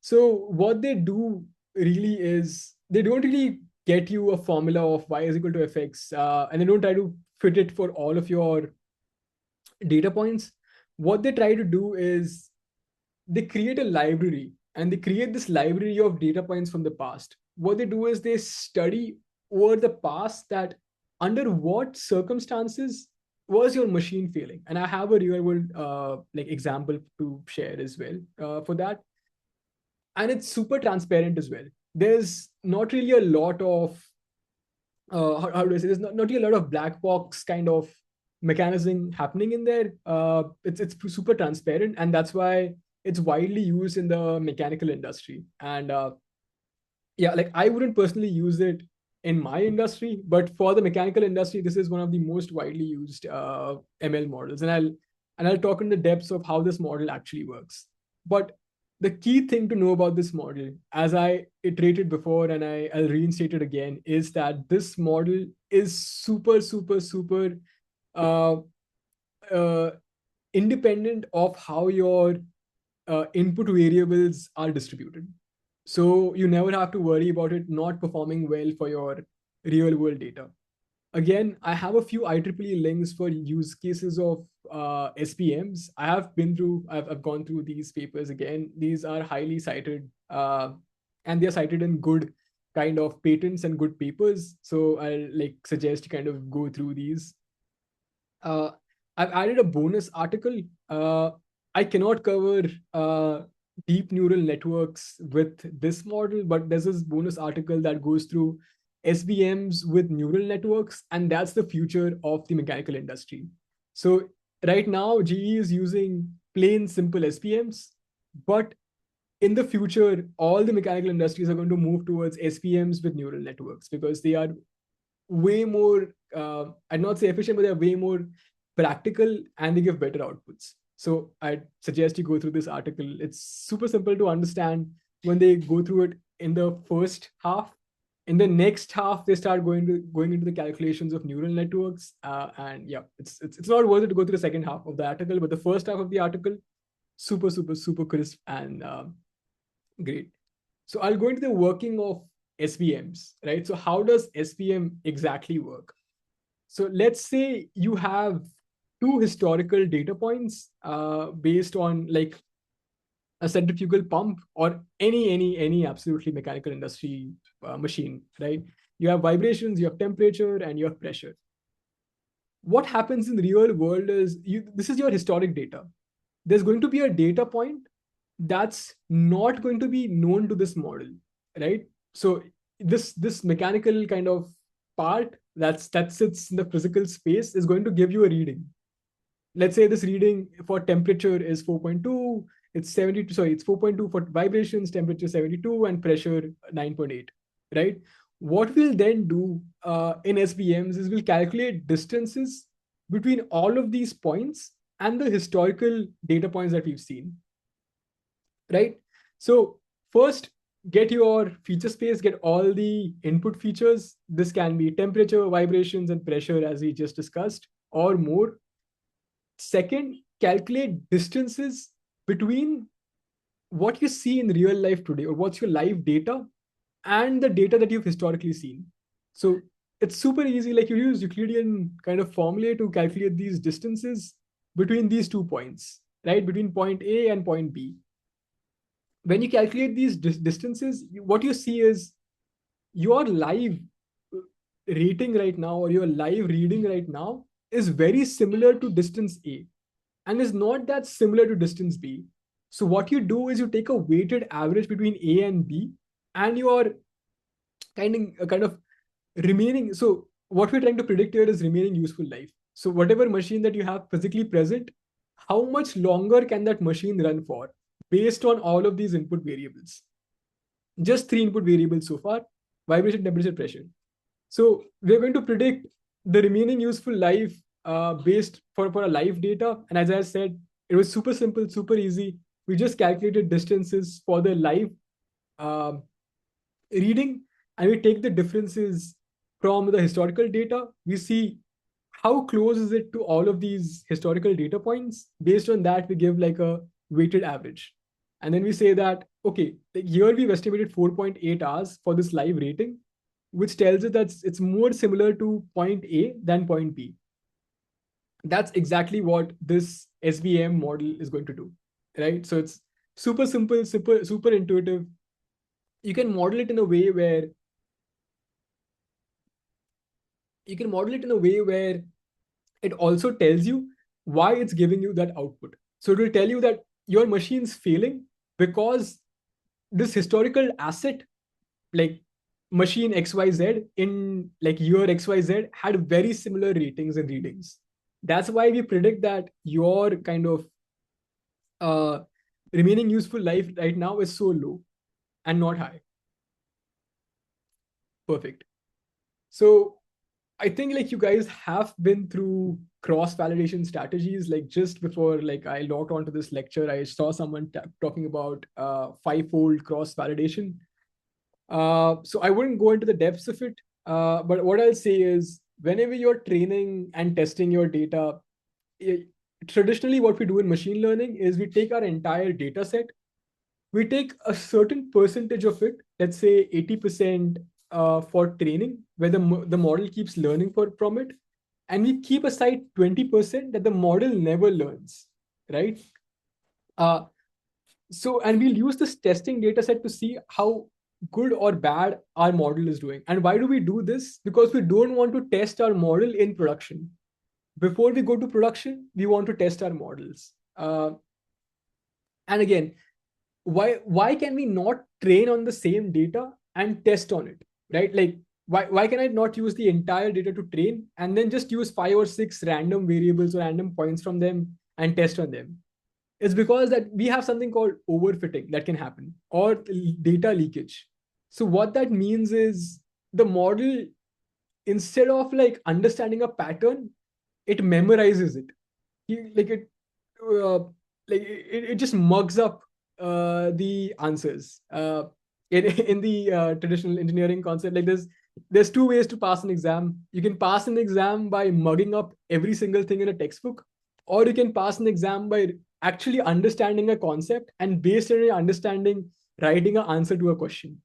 So what they do really is, they don't really get you a formula of y is equal to fx, and they don't try to fit it for all of your data points. What they try to do is they create a library, and they create this library of data points from the past. What they do is they study over the past that under what circumstances was your machine failing. And I have a real world like example to share as well for that. And it's super transparent as well. There's not really a lot of how do I say, there's not really a lot of black box kind of mechanism happening in there. It's super transparent, and that's why it's widely used in the mechanical industry. And yeah, like I wouldn't personally use it in my industry, but for the mechanical industry, this is one of the most widely used ML models. And I'll talk in the depths of how this model actually works. But the key thing to know about this model, as I iterated before and I'll reinstate it again, is that this model is super independent of how your input variables are distributed. So you never have to worry about it not performing well for your real world data. Again, I have a few IEEE links for use cases of SPMs. I've gone through these papers again. These are highly cited, and they're cited in good kind of patents and good papers. So I'll like suggest you kind of go through these. I've added a bonus article. I cannot cover deep neural networks with this model, but there's this bonus article that goes through SVMs with neural networks, and that's the future of the mechanical industry. So right now, GE is using plain simple SVMs, but in the future, all the mechanical industries are going to move towards SVMs with neural networks because they are way more, I'd not say efficient, but they're way more practical and they give better outputs. So I'd suggest you go through this article. It's super simple to understand when they go through it in the first half. In the next half, they start going into the calculations of neural networks. And yeah, it's not worth it to go through the second half of the article, but the first half of the article, super crisp and great. So I'll go into the working of SVMs, right? So how does SVM exactly work? So let's say you have two historical data points based on like a centrifugal pump or any absolutely mechanical industry machine, right? You have vibrations, you have temperature, and you have pressure. What happens in the real world is this is your historic data. There's going to be a data point that's not going to be known to this model, right? So this mechanical kind of part that sits in the physical space is going to give you a reading. Let's say this reading for temperature is 4.2, it's 72, sorry, it's 4.2 for vibrations, temperature 72, and pressure 9.8, right? What we'll then do in SVMs is we'll calculate distances between all of these points and the historical data points that we've seen, right? So first, get your feature space, get all the input features. This can be temperature, vibrations, and pressure, as we just discussed, or more. Second, calculate distances between what you see in real life today, or what's your live data, and the data that you've historically seen. So it's super easy, like you use Euclidean kind of formulae to calculate these distances between these 2 points, right? Between point A and point B. When you calculate these distances, what you see is your live rating right now, or your live reading right now, is very similar to distance A and is not that similar to distance B. So what you do is you take a weighted average between A and B, and you are kind of remaining. So what we're trying to predict here is remaining useful life. So whatever machine that you have physically present, how much longer can that machine run for based on all of these input variables? Just 3 input variables so far: vibration, temperature, pressure. So we're going to predict the remaining useful life based for a live data. And as I said, it was super simple, super easy. We just calculated distances for the live reading, and we take the differences from the historical data. We see how close is it to all of these historical data points. Based on that, we give like a weighted average. And then we say that, okay, here we've estimated 4.8 hours for this live rating, which tells us that it's more similar to point A than point B. That's exactly what this SVM model is going to do, right? So it's super simple, super intuitive. You can model it in a way where it also tells you why it's giving you that output. So it will tell you that your machine's failing because this historical asset, like machine XYZ in like year XYZ, had very similar ratings and readings. That's why we predict that your kind of remaining useful life right now is so low and not high. Perfect. So I think like you guys have been through cross-validation strategies. Like just before like I logged onto this lecture, I saw someone talking about 5-fold cross-validation. So I wouldn't go into the depths of it. But what I'll say is whenever you're training and testing your data, traditionally what we do in machine learning is we take our entire data set, we take a certain percentage of it, let's say 80% for training, where the model keeps learning from it, and we keep aside 20% that the model never learns, right? So, and we'll use this testing data set to see how good or bad our model is doing. And why do we do this? Because we don't want to test our model in production. Before we go to production, we want to test our models. And again, why can we not train on the same data and test on it, right? Like, why can I not use the entire data to train and then just use 5 or 6 random variables or random points from them and test on them? It's because that we have something called overfitting that can happen, or data leakage. So what that means is the model, instead of like understanding a pattern, it memorizes it. It just mugs up the answers. in the traditional engineering concept, like there's two ways to pass an exam. You can pass an exam by mugging up every single thing in a textbook, or you can pass an exam by actually understanding a concept and based on your understanding, writing an answer to a question.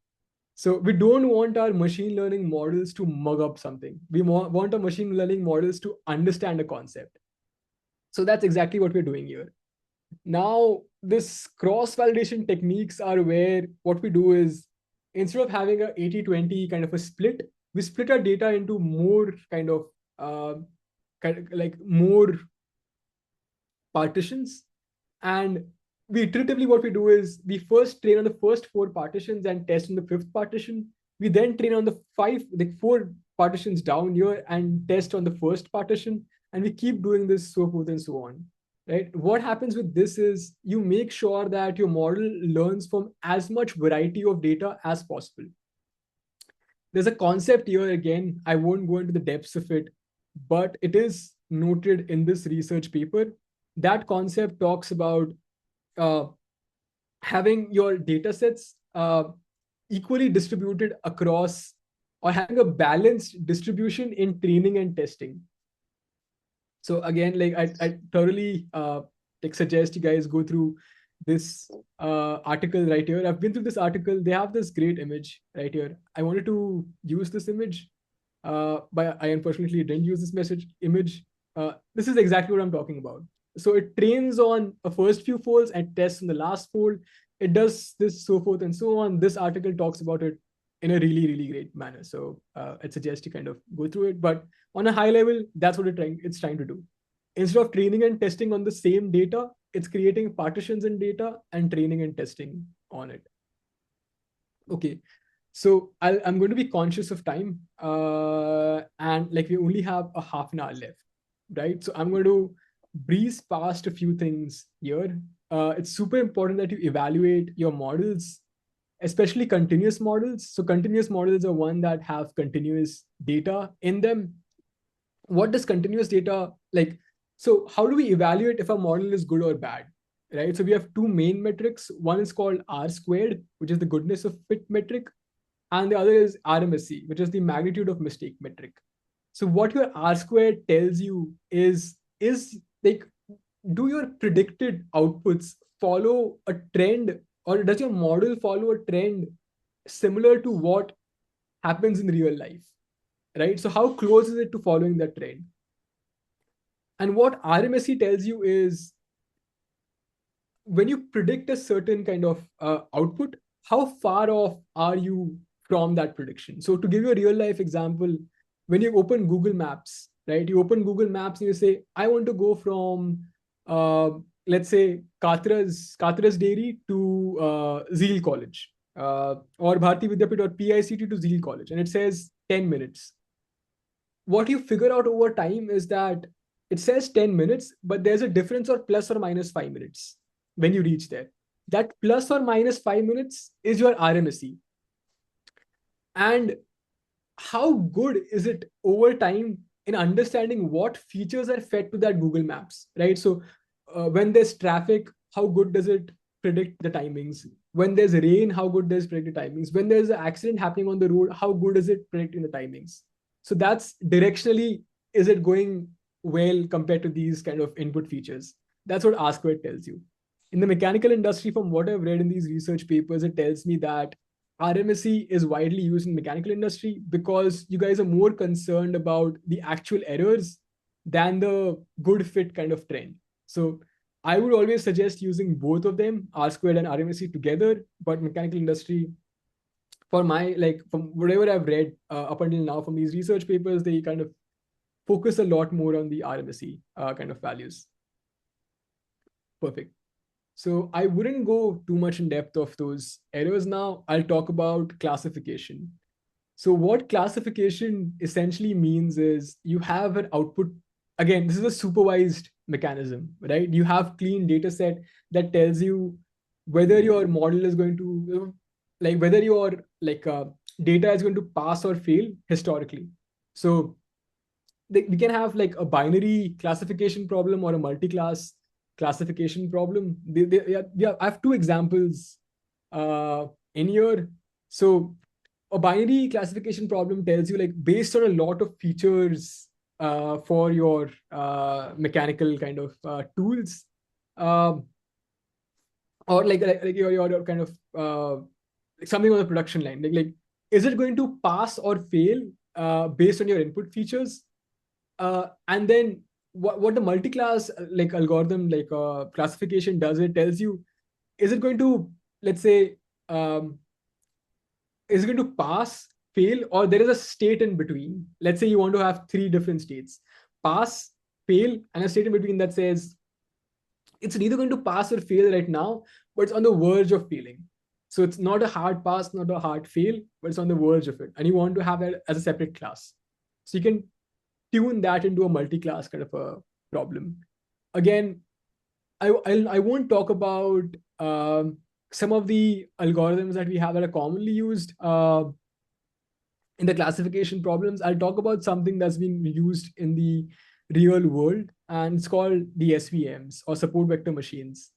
So we don't want our machine learning models to mug up something. We want our machine learning models to understand a concept. So that's exactly what we're doing here. Now, this cross-validation techniques are where what we do is, instead of having a 80-20 kind of a split, we split our data into more kind of like more partitions. And we iteratively, what we do is we first train on the first 4 partitions and test on the 5th partition. We then train on the 4 partitions down here and test on the first partition. And we keep doing this, so forth and so on. Right? What happens with this is you make sure that your model learns from as much variety of data as possible. There's a concept here, again, I won't go into the depths of it, but it is noted in this research paper. That concept talks about having your data sets equally distributed across, or having a balanced distribution in training and testing. So again, like I thoroughly like suggest you guys go through this article right here. I've been through this article. They have this great image right here. I wanted to use this image, but I unfortunately didn't use this image. This is exactly what I'm talking about. So it trains on a first few folds and tests on the last fold. It does this, so forth and so on. This article talks about it in a really, really great manner. So I suggest you kind of go through it. But on a high level, that's what it's trying to do. Instead of training and testing on the same data, it's creating partitions in data and training and testing on it. Okay, so I'm going to be conscious of time. And like we only have a half an hour left, right? So I'm going to breeze past a few things here. It's super important that you evaluate your models, especially continuous models. So continuous models are one that have continuous data in them. What does continuous data like? So how do we evaluate if a model is good or bad, right? So we have 2 main metrics. One is called R squared, which is the goodness of fit metric. And the other is RMSE, which is the magnitude of mistake metric. So what your R squared tells you is like, do your predicted outputs follow a trend, or does your model follow a trend similar to what happens in real life, right? So how close is it to following that trend? And what RMSE tells you is, when you predict a certain kind of output, how far off are you from that prediction? So to give you a real life example, when you open Google Maps, right? You open Google Maps and you say, I want to go from, let's say, Katras Dairy to Zeal College, or Bharati Vidyapit or PICT to Zeal College. And it says 10 minutes. What you figure out over time is that it says 10 minutes, but there's a difference of plus or minus 5 minutes when you reach there. That plus or minus 5 minutes is your RMSE. And how good is it over time in understanding what features are fed to that Google Maps, right? So when there's traffic, how good does it predict the timings? When there's rain, how good does it predict the timings? When there's an accident happening on the road, how good is it predicting the timings? So that's directionally, is it going well compared to these kind of input features? That's what R squared tells you. In the mechanical industry, from what I've read in these research papers, it tells me that RMSE is widely used in mechanical industry because you guys are more concerned about the actual errors than the good fit kind of trend. So I would always suggest using both of them, R squared and RMSE together, but mechanical industry, for my, like, from whatever I've read up until now from these research papers, they kind of focus a lot more on the RMSE kind of values. Perfect. So I wouldn't go too much in depth of those errors now. I'll talk about classification. So what classification essentially means is you have an output. Again, this is a supervised mechanism, right? You have clean data set that tells you whether your model is going to, like, whether your data is going to pass or fail historically. So we can have like a binary classification problem or a multi-class classification problem. I have 2 examples in here. So a binary classification problem tells you, like, based on a lot of features for your mechanical kind of tools, or like your kind of something on the production line, like is it going to pass or fail based on your input features? And then what the multi-class like algorithm, like classification does, it tells you, is it going to, let's say, is it going to pass, fail, or there is a state in between? Let's say you want to have 3 different states: pass, fail, and a state in between that says it's neither going to pass or fail right now, but it's on the verge of failing. So it's not a hard pass, not a hard fail, but it's on the verge of it. And you want to have that as a separate class. So you can tune that into a multi-class kind of a problem. Again, I won't talk about some of the algorithms that we have that are commonly used in the classification problems. I'll talk about something that's been used in the real world, and it's called the SVMs, or support vector machines.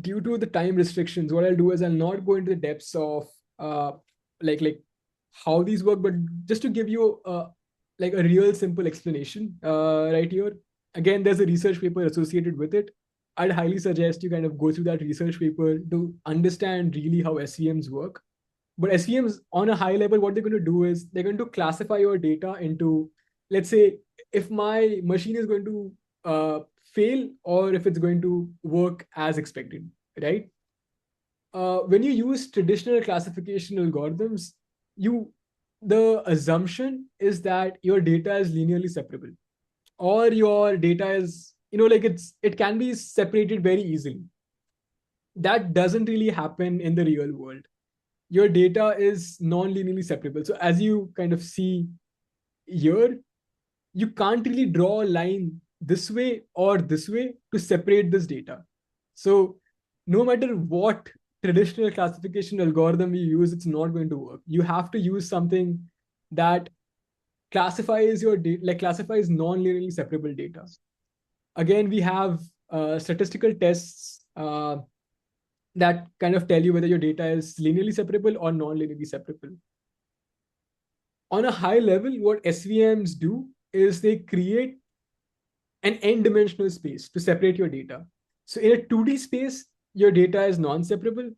Due to the time restrictions, what I'll do is I'll not go into the depths of like how these work, but just to give you like a real simple explanation right here. Again, there's a research paper associated with it. I'd highly suggest you kind of go through that research paper to understand really how SVMs work. But SVMs on a high level, what they're going to do is they're going to classify your data into, let's say, if my machine is going to fail or if it's going to work as expected, right? When you use traditional classification algorithms, the assumption is that your data is linearly separable, or your data is, like it can be separated very easily. That doesn't really happen in the real world. Your data is non-linearly separable. So as you kind of see here, you can't really draw a line this way or this way to separate this data. So no matter what traditional classification algorithm you use, it's not going to work. You have to use something that classifies your data, like classifies non-linearly separable data. Again, we have statistical tests that kind of tell you whether your data is linearly separable or non-linearly separable. On a high level, what SVMs do is they create an n-dimensional space to separate your data. So in a 2D space, your data is non-separable.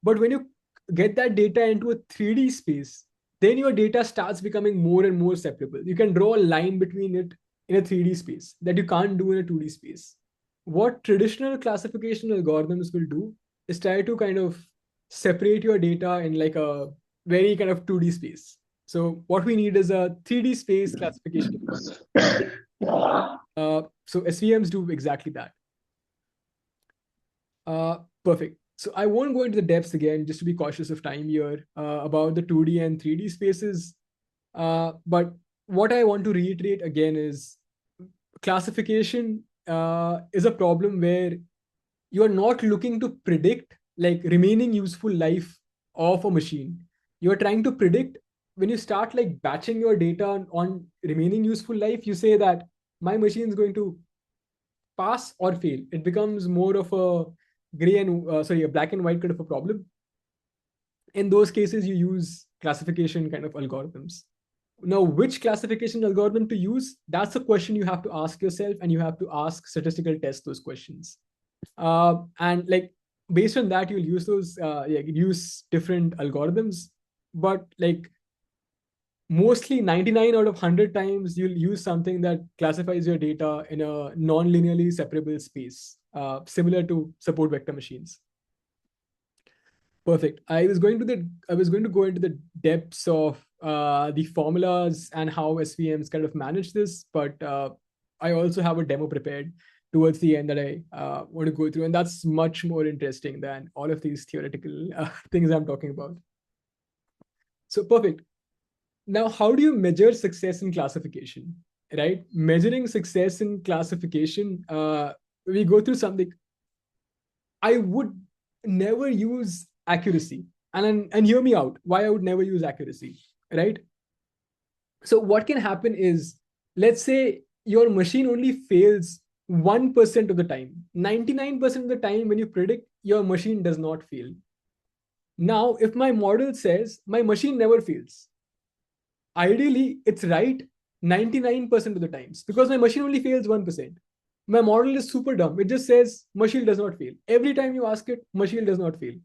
But when you get that data into a 3D space, then your data starts becoming more and more separable. You can draw a line between it in a 3D space that you can't do in a 2D space. What traditional classification algorithms will do is try to kind of separate your data in like a very kind of 2D space. So what we need is a 3D space classification. So SVMs do exactly that. Perfect. So I won't go into the depths again, just to be cautious of time here, about the 2D and 3D spaces. But what I want to reiterate again is classification is a problem where you are not looking to predict like remaining useful life of a machine. You are trying to predict, when you start like batching your data on remaining useful life, you say that my machine is going to pass or fail. It becomes more of a gray and a black and white kind of a problem. In those cases, you use classification kind of algorithms. Now, which classification algorithm to use? That's a question you have to ask yourself, and you have to ask statistical tests those questions. And like based on that, you'll use those use different algorithms. But like mostly 99 out of 100 times, you'll use something that classifies your data in a non-linearly separable space, similar to support vector machines. Perfect. I was going to go into the depths of the formulas and how SVMs kind of manage this, but I also have a demo prepared towards the end that I want to go through, and that's much more interesting than all of these theoretical things I'm talking about. So perfect. Now, how do you measure success in classification, right? Measuring success in classification, we go through something. I would never use accuracy. And hear me out, why I would never use accuracy, right? So what can happen is, let's say your machine only fails 1% of the time. 99% of the time when you predict, your machine does not fail. Now, if my model says my machine never fails, ideally it's right 99% of the times because my machine only fails 1%. My model is super dumb. It just says machine does not fail. Every time you ask it, machine does not fail.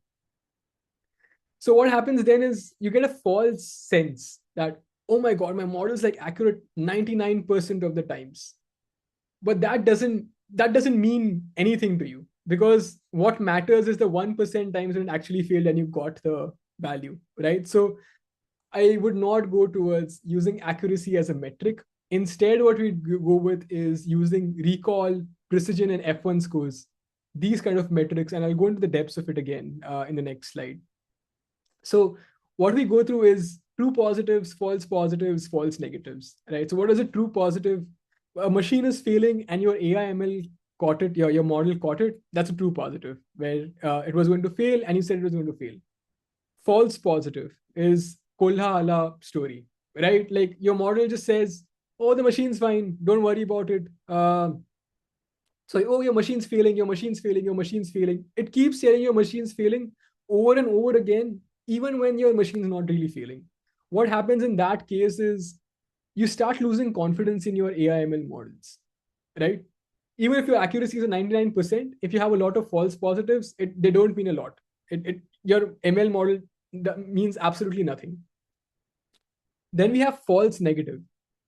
So what happens then is you get a false sense that, oh my God, my model is like accurate 99% of the times. But that doesn't mean anything to you, because what matters is the 1% times when it actually failed and you got the value, right? So I would not go towards using accuracy as a metric. Instead, what we go with is using recall, precision, and F1 scores, these kind of metrics. And I'll go into the depths of it again in the next slide. So what we go through is true positives, false negatives, right? So what is a true positive? A machine is failing and your AIML caught it, your model caught it. That's a true positive, where it was going to fail and you said it was going to fail. False positive is Kolha ala story, right? Like your model just says, oh, the machine's fine, don't worry about it. So, oh, your machine's failing, your machine's failing, your machine's failing. It keeps saying your machine's failing over and over again, even when your machine's not really failing. What happens in that case is you start losing confidence in your AIML models, right? Even if your accuracy is a 99%, if you have a lot of false positives, they don't mean a lot. Your ML model means absolutely nothing. Then we have false negative.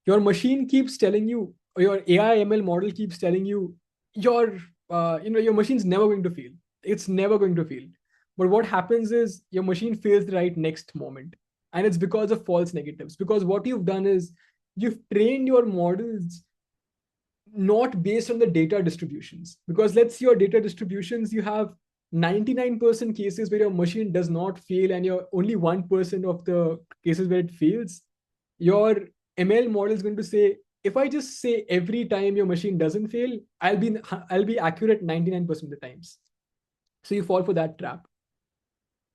Your machine keeps telling you, or your AI ML model keeps telling you, your machine's never going to fail. It's never going to fail. But what happens is your machine fails the right next moment. And it's because of false negatives. Because what you've done is you've trained your models not based on the data distributions. Because let's see your data distributions, you have 99% cases where your machine does not fail and you're only 1% of the cases where it fails. Your ML model is going to say, if I just say every time your machine doesn't fail, I'll be accurate 99% of the times. So you fall for that trap.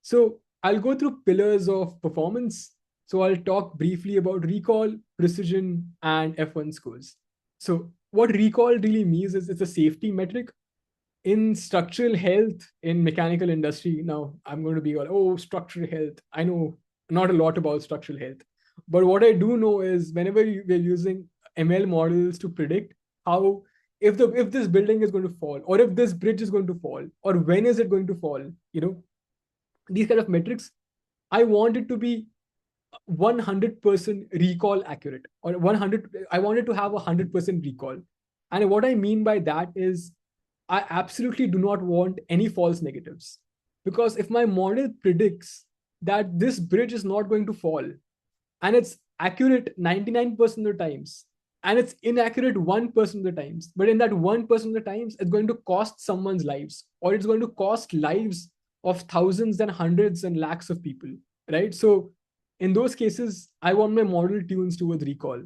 So I'll go through pillars of performance. So I'll talk briefly about recall, precision, and F1 scores. So what recall really means is it's a safety metric. In structural health, in mechanical industry, now I'm going to be all, oh, structural health. I know not a lot about structural health. But what I do know is whenever we're using ML models to predict how, if this building is going to fall, or if this bridge is going to fall, or when is it going to fall, these kind of metrics, I want it to be 100% recall accurate, or 100. I want it to have 100% recall. And what I mean by that is I absolutely do not want any false negatives, because if my model predicts that this bridge is not going to fall, and it's accurate 99% of the times, and it's inaccurate 1% of the times, but in that 1% of the times, it's going to cost someone's lives, or it's going to cost lives of thousands and hundreds and lakhs of people, right? So in those cases, I want my model tunes towards recall.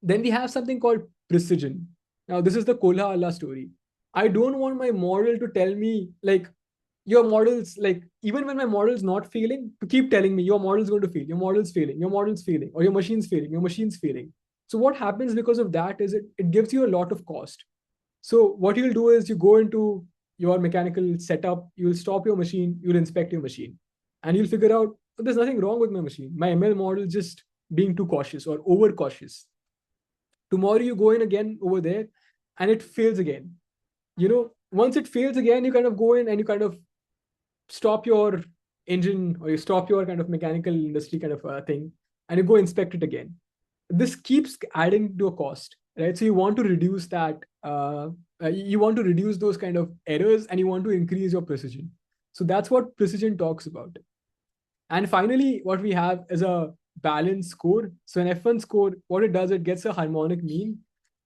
Then we have something called precision. Now, this is the Kolha Allah story. I don't want my model to tell me, like, your model's like, even when my model is not failing, to keep telling me your model's going to fail, your model's failing, your model's failing, or your machine's failing, your machine's failing. So what happens because of that is it gives you a lot of cost. So what you'll do is you go into your mechanical setup, you'll stop your machine, you'll inspect your machine, and you'll figure out, oh, there's nothing wrong with my machine. My ML model just being too cautious or over cautious. Tomorrow you go in again over there and it fails again. Once it fails again, you kind of go in and you kind of stop your engine, or you stop your kind of mechanical industry kind of thing, and you go inspect it again. This keeps adding to a cost, right? So you want to reduce that. You want to reduce those kind of errors, and you want to increase your precision. So that's what precision talks about. And finally, what we have is a balanced score. So an F1 score, what it does, it gets a harmonic mean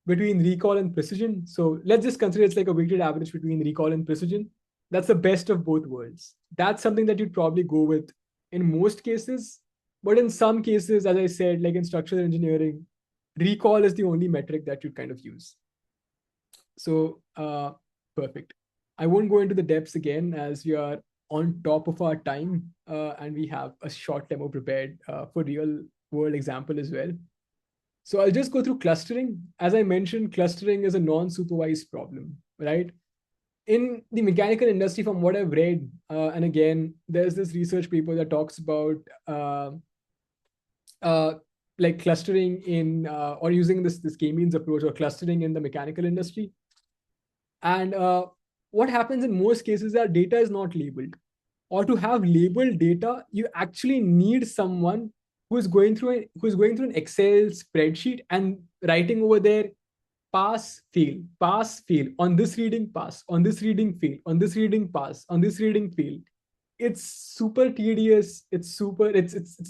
between recall and precision. So let's just consider it's like a weighted average between recall and precision. That's the best of both worlds. That's something that you'd probably go with in most cases. But in some cases, as I said, like in structural engineering, recall is the only metric that you'd kind of use. So perfect. I won't go into the depths again as we are on top of our time and we have a short demo prepared for real world example as well. So I'll just go through clustering. As I mentioned, clustering is a non-supervised problem, right? in the mechanical industry, from what I've read, and again, there's this research paper that talks about like clustering in or using this k-means approach or clustering in the mechanical industry. And what happens in most cases is that data is not labeled. Or to have labeled data, you actually need someone who's going through an Excel spreadsheet and writing over there pass, fail, on this reading, pass, on this reading, fail, on this reading, pass, on this reading, fail. It's super tedious. It's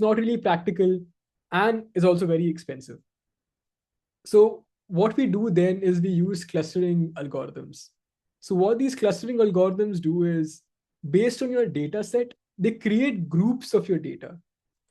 not really practical, and is also very expensive. So what we do then is we use clustering algorithms. So what these clustering algorithms do is, based on your data set, they create groups of your data,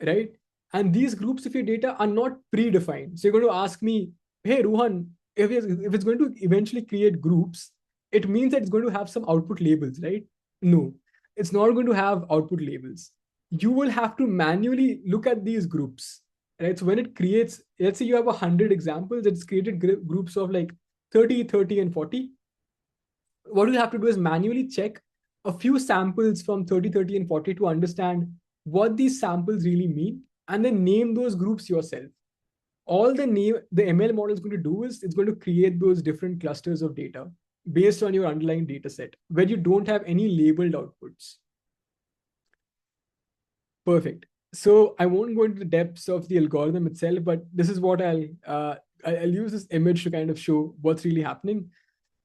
right? And these groups of your data are not predefined. So you're going to ask me, hey, Ruhan, if it's going to eventually create groups, it means that it's going to have some output labels, right? No, it's not going to have output labels. You will have to manually look at these groups, right? So when it creates, let's say you have 100 examples, it's created groups of like 30, 30, and 40. What you have to do is manually check a few samples from 30, 30, and 40 to understand what these samples really mean, and then name those groups yourself. All the ML model is going to do is it's going to create those different clusters of data based on your underlying data set where you don't have any labeled outputs. Perfect. So I won't go into the depths of the algorithm itself, but this is what I'll use this image to kind of show what's really happening.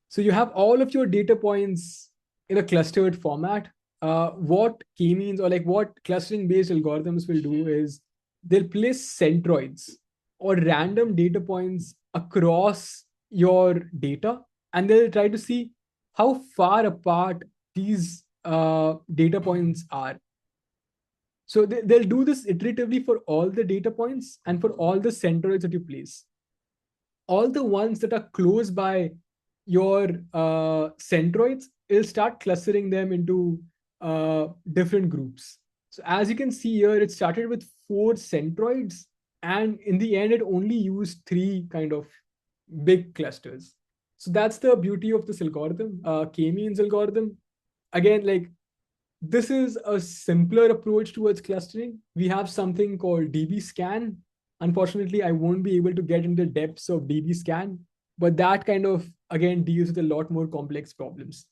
So you have all of your data points in a clustered format. What k-means or like what clustering-based algorithms will do is they'll place centroids or random data points across your data, and they'll try to see how far apart these data points are. So they'll do this iteratively for all the data points and for all the centroids that you place. All the ones that are close by your centroids, it'll start clustering them into different groups. So as you can see here, it started with 4 centroids, and in the end, it only used 3 kind of big clusters. So that's the beauty of this algorithm, k-means algorithm. Again, like this is a simpler approach towards clustering. We have something called dbScan. Unfortunately, I won't be able to get into the depths of dbScan, but that kind of, again, deals with a lot more complex problems.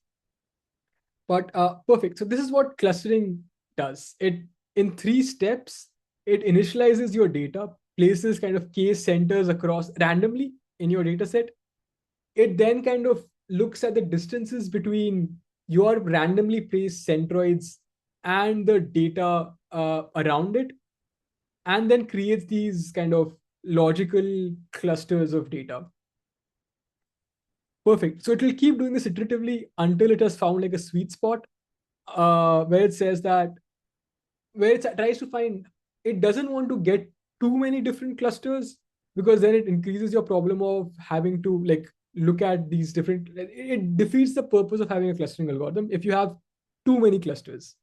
But perfect. So this is what clustering does. It, in 3 steps, it initializes your data, places kind of k centers across randomly in your data set. It then kind of looks at the distances between your randomly placed centroids and the data around it, and then creates these kind of logical clusters of data. Perfect. So it will keep doing this iteratively until it has found like a sweet spot where it says that, where it tries to find, it doesn't want to get too many different clusters, because then it increases your problem of having to like look at these different, it defeats the purpose of having a clustering algorithm if you have too many clusters.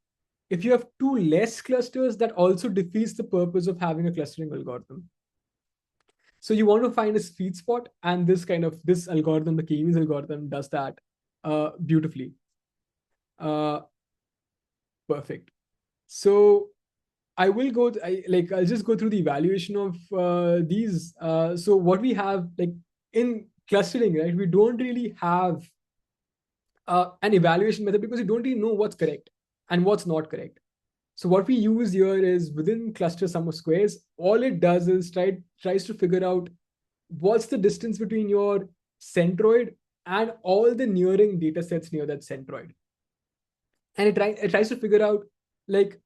If you have too less clusters, that also defeats the purpose of having a clustering algorithm. So you want to find a sweet spot, and this algorithm, the k-means algorithm, does that beautifully. Perfect. So I will go, I'll just go through the evaluation of these. So what we have, like in clustering, right, we don't really have an evaluation method because we don't really know what's correct and what's not correct. So what we use here is within cluster sum of squares, all it does is tries to figure out what's the distance between your centroid and all the nearing data sets near that centroid. And it tries to figure out, like,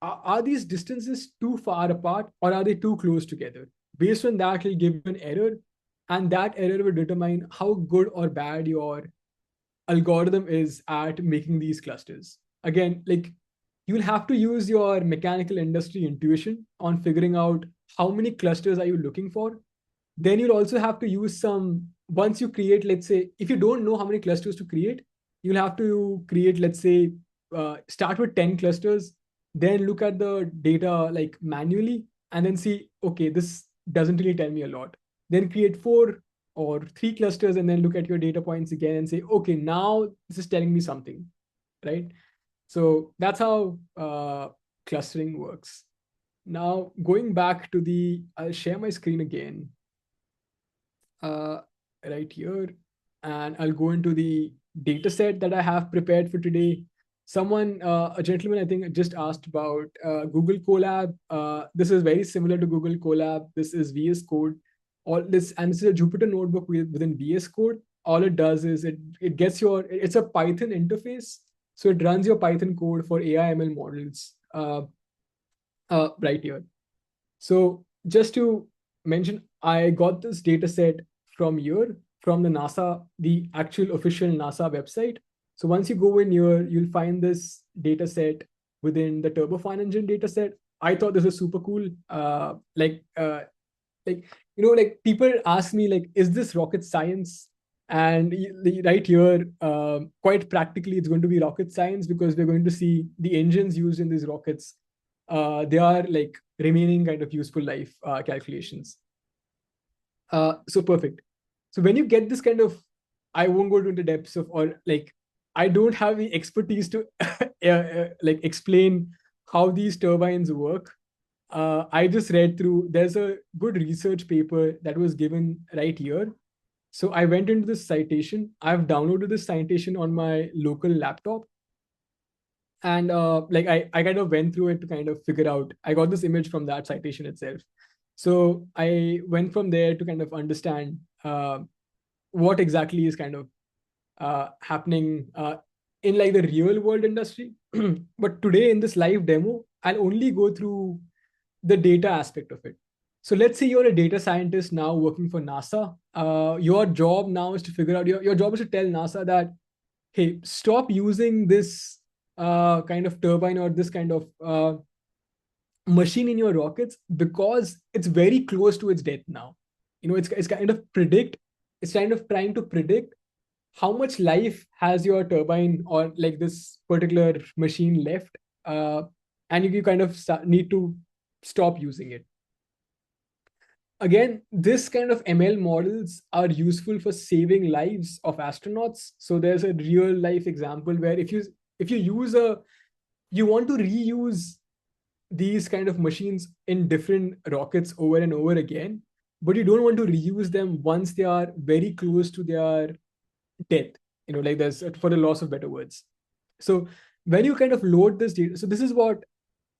are these distances too far apart or are they too close together? Based on that, it'll give you an error, and that error will determine how good or bad your algorithm is at making these clusters. Again, like, you'll have to use your mechanical industry intuition on figuring out how many clusters are you looking for. Then you'll also have to use once you create, let's say, if you don't know how many clusters to create, you'll have to create, let's say, start with 10 clusters, then look at the data like manually, and then see, okay, this doesn't really tell me a lot. Then create 4 or 3 clusters and then look at your data points again and say, okay, now this is telling me something, right? So that's how clustering works. Now, going back to I'll share my screen again right here, and I'll go into the data set that I have prepared for today. Someone, a gentleman, I think, just asked about Google Colab. This is very similar to Google Colab. This is VS Code. And this is a Jupyter notebook within VS Code. All it does is it gets it's a Python interface. So it runs your Python code for AIML models right here. So just to mention, I got this data set from the NASA, the actual official NASA website. So once you go in here, you'll find this data set within the Turbofan Engine data set. I thought this was super cool. Like people ask me, like, is this rocket science? And right here, quite practically, it's going to be rocket science, because we're going to see the engines used in these rockets. They are like remaining kind of useful life calculations. So perfect. So when you get this kind of, I won't go into depths of, or like, I don't have the expertise to like explain how these turbines work. I just read through, there's a good research paper that was given right here. So I went into this citation. I've downloaded this citation on my local laptop. And like I kind of went through it to kind of figure out, I got this image from that citation itself. So I went from there to kind of understand what exactly is kind of happening in like the real world industry. But today in this live demo, I'll only go through the data aspect of it. So let's say you're a data scientist now working for NASA. Your job now is to figure out, your job is to tell NASA that, hey, stop using this kind of turbine or this kind of machine in your rockets, because it's very close to its death now. It's kind of trying to predict how much life has your turbine or like this particular machine left, and you kind of need to stop using it. Again, this kind of ML models are useful for saving lives of astronauts. So there's a real life example where if you want to reuse these kind of machines in different rockets over and over again, but you don't want to reuse them once they are very close to their death, like there's, for the loss of better words. So when you kind of load this data, so this is what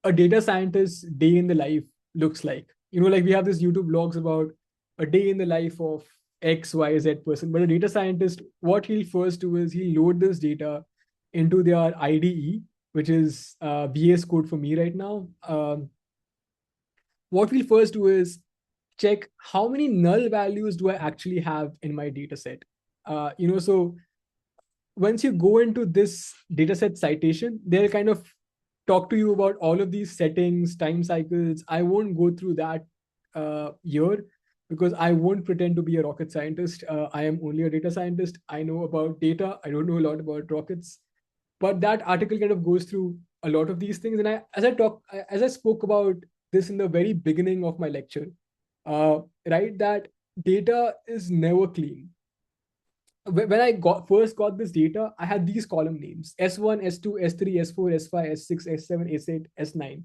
a data scientist's day in the life looks like. Like we have this YouTube vlogs about a day in the life of X, Y, Z person, but a data scientist, what he'll first do is he'll load this data into their IDE, which is VS Code for me right now. What we'll first do is check how many null values do I actually have in my data set. So once you go into this dataset citation, they'll kind of talk to you about all of these settings, time cycles. I won't go through that here, because I won't pretend to be a rocket scientist. I am only a data scientist. I know about data. I don't know a lot about rockets. But that article kind of goes through a lot of these things. And as I spoke about this in the very beginning of my lecture, right, that data is never clean. When I first got this data, I had these column names: S1, S2, S3, S4, S5, S6, S7, S8, S9.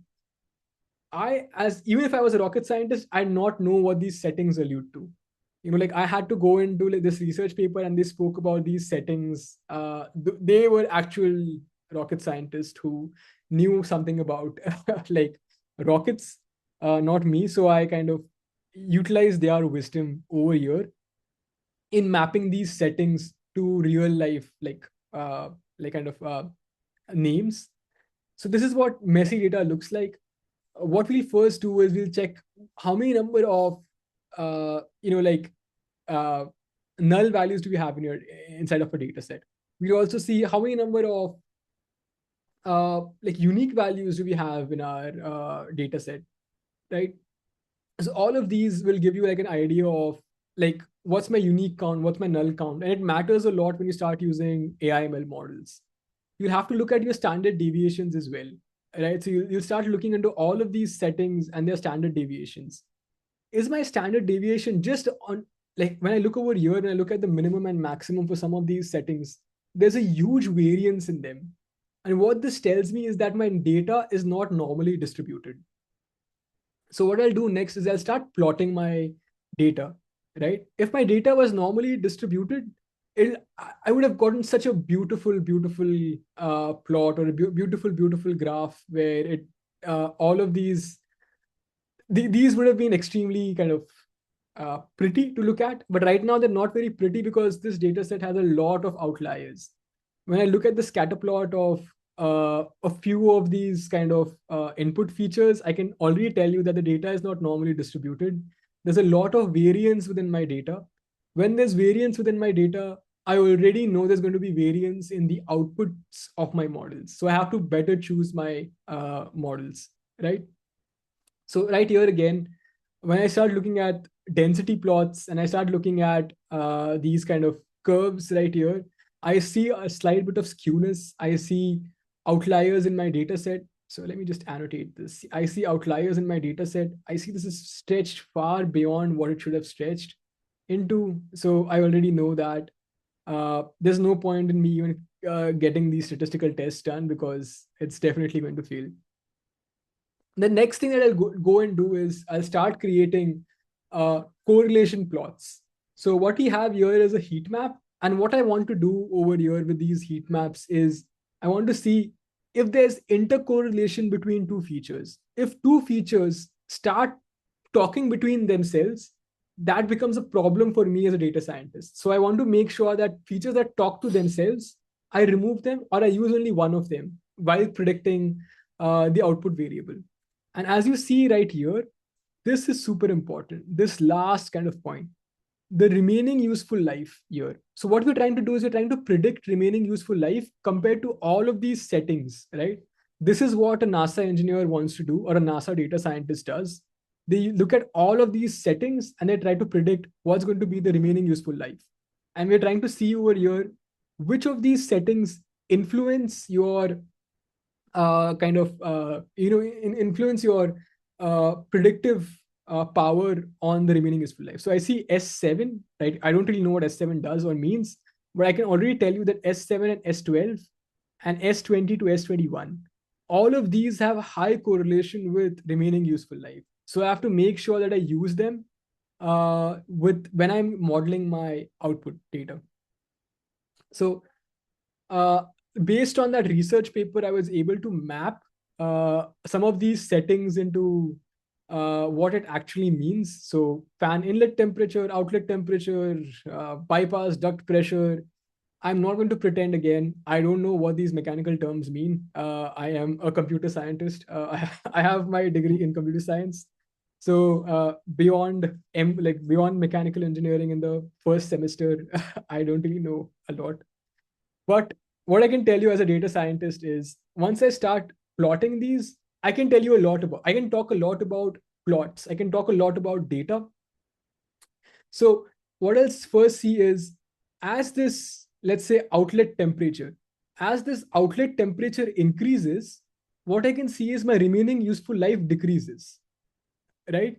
Even if I was a rocket scientist, I'd not know what these settings allude to. Like I had to go into like this research paper and they spoke about these settings. They were actual rocket scientists who knew something about like rockets, not me. So I kind of utilized their wisdom over here in mapping these settings to real life, like kind of names. So this is what messy data looks like. What we'll first do is we'll check how many number of null values do we have inside of a data set. We'll also see how many number of like unique values do we have in our data set, right? So all of these will give you like an idea of like what's my unique count, what's my null count. And it matters a lot when you start using AIML models. You'll have to look at your standard deviations as well, right? So you'll start looking into all of these settings and their standard deviations. Is my standard deviation just on like when I look over here, when I look at the minimum and maximum for some of these settings, there's a huge variance in them. And what this tells me is that my data is not normally distributed. So what I'll do next is I'll start plotting my data, right? If my data was normally distributed, I would have gotten such a beautiful, beautiful plot, or a beautiful, beautiful graph where it all of these would have been extremely kind of pretty to look at. But right now they're not very pretty because this data set has a lot of outliers. When I look at the scatter plot of a few of these kind of input features, I can already tell you that the data is not normally distributed. There's a lot of variance within my data. When there's variance within my data, I already know there's going to be variance in the outputs of my models. So I have to better choose my models, right? So right here again, when I start looking at density plots and I start looking at these kind of curves right here, I see a slight bit of skewness. I see outliers in my data set. So let me just annotate this. I see outliers in my data set. I see this is stretched far beyond what it should have stretched into. So I already know that there's no point in me even getting these statistical tests done because it's definitely going to fail. The next thing that I'll go and do is I'll start creating correlation plots. So what we have here is a heat map. And what I want to do over here with these heat maps is I want to see if there's intercorrelation between two features. If two features start talking between themselves, that becomes a problem for me as a data scientist. So I want to make sure that features that talk to themselves, I remove them or I use only one of them while predicting the output variable. And as you see right here, this is super important. This last kind of point, the remaining useful life here. So what we're trying to do is we're trying to predict remaining useful life compared to all of these settings, right? This is what a NASA engineer wants to do or a NASA data scientist does. They look at all of these settings and they try to predict what's going to be the remaining useful life. And we're trying to see over here which of these settings influence your influence your predictive power on the remaining useful life. So I see S7, right? I don't really know what S7 does or means, but I can already tell you that S7 and S12 and S20 to S21, all of these have high correlation with remaining useful life. So I have to make sure that I use them when I'm modeling my output data. So based on that research paper, I was able to map some of these settings into what it actually means. So fan inlet temperature, outlet temperature, bypass duct pressure. I'm not going to pretend again. I don't know what these mechanical terms mean. I am a computer scientist. I have my degree in computer science. So beyond mechanical engineering in the first semester, I don't really know a lot. But what I can tell you as a data scientist is once I start plotting these, I can talk a lot about plots. I can talk a lot about data. So what I'll first see is as this, let's say outlet temperature, as this outlet temperature increases, what I can see is my remaining useful life decreases, right?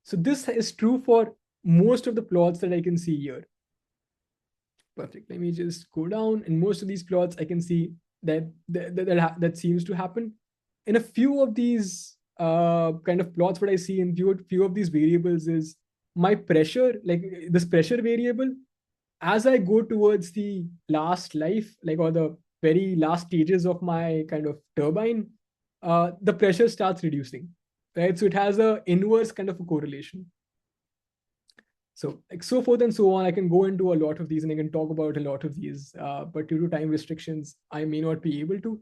So this is true for most of the plots that I can see here. Perfect. Let me just go down. In most of these plots, I can see that seems to happen. In a few of these kind of plots, what I see in few of these variables is my pressure, like this pressure variable. As I go towards the last life, or the very last stages of my kind of turbine, the pressure starts reducing, right? So it has a inverse kind of a correlation. So so forth and so on. I can go into a lot of these and I can talk about a lot of these, but due to time restrictions, I may not be able to.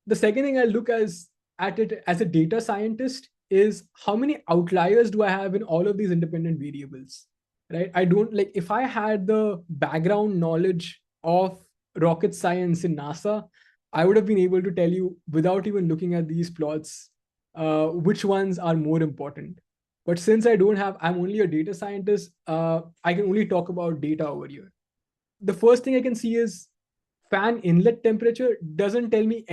The second thing I look at it as a data scientist is how many outliers do I have in all of these independent variables, right? I don't if I had the background knowledge of rocket science in NASA, I would have been able to tell you without even looking at these plots, which ones are more important. But since I'm only a data scientist, I can only talk about data over here. The first thing I can see is fan inlet temperature doesn't tell me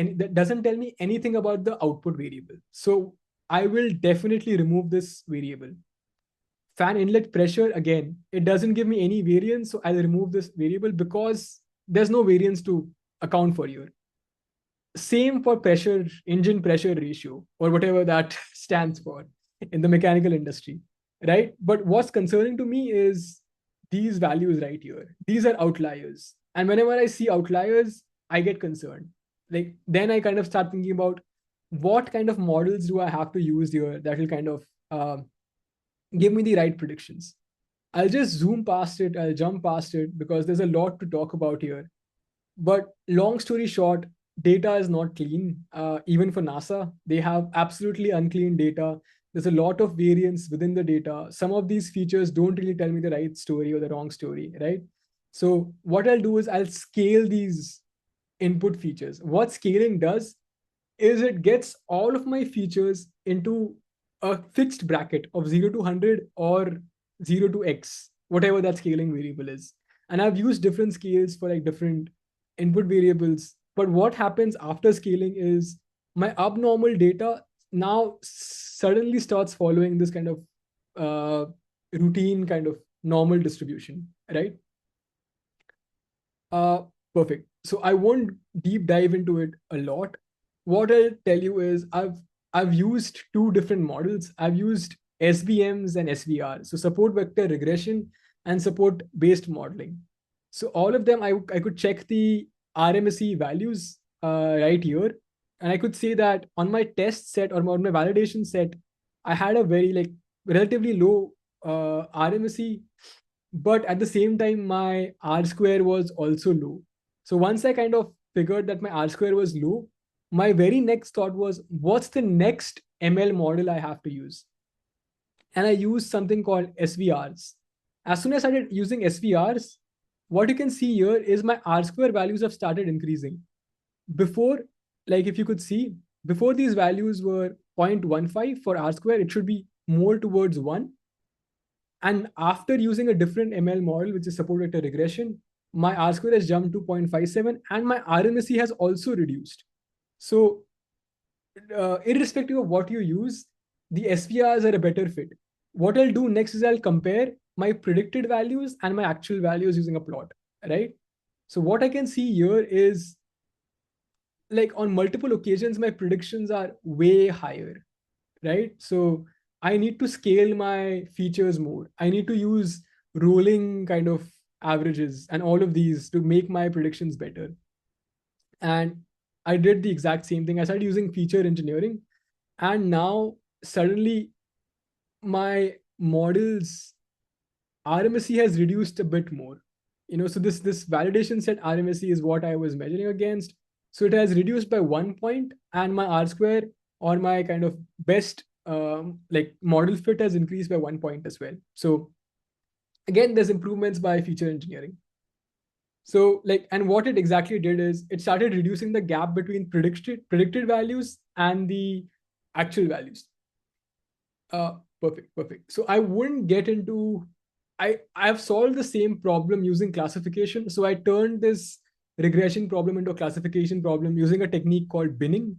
anything about the output variable. So I will definitely remove this variable. fan inlet pressure, again, it doesn't give me any variance. So I'll remove this variable because there's no variance to account for here. Same for pressure, engine pressure ratio, or whatever that stands for in the mechanical industry, right? But what's concerning to me is these values right here. These are outliers. And whenever I see outliers, I get concerned. Like, then I kind of start thinking about what kind of models do I have to use here that will kind of give me the right predictions. I'll just zoom past it, I'll jump past it because there's a lot to talk about here. But long story short, data is not clean. Even for NASA, they have absolutely unclean data. There's a lot of variance within the data. Some of these features don't really tell me the right story or the wrong story, right? So what I'll do is I'll scale these input features. What scaling does is it gets all of my features into a fixed bracket of 0 to 100 or 0 to X, whatever that scaling variable is. And I've used different scales for like different input variables. But what happens after scaling is my abnormal data now suddenly starts following this kind of routine kind of normal distribution, right? Perfect. So I won't deep dive into it a lot. What I'll tell you is I've used two different models. I've used SVMs and SVR, so support vector regression and support based modeling. So all of them, I could check the RMSE values right here, and I could say that on my test set or on my validation set, I had a very like relatively low RMSE, but at the same time, my R square was also low. So once I kind of figured that my R square was low, my very next thought was, what's the next ML model I have to use? And I used something called SVRs. As soon as I started using SVRs, what you can see here is my R square values have started increasing. Before, like if you could see, before these values were 0.15 for R square, it should be more towards 1. And after using a different ML model, which is support vector regression, my R square has jumped to 0.57 and my RMSE has also reduced. So irrespective of what you use, the SVRs are a better fit. What I'll do next is I'll compare my predicted values and my actual values using a plot, right? So what I can see here is like on multiple occasions, my predictions are way higher, right? So I need to scale my features more. I need to use rolling kind of averages and all of these to make my predictions better. And I did the exact same thing. I started using feature engineering, and now suddenly my models RMSE has reduced a bit more. So this validation set RMSE is what I was measuring against. So it has reduced by 1 point, and my R square or my kind of best like model fit has increased by 1 point as well. So again, there's improvements by feature engineering. So like, and what it exactly did is it started reducing the gap between predicted values and the actual values. Perfect. So I wouldn't get into, I've solved the same problem using classification. So I turned this regression problem into a classification problem using a technique called binning.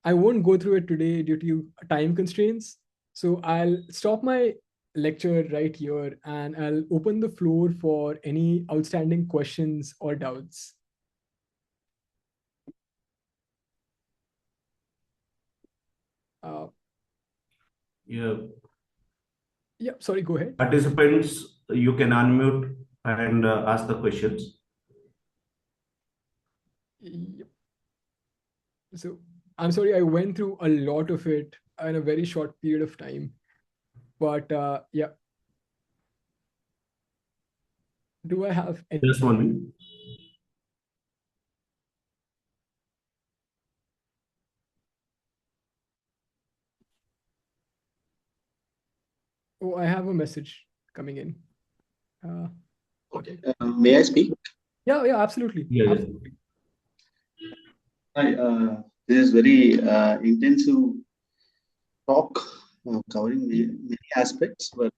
I won't go through it today due to time constraints. So I'll stop my lecture right here and I'll open the floor for any outstanding questions or doubts. Yeah, sorry, go ahead. Participants, you can unmute and ask the questions. Yep. So I'm sorry, I went through a lot of it in a very short period of time. But yeah. Do I have any? Just 1 minute. Oh, I have a message coming in. Okay. May I speak? Yeah, absolutely. Yeah. Absolutely. Hi, this is very intensive talk covering many aspects, but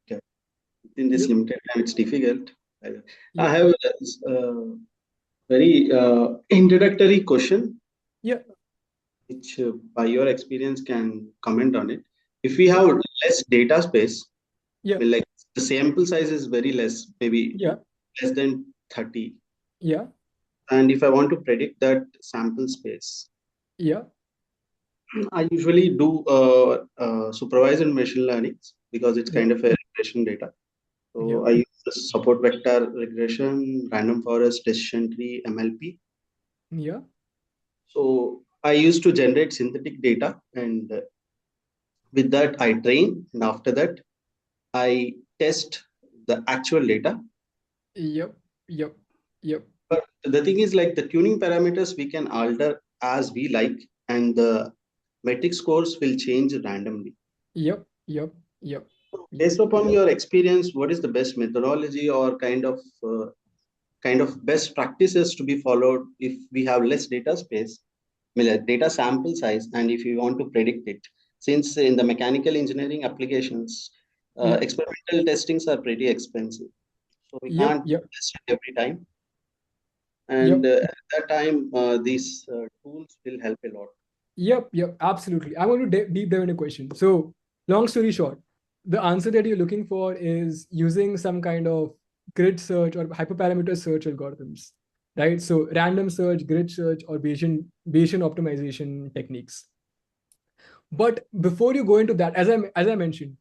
in this limited time, it's difficult. I have a very introductory question. Yeah. Which, by your experience, can comment on it. If we have less data space, yeah, like the sample size is very less, maybe Yeah. less than 30. Yeah. And if I want to predict that sample space, Yeah. I usually do supervised machine learning because it's Yeah. kind of a regression data. Yeah. So I use the support vector regression, random forest, decision tree, MLP. Yeah. So I used to generate synthetic data, and with that I train, and after that I test the actual data. Yep. Yep. Yep. But the thing is, like, the tuning parameters we can alter as we like, and the metric scores will change randomly. Yep. Yep. Yep. Based upon your experience, what is the best methodology or kind of best practices to be followed if we have less data space, I mean, like data sample size, and if you want to predict it? Since in the mechanical engineering applications, Yep. experimental testings are pretty expensive, so we Yep. can't Yep. test it every time. Yep. And at that time, these tools will help a lot. Yep, yep, absolutely. I want to deep dive into a question. So, long story short, the answer that you're looking for is using some kind of grid search or hyperparameter search algorithms, right? So, random search, grid search, or Bayesian optimization techniques. But before you go into that, as I mentioned,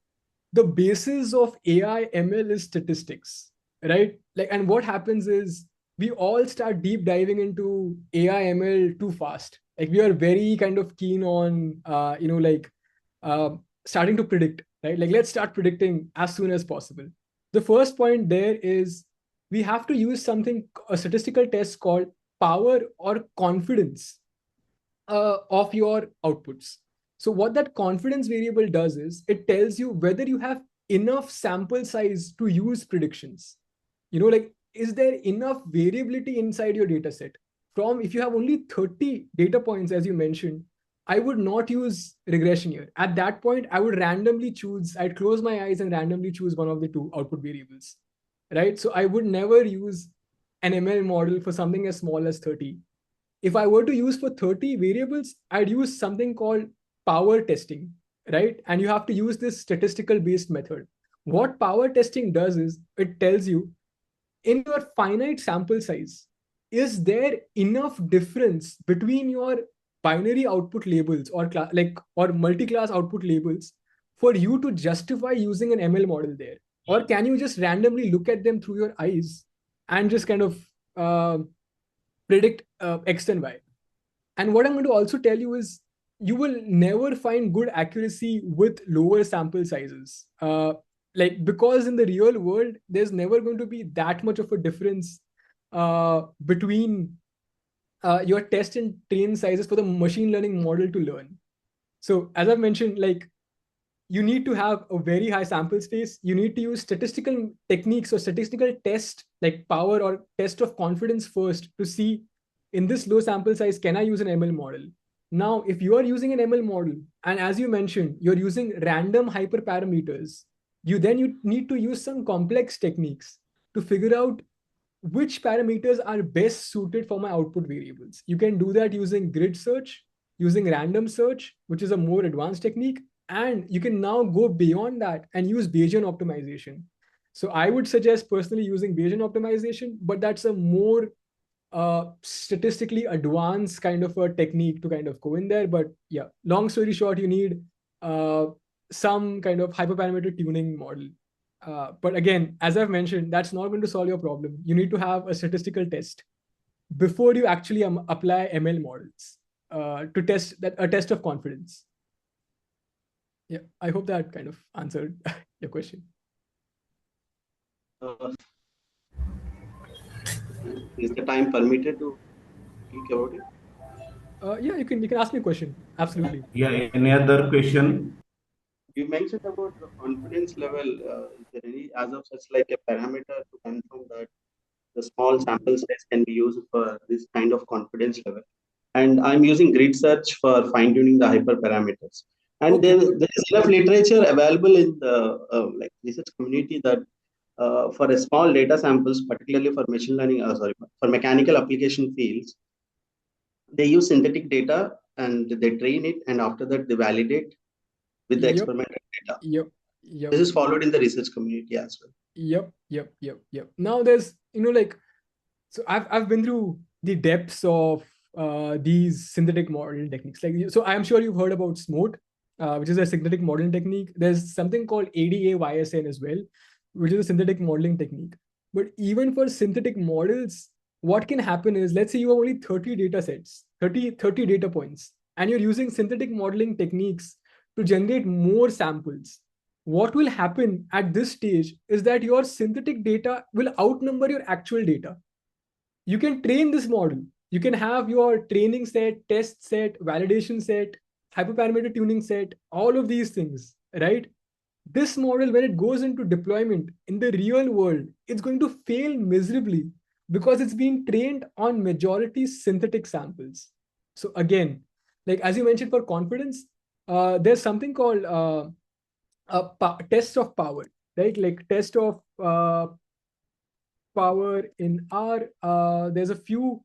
the basis of AI ML is statistics, right? Like, and what happens is we all start deep diving into AI ML too fast. Like, we are very kind of keen on starting to predict, right? Like, let's start predicting as soon as possible. The first point there is we have to use a statistical test called power or confidence of your outputs. So what that confidence variable does is it tells you whether you have enough sample size to use predictions. Like, is there enough variability inside your data set? From, if you have only 30 data points, as you mentioned, I would not use regression here. At that point, I'd close my eyes and randomly choose one of the two output variables, right? So I would never use an ML model for something as small as 30. If I were to use for 30 variables, I'd use something called power testing, right? And you have to use this statistical based method. What power testing does is it tells you in your finite sample size, is there enough difference between your binary output labels or multi-class output labels for you to justify using an ML model there? Or can you just randomly look at them through your eyes and just kind of predict X and Y? And what I'm going to also tell you is you will never find good accuracy with lower sample sizes. Because in the real world, there's never going to be that much of a difference between your test and train sizes for the machine learning model to learn. So as I've mentioned, like, you need to have a very high sample space. You need to use statistical techniques or statistical test like power or test of confidence first to see in this low sample size, can I use an ML model? Now, if you are using an ML model, and as you mentioned, you're using random hyperparameters, you need to use some complex techniques to figure out which parameters are best suited for my output variables. You can do that using grid search, using random search, which is a more advanced technique. And you can now go beyond that and use Bayesian optimization. So I would suggest personally using Bayesian optimization, but that's a more statistically advanced kind of a technique to kind of go in there. But yeah, long story short, you need some kind of hyperparameter tuning model. But again, as I've mentioned, that's not going to solve your problem. You need to have a statistical test before you actually apply ML models to test that a test of confidence. Yeah, I hope that kind of answered your question. Is the time permitted to speak about it? Yeah, you can ask me a question. Absolutely. Yeah, any other question? You mentioned about the confidence level. Is there any, as of such, like a parameter to confirm that the small sample size can be used for this kind of confidence level? And I'm using grid search for fine tuning the hyperparameters. And Okay. there is enough literature available in the research community that for a small data samples, particularly for machine learning, for mechanical application fields, they use synthetic data and they train it, and after that they validate with the Yep. experimental data. Yep. Yep. This is followed in the research community as well. Yep. Now there's, so I've been through the depths of these synthetic modeling techniques. Like, so I'm sure you've heard about SMOTE, which is a synthetic modeling technique. There's something called ADA-YSN as well, which is a synthetic modeling technique. But even for synthetic models, what can happen is, let's say you have only 30 data sets, 30 data points, and you're using synthetic modeling techniques to generate more samples. What will happen at this stage is that your synthetic data will outnumber your actual data. You can train this model. You can have your training set, test set, validation set, hyperparameter tuning set, all of these things, right? This model, when it goes into deployment in the real world, it's going to fail miserably because it's being trained on majority synthetic samples. So again, like as you mentioned for confidence, there's something called test of power, right? Like test of power in R. There's a few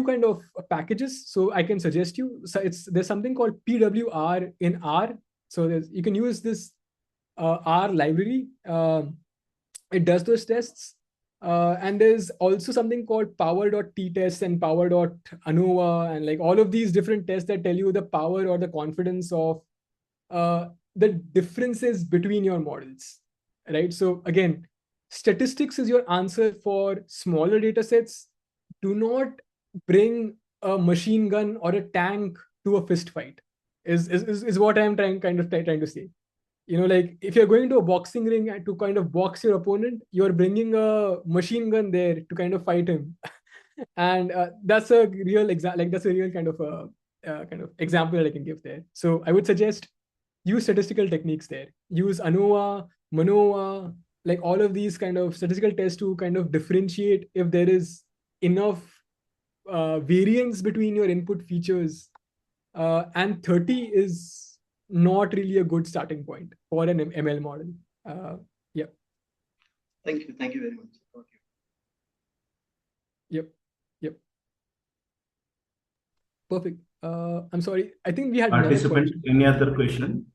kind of packages, so I can suggest you. So there's something called PWR in R. So you can use this R library. It does those tests. And there's also something called power.t-test and power.ANOVA, and like all of these different tests that tell you the power or the confidence of the differences between your models, right? So again, statistics is your answer for smaller data sets. Do not bring a machine gun or a tank to a fist fight, is what I'm trying to say. Like if you're going to a boxing ring to kind of box your opponent, you're bringing a machine gun there to kind of fight him. And that's a real kind of example that I can give there. So I would suggest use statistical techniques there. Use ANOVA, MANOVA, like all of these kind of statistical tests to kind of differentiate if there is enough variance between your input features. And 30 is not really a good starting point for an ML model. Yeah. Thank you very much. Yep. Perfect. I'm sorry. I think we had another Participant, question. any other question?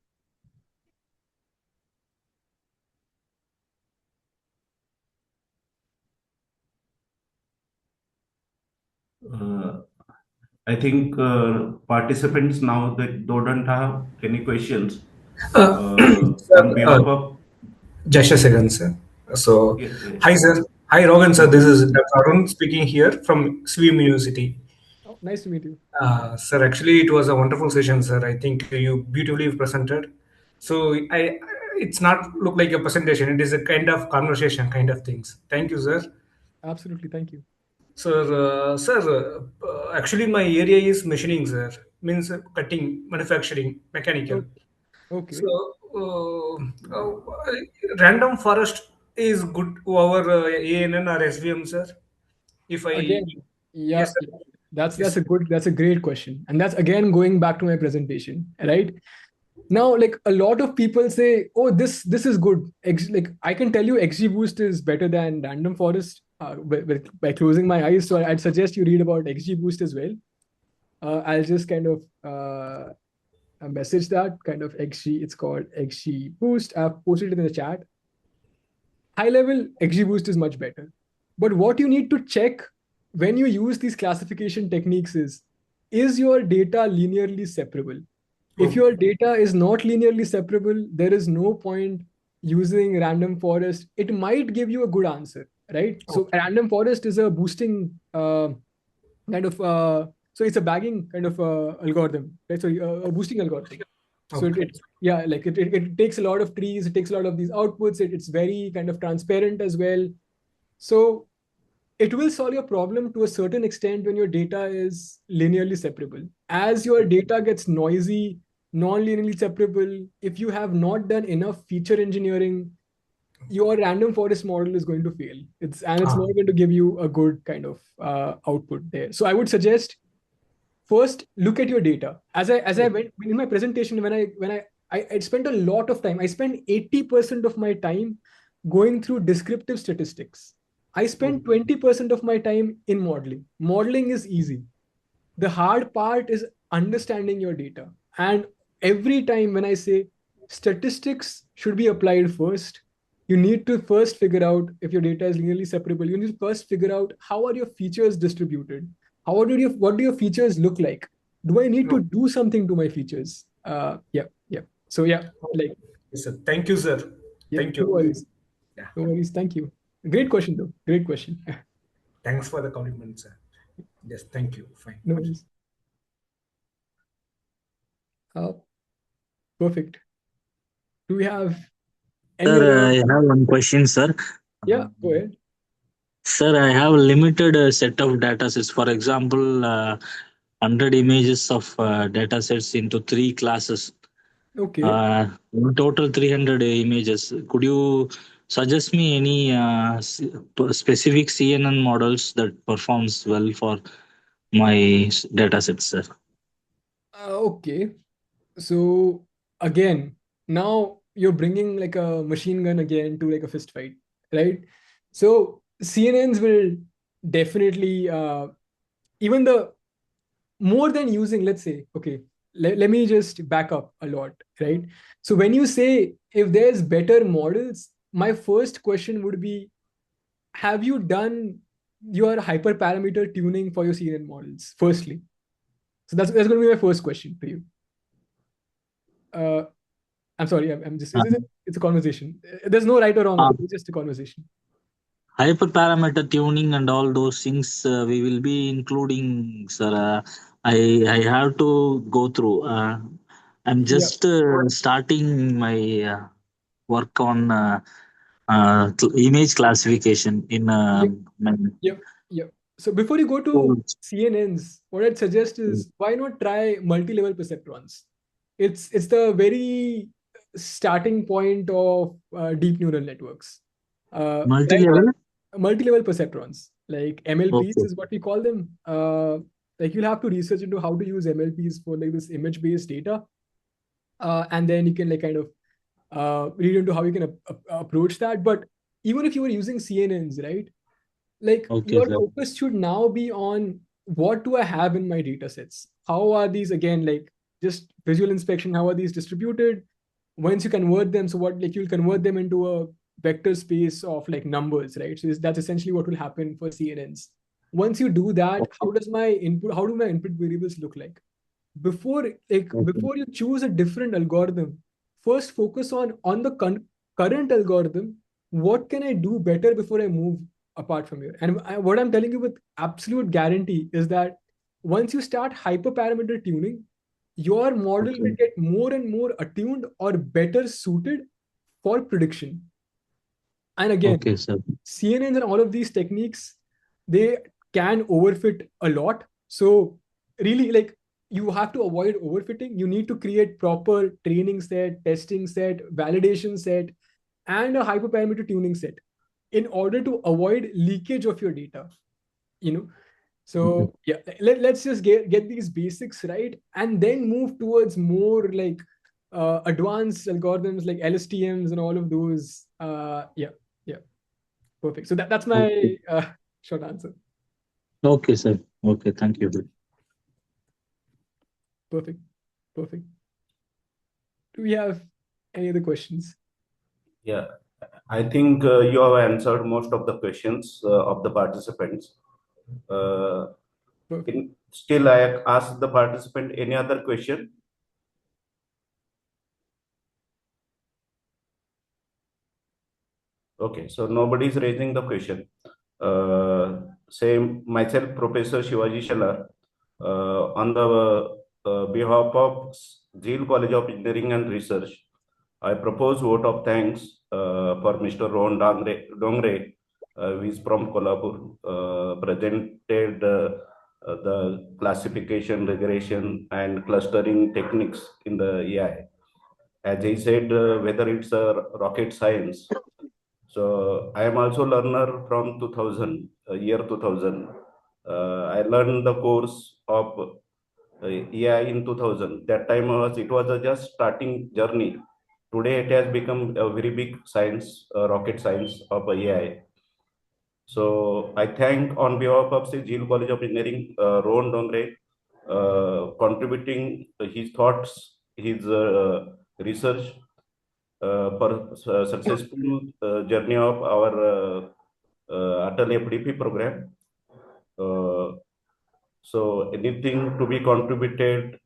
I think participants now that don't have any questions. On behalf of Just a second, sir. So, yes, hi, sir. Hi, Rogan, sir. This is Dr. Arun speaking here from SWIM University. Oh, nice to meet you. Sir, actually, it was a wonderful session, sir. I think you beautifully presented. So, it's not look like a presentation. It is a kind of conversation, kind of things. Thank you, sir. Absolutely. Thank you. Sir, actually, my area is machining, sir. Means cutting, manufacturing, mechanical. Okay. So, random forest is good over ANN or SVM, sir. If I Again, yeah, yes, sir. that's a great question. And that's again going back to my presentation, right? Now, like a lot of people say, oh, this is good. Like I can tell you XGBoost is better than random forest by closing my eyes. So I'd suggest you read about XGBoost as well. I'll just kind of message that kind of XG. It's called XGBoost. I've posted it in the chat. High level XGBoost is much better. But what you need to check when you use these classification techniques is your data linearly separable? If your data is not linearly separable, there is no point using random forest. It might give you a good answer, right? So random forest is a boosting kind of, so it's a bagging kind of algorithm, right? So a boosting algorithm. So it takes a lot of trees, it takes a lot of these outputs, it's very kind of transparent as well. So it will solve your problem to a certain extent when your data is linearly separable. As your data gets noisy, non-linearly separable, if you have not done enough feature engineering, your random forest model is going to fail. It's not going to give you a good kind of output there. So I would suggest first look at your data. As I went in my presentation, when I spent a lot of time. I spent 80% of my time going through descriptive statistics. I spent 20% of my time in modeling. Modeling is easy. The hard part is understanding your data. And every time when I say statistics should be applied first. You need to first figure out if your data is linearly separable. You need to first figure out how are your features distributed. What do your features look like? Do I need to do something to my features? Yeah. So yeah, like Yes, sir. Thank you, sir. yeah, Thank no you. worries. Yeah. No worries. Thank you. Great question though. Great question. Thanks for the compliment, sir. Yes, thank you. Fine. No worries. Perfect. Do we have any Sir, other? I have one question, sir. Yeah, go ahead. Sir, I have a limited set of data sets. For example, 100 images of data sets into 3 classes. Okay. In total 300 images. Could you suggest me any specific CNN models that performs well for my data sets, sir? Okay. So again, now you're bringing like a machine gun again to like a fist fight, right? So CNNs will definitely even the more than using, let's say, okay, let me just back up a lot, right? So when you say if there's better models, my first question would be, have you done your hyperparameter tuning for your CNN models, firstly? So that's going to be my first question for you. I'm sorry, I'm just, it's a conversation. There's no right or wrong, it's just a conversation. Hyperparameter tuning and all those things we will be including, sir. I have to go through. I'm just starting my work on image classification in Yep. So before you go to CNNs, what I'd suggest is why not try multi-level perceptrons? It's the very starting point of deep neural networks. multi-level. Multi-level perceptrons, like MLPs Okay. is what we call them. Like you'll have to research into how to use MLPs for like this image-based data, and then you can like kind of read into how you can approach that. But even if you were using CNNs, right? Like Okay, your sir. focus should now be on what do I have in my data sets? How are these, again, like just visual inspection, how are these distributed? Once you convert them, so what, like you'll convert them into a vector space of like numbers, right? So that's essentially what will happen for CNNs. Once you do that, how do my input variables look like? Before you choose a different algorithm, first focus on the current algorithm. What can I do better before I move apart from here? And what I'm telling you with absolute guarantee is that once you start hyperparameter tuning, your model will get more and more attuned or better suited for prediction. And again, Okay, sir. CNNs and all of these techniques, they can overfit a lot. So really, like, you have to avoid overfitting. You need to create proper training set, testing set, validation set, and a hyperparameter tuning set in order to avoid leakage of your data. So yeah, let's just get these basics right, and then move towards more like advanced algorithms like LSTMs and all of those. Yeah. Perfect. So that's my short answer. Okay, sir. Okay, thank you. Perfect. Do we have any other questions? Yeah, I think you have answered most of the questions of the participants. Still, I ask the participant any other question. Okay, so nobody is raising the question. Same myself, Professor Shivaji Shalar, on the behalf of Zeal College of Engineering and Research, I propose vote of thanks for Mr. Rohan Dongre, who is from Kolhapur, presented the classification, regression, and clustering techniques in the AI. As he said, whether it's a rocket science. So I am also learner from 2000, year 2000. I learned the course of AI in 2000. That time it was a just starting journey. Today it has become a very big science, rocket science of AI. So I thank on behalf of Zeal College of Engineering, Rohan Dongre, contributing his thoughts, his research for successful journey of our ATAL FDP program. So anything to be contributed,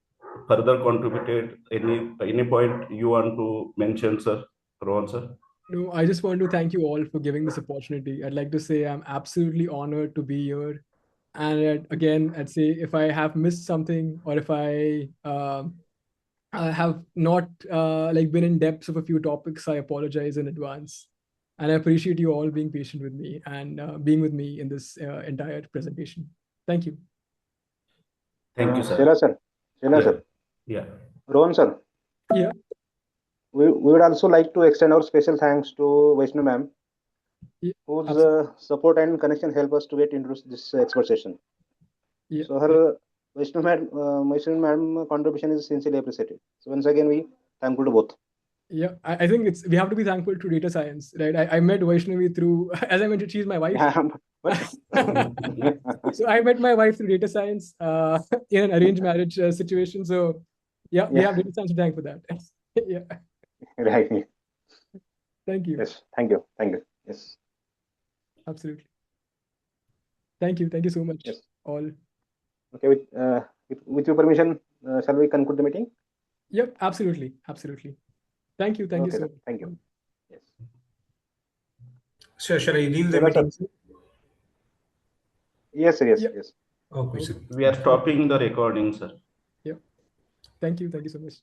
further contributed, any point you want to mention, sir? Rohan, sir? No, I just want to thank you all for giving this opportunity. I'd like to say I'm absolutely honored to be here. And again, I'd say if I have missed something or if I have not like been in depths of a few topics, I apologize in advance. And I appreciate you all being patient with me and being with me in this entire presentation. Thank you. Thank you, sir. Sheila sir. Sheila sir. Yeah. Rohan sir. Yeah. We would also like to extend our special thanks to Vaishnu ma'am, Yeah, whose support and connection help us to get into this expert session. Yeah. So her Vaishnu ma'am contribution is sincerely appreciated. So once again, we thankful to both. Yeah, I think we have to be thankful to data science, right? I met Vaishnavi through, as I mentioned, she's my wife. So I met my wife through data science in an arranged marriage situation. So yeah, we have data science to thank for that. Yeah. Right. Thank you. Yes. Thank you. Thank you. Yes. Absolutely. Thank you. Thank you so much. Yes. All. Okay. With your permission, shall we conclude the meeting? Yep. Absolutely. Absolutely. Thank you. Thank you so much. Thank you. Yes. Sir, shall I leave the Sheila, meeting? sir. Yes, sir. Yes. Yeah. Yes. Okay, sir. We are stopping the recording, sir. Yeah. Thank you. Thank you so much.